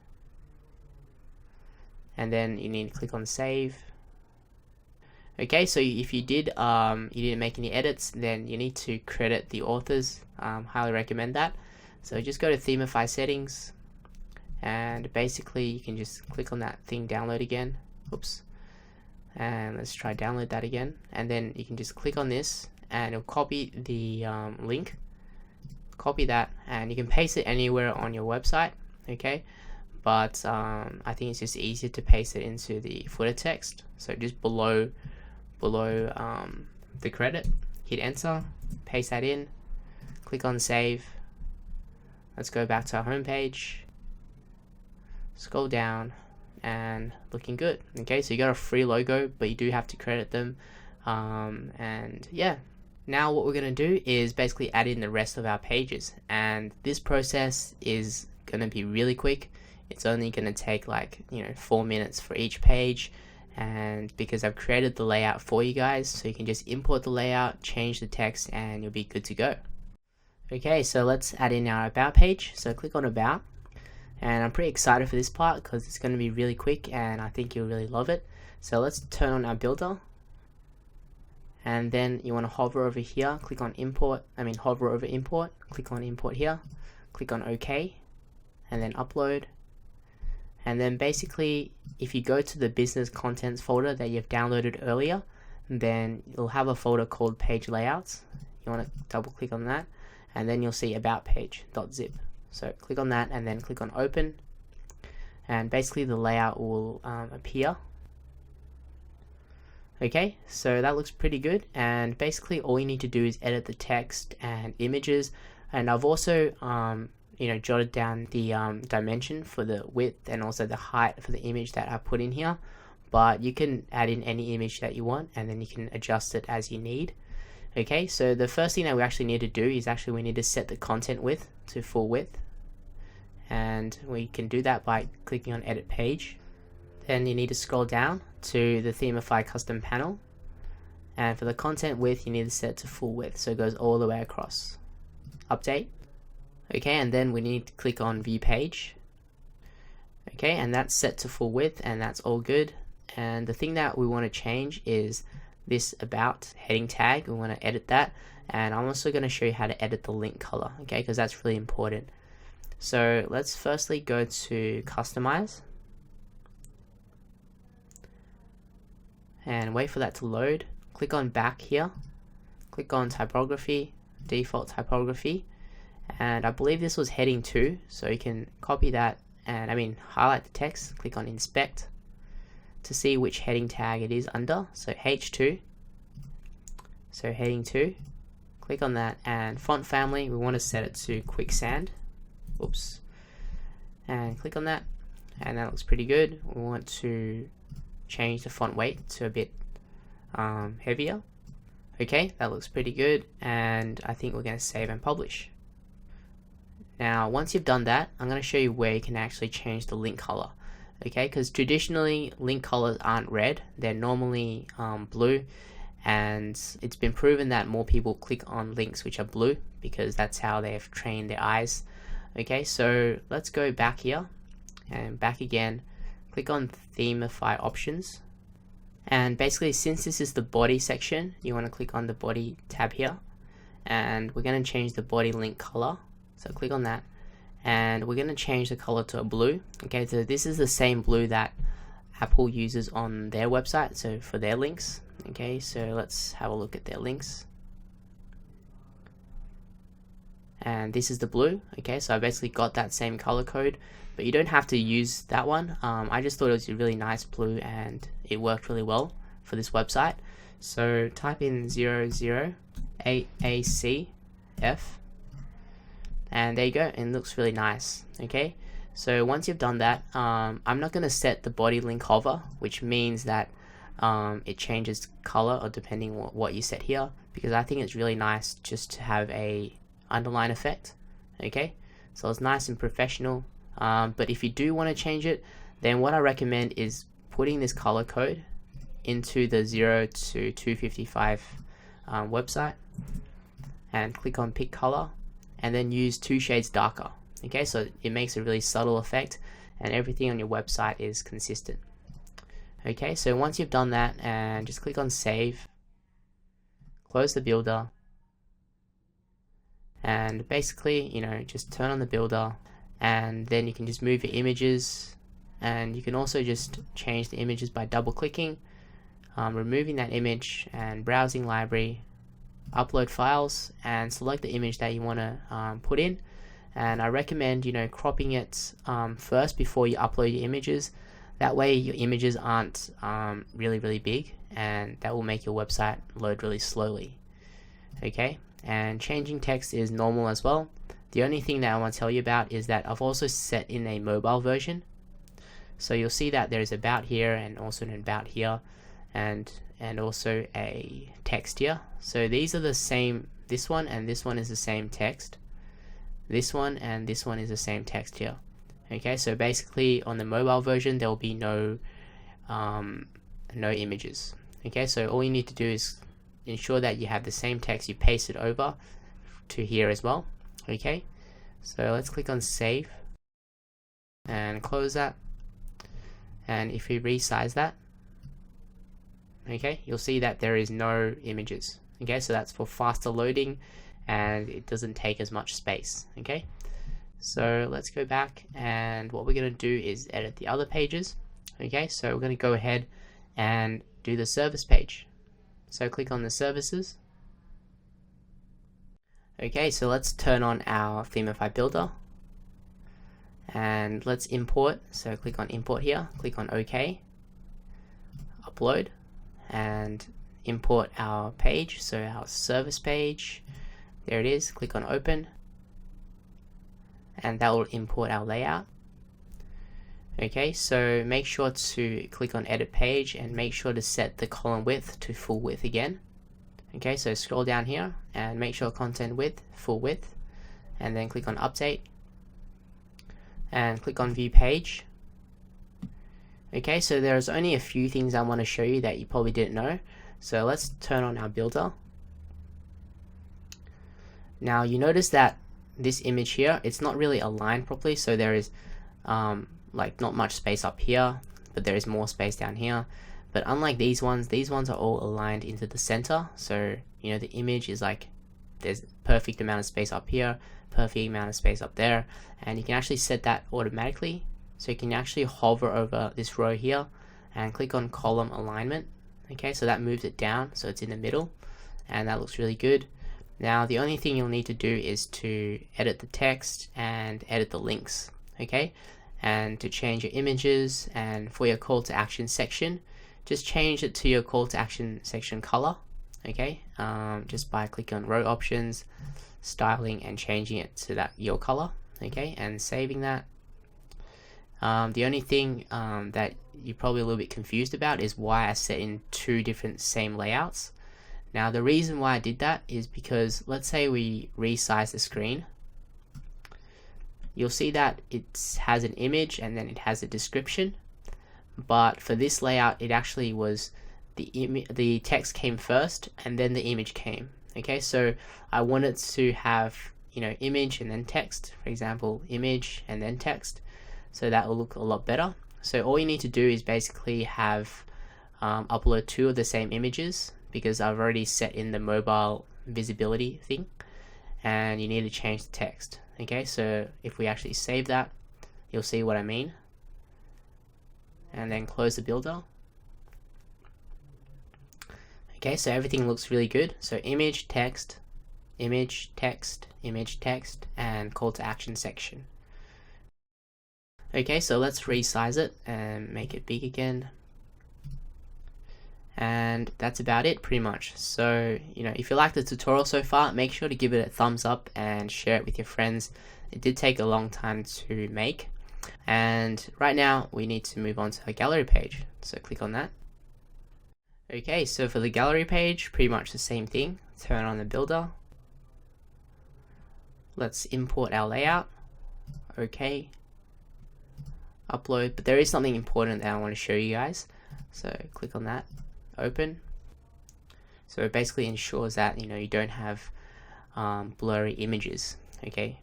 and then you need to click on save. Okay, so if you didn't make any edits, then you need to credit the authors. Highly recommend that. So just go to Themify settings, and basically you can just click on that thing, download again. Oops. And let's try download that again, and then you can just click on this and it'll copy the link. Copy that, and you can paste it anywhere on your website. Okay, but I think it's just easier to paste it into the footer text, so just below the credit. Hit enter, paste that in, click on save. Let's go back to our home page, scroll down, and looking good. Okay, so you got a free logo, but you do have to credit them. And yeah, now what we're going to do is basically add in the rest of our pages, and this process is going to be really quick. It's only going to take like 4 minutes for each page, and because I've created the layout for you guys, so you can just import the layout, change the text, and you'll be good to go. Okay, so let's add in our about page. So click on about, and I'm pretty excited for this part because it's going to be really quick and I think you'll really love it. So let's turn on our builder, and then you want to hover over here, click on import, hover over import, click on import here, click on OK, and then upload. And then basically if you go to the business contents folder that you've downloaded earlier, then you'll have a folder called page layouts. You want to double click on that, and then you'll see about page.zip. So click on that and then click on open, and basically the layout will appear. Okay, so that looks pretty good, and basically all you need to do is edit the text and images. And I've also jotted down the dimension for the width and also the height for the image that I put in here, but you can add in any image that you want and then you can adjust it as you need. Okay, so the first thing that we actually need to do is we need to set the content width to full width, and we can do that by clicking on edit page. Then you need to scroll down to the Themify custom panel, and for the content width you need to set to full width, so it goes all the way across. Update. Okay, and then we need to click on view page. Okay, and that's set to full width, and that's all good. And the thing that we want to change is this about heading tag. We want to edit that, and I'm also going to show you how to edit the link color, okay, because that's really important. So let's firstly go to customize and wait for that to load. Click on back here, click on typography, default typography, and I believe this was heading 2, so you can copy that and highlight the text, click on inspect to see which heading tag it is under. So H2, so heading 2, click on that, and font family we want to set it to quicksand. Oops, and click on that, and that looks pretty good. We want to change the font weight to a bit heavier. Okay, that looks pretty good, and I think we're going to save and publish. Now once you've done that, I'm going to show you where you can actually change the link color. Okay, because traditionally link colors aren't red, they're normally blue, and it's been proven that more people click on links which are blue because that's how they've trained their eyes. Okay, so let's go back here and back again, click on Themify options, and basically since this is the body section, you want to click on the body tab here, and we're going to change the body link color. So click on that, and we're going to change the color to a blue. Okay, so this is the same blue that Apple uses on their website, so for their links. Okay, so let's have a look at their links. And this is the blue. Okay, so I basically got that same color code, but you don't have to use that one. I just thought it was a really nice blue and it worked really well for this website. So type in 008ACF, and there you go, and it looks really nice. Okay, so once you've done that, I'm not going to set the body link hover, which means that it changes color or depending what you set here, because I think it's really nice just to have a underline effect. Okay, so it's nice and professional, but if you do want to change it, then what I recommend is putting this color code into the 0 to 255 website, and click on pick color, and then use 2 shades darker. Okay, so it makes a really subtle effect and everything on your website is consistent. Okay, so once you've done that, and just click on save, close the builder, and basically, you know, just turn on the builder, and then you can just move your images, and you can also just change the images by double clicking, removing that image, and browsing library, upload files, and select the image that you want to put in. And I recommend, you know, cropping it first before you upload your images. That way your images aren't really big, and that will make your website load really slowly. Okay, and changing text is normal as well. The only thing that I want to tell you about is that I've also set in a mobile version. So you'll see that there's about here and also an about here, and also a text here. So these are the same, this one and this one is the same text. This one and this one is the same text here. Okay, so basically on the mobile version there will be no images. Okay, so all you need to do is ensure that you have the same text, you paste it over to here as well. Okay, so let's click on save and close that, and if we resize that, okay, you'll see that there is no images. Okay, so that's for faster loading and it doesn't take as much space. Okay, so let's go back, and what we're going to do is edit the other pages. Okay, so we're going to go ahead and do the service page. So click on the services. Okay, so let's turn on our Themify builder and let's import. So click on import here, click on OK, upload, and import our page. So our service page, there it is. Click on open, and that will import our layout. Okay, so make sure to click on edit page and make sure to set the column width to full width again. Okay, so scroll down here and make sure content width full width, and then click on update and click on view page. Okay, so there's only a few things I want to show you that you probably didn't know. So let's turn on our builder. Now you notice that this image here, it's not really aligned properly, so there is like not much space up here, but there is more space down here. But unlike these ones are all aligned into the center, so you know the image is like there's perfect amount of space up here, perfect amount of space up there, and you can actually set that automatically. So you can actually hover over this row here and click on column alignment. Okay, so that moves it down so it's in the middle, and that looks really good. Now the only thing you'll need to do is to edit the text and edit the links. Okay, and to change your images, and for your call to action section, just change it to your call to action section color. Okay, just by clicking on row options, styling, and changing it to that your color. Okay, and saving that. The only thing that you're probably a little bit confused about is why I set in two different same layouts. Now the reason why I did that is because let's say we resize the screen, you'll see that it has an image and then it has a description, but for this layout it actually was the text came first and then the image came. Okay, so I wanted to have image and then text, for example, image and then text. So that will look a lot better. So all you need to do is basically have upload 2 of the same images, because I've already set in the mobile visibility thing, and you need to change the text. Okay, so if we actually save that, you'll see what I mean, and then close the builder. Okay, so everything looks really good. So image, text, image, text, image, text, and call to action section. Okay, so let's resize it and make it big again. And that's about it pretty much. So, if you like the tutorial so far, make sure to give it a thumbs up and share it with your friends. It did take a long time to make. And right now we need to move on to our gallery page. So click on that. Okay, so for the gallery page, pretty much the same thing. Turn on the builder. Let's import our layout. Okay. Upload, but there is something important that I want to show you guys. So click on that. Open. So it basically ensures that you don't have blurry images. Okay,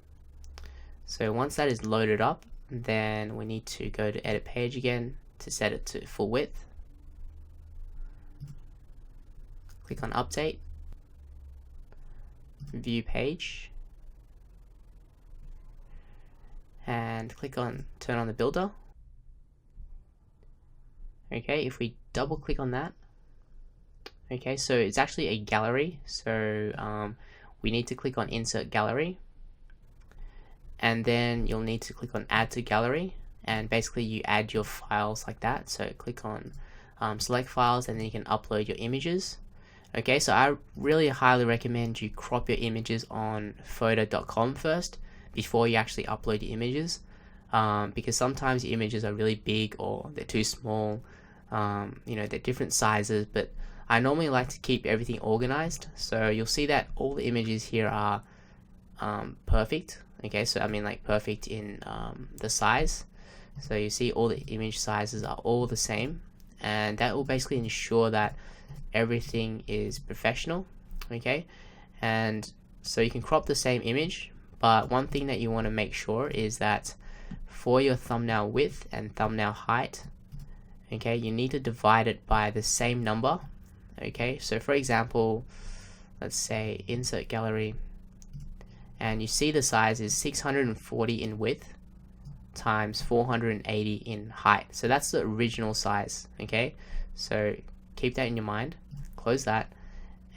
so once that is loaded up, then we need to go to edit page again to set it to full width. Click on update, view page, and click on turn on the builder. Okay, if we double click on that, okay, so it's actually a gallery, so we need to click on insert gallery, and then you'll need to click on add to gallery, and basically you add your files like that. So click on select files, and then you can upload your images. Okay, so I really highly recommend you crop your images on photo.com first before you actually upload your images, because sometimes the images are really big or they're too small. They're different sizes, but I normally like to keep everything organized. So you'll see that all the images here are perfect. Okay, so I mean like perfect in the size. So you see all the image sizes are all the same, and that will basically ensure that everything is professional. Okay, and so you can crop the same image, but one thing that you want to make sure is that for your thumbnail width and thumbnail height, okay, you need to divide it by the same number. Okay, so for example, let's say insert gallery, and you see the size is 640 in width times 480 in height. So that's the original size. Okay, so keep that in your mind. Close that,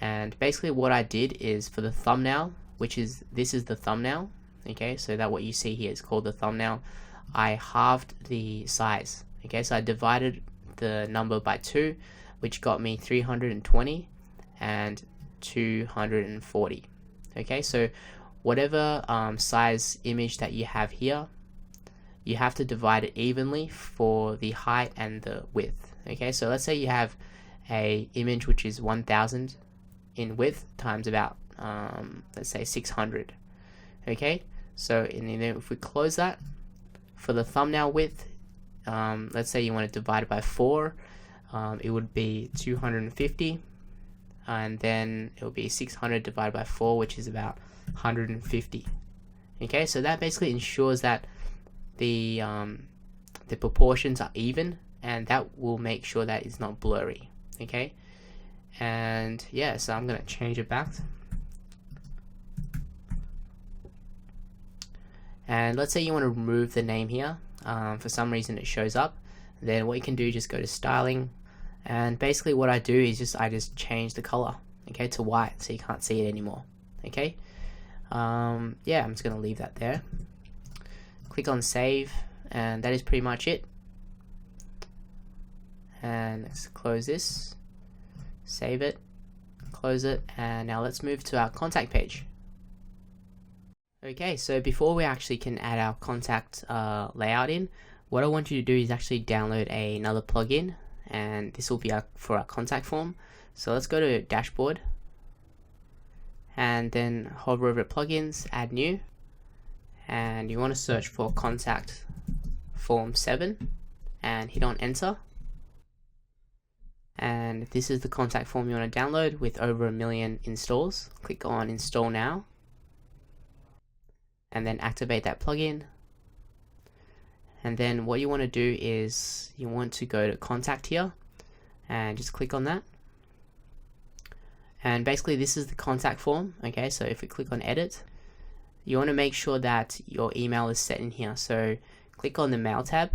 and basically what I did is for the thumbnail, this is the thumbnail. Okay, so that what you see here is called the thumbnail. I halved the size. Okay, so I divided the number by 2, which got me 320 and 240. Okay, so whatever size image that you have here, you have to divide it evenly for the height and the width. Okay, so let's say you have a image which is 1000 in width times about let's say 600. Okay, so if we close that, for the thumbnail width, let's say you want to divide it by 4, it would be 250, and then it will be 600 divided by 4, which is about 150. Okay, so that basically ensures that the proportions are even, and that will make sure that it's not blurry. Okay, and yeah, so I'm gonna change it back, and let's say you want to remove the name here. For some reason it shows up. Then what you can do, just go to styling, and basically what I do is I just change the color, okay, to white, so you can't see it anymore. Okay, yeah, I'm just gonna leave that there. Click on save, and that is pretty much it. And let's close this, save it, close it, and now let's move to our contact page. Okay, so before we actually can add our contact layout in, what I want you to do is actually download another plugin, and this will be for our contact form. So let's go to dashboard, and then hover over plugins, add new, and you want to search for contact form 7 and hit on enter. And this is the contact form you want to download with over 1 million installs. Click on install now. and then activate that plugin. And then what you want to do is you want to go to contact here and just click on that. And basically this is the contact form. Okay, so if we click on edit, you want to make sure that your email is set in here. So click on the mail tab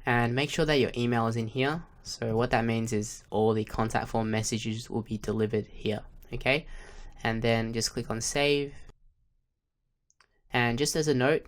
and make sure that your email is in here. So what that means is all the contact form messages will be delivered here. Okay, and then just click on save. And just as a note,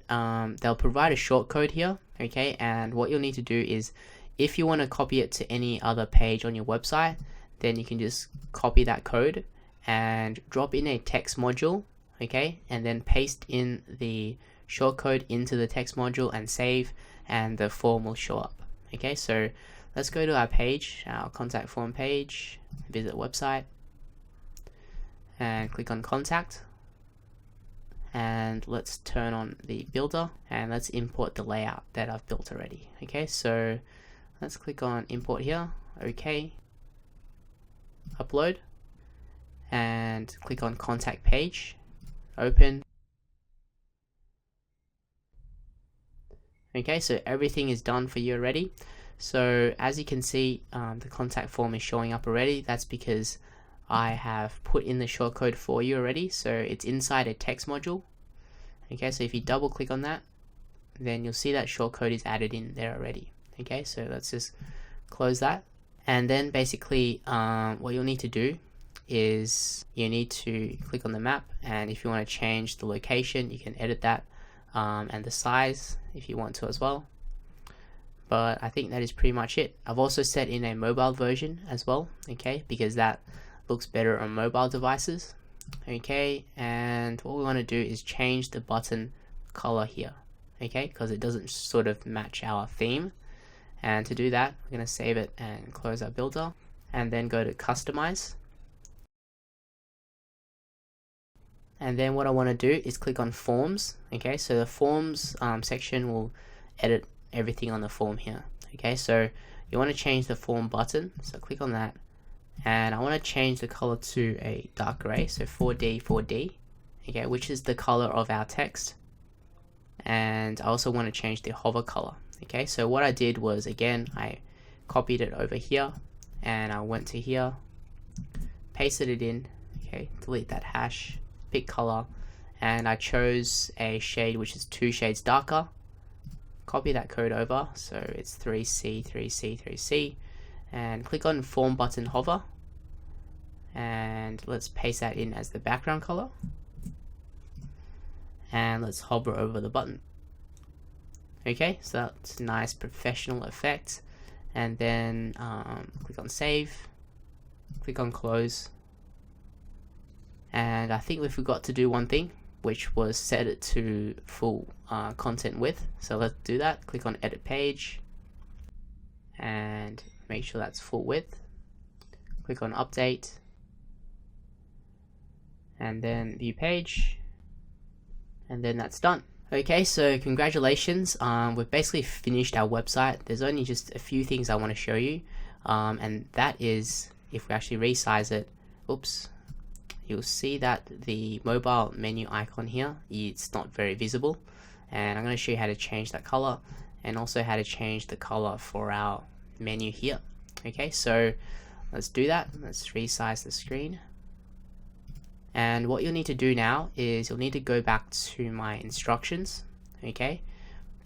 they'll provide a shortcode here, okay, and what you'll need to do is if you want to copy it to any other page on your website, then you can just copy that code and drop in a text module, okay, and then paste in the shortcode into the text module and save, and the form will show up. Okay, so let's go to our page, our contact form page, visit website, and click on contact. And let's turn on the builder and let's import the layout that I've built already. Okay, so let's click on import here, okay, upload, and click on contact page, open. Okay, so everything is done for you already. So as you can see, the contact form is showing up already. That's because I have put in the shortcode for you already, so it's inside a text module. Okay, so if you double click on that, then you'll see that shortcode is added in there already. Okay, so let's just close that, and then basically what you'll need to do is you need to click on the map, and if you want to change the location, you can edit that, and the size if you want to as well. But I think that is pretty much it. I've also set in a mobile version as well, okay, because that looks better on mobile devices. Okay, and what we want to do is change the button color here, okay, because it doesn't sort of match our theme. And to do that, we're going to save it and close our builder, and then go to customize. And then what I want to do is click on forms. Okay, so the forms section will edit everything on the form here. Okay, so you want to change the form button, so click on that, and I want to change the color to a dark gray, so 4D, okay, which is the color of our text. And I also want to change the hover color. Okay, so what I did was, again, I copied it over here and I went to here, pasted it in, okay, delete that hash, pick color, and I chose a shade which is 2 shades darker. Copy that code over, so it's 3C, 3C, 3C, and click on form button hover, and let's paste that in as the background color, and let's hover over the button. Okay, so that's a nice professional effect. And then click on save, click on close, and I think we forgot to do one thing, which was set it to full content width. So let's do that. Click on edit page and make sure that's full width. Click on update and then view page, and then that's done. Okay, so congratulations, we've basically finished our website. There's only just a few things I want to show you, and that is if we actually resize it, oops, you'll see that the mobile menu icon here, it's not very visible, and I'm going to show you how to change that color and also how to change the color for our menu here. Okay, so let's do that. Let's resize the screen, and what you'll need to do now is you'll need to go back to my instructions, okay,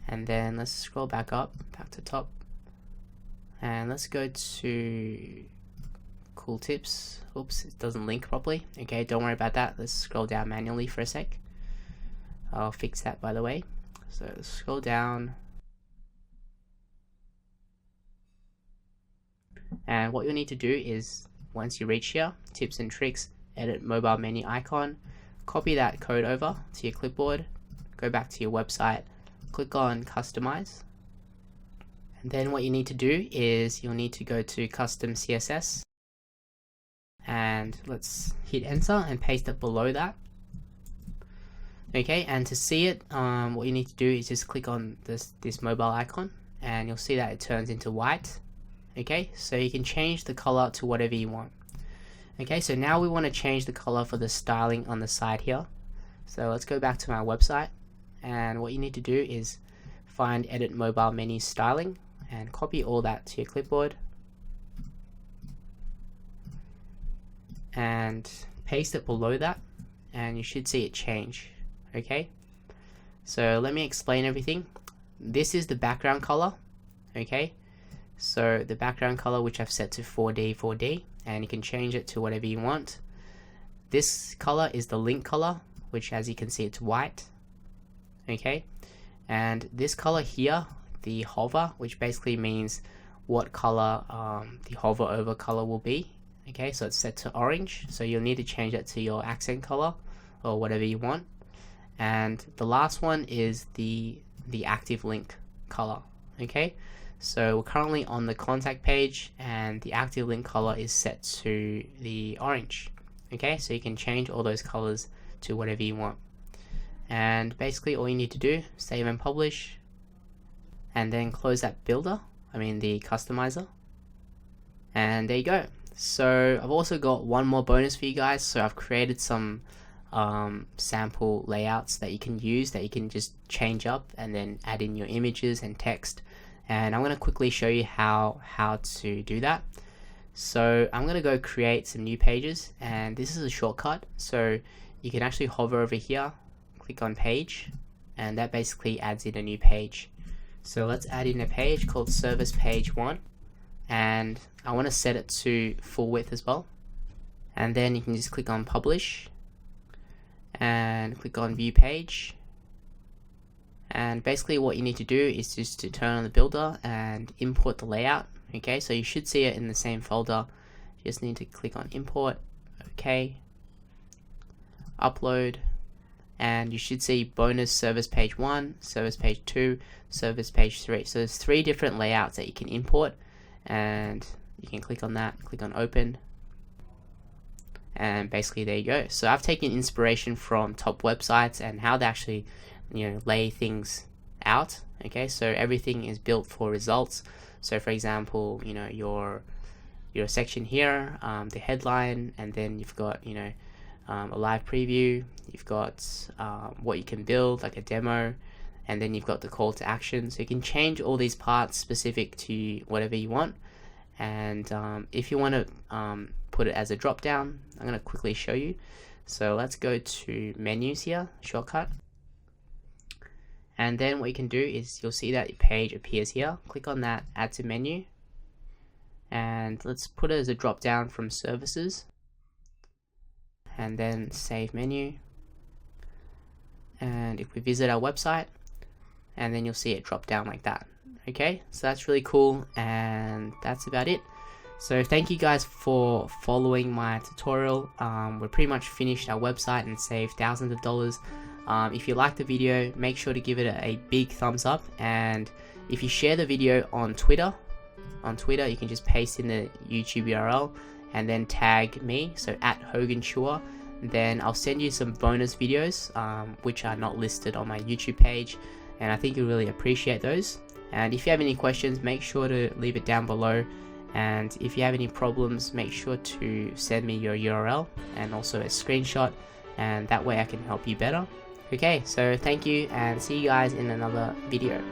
and then let's scroll back up, back to top, and let's go to cool tips. Oops, it doesn't link properly. Okay, don't worry about that. Let's scroll down manually for a sec. I'll fix that, by the way. So scroll down, and what you'll need to do is once you reach here, tips and tricks, edit mobile menu icon, copy that code over to your clipboard, go back to your website, click on customize, and then what you need to do is you'll need to go to custom CSS, and let's hit enter and paste it below that. Okay, and to see it, what you need to do is just click on this mobile icon, and you'll see that it turns into white. Okay, so you can change the color to whatever you want. Okay, so now we want to change the color for the styling on the side here. So let's go back to my website, and what you need to do is find edit mobile menu styling and copy all that to your clipboard and paste it below that, and you should see it change. Okay, so let me explain everything. This is the background color. Okay, so the background color, which I've set to 4D, and you can change it to whatever you want. This color is the link color, which, as you can see, it's white. Okay, and this color here, the hover, which basically means what color the hover over color will be. Okay, so it's set to orange, so you'll need to change that to your accent color or whatever you want. And the last one is the active link color. Okay, so we're currently on the contact page, and the active link color is set to the orange. Okay, so you can change all those colors to whatever you want. And basically all you need to do, save and publish, and then close that builder, the customizer, and there you go. So I've also got one more bonus for you guys. So I've created some sample layouts that you can use, that you can just change up and then add in your images and text, and I'm going to quickly show you how to do that. So I'm going to go create some new pages, and this is a shortcut. So you can actually hover over here, click on page, and that basically adds in a new page. So let's add in a page called service page 1, and I want to set it to full width as well. And then you can just click on publish and click on view page, and basically what you need to do is just to turn on the builder and import the layout. Okay, so you should see it in the same folder. You just need to click on import, okay, upload, and you should see bonus service page 1, service page 2, service page 3. So there's 3 different layouts that you can import, and you can click on that, click on open, and basically there you go. So I've taken inspiration from top websites and how they actually lay things out. Okay, so everything is built for results. So for example, your section here, the headline, and then you've got a live preview, you've got what you can build, like a demo, and then you've got the call to action. So you can change all these parts specific to whatever you want. And if you want to put it as a drop down, I'm going to quickly show you. So let's go to menus here, shortcut, and then what you can do is you'll see that your page appears here. Click on that, add to menu, and let's put it as a drop down from services, and then save menu. And if we visit our website, and then you'll see it drop down like that. Okay, so that's really cool, and that's about it. So thank you guys for following my tutorial. We're pretty much finished our website and saved thousands of dollars. If you liked the video, make sure to give it a big thumbs up, and if you share the video on Twitter, you can just paste in the YouTube URL and then tag me, so @HOGANCHUA. Then I'll send you some bonus videos which are not listed on my YouTube page, and I think you'll really appreciate those. And if you have any questions, make sure to leave it down below, and if you have any problems, make sure to send me your URL and also a screenshot, and that way I can help you better. Okay, so thank you, and see you guys in another video.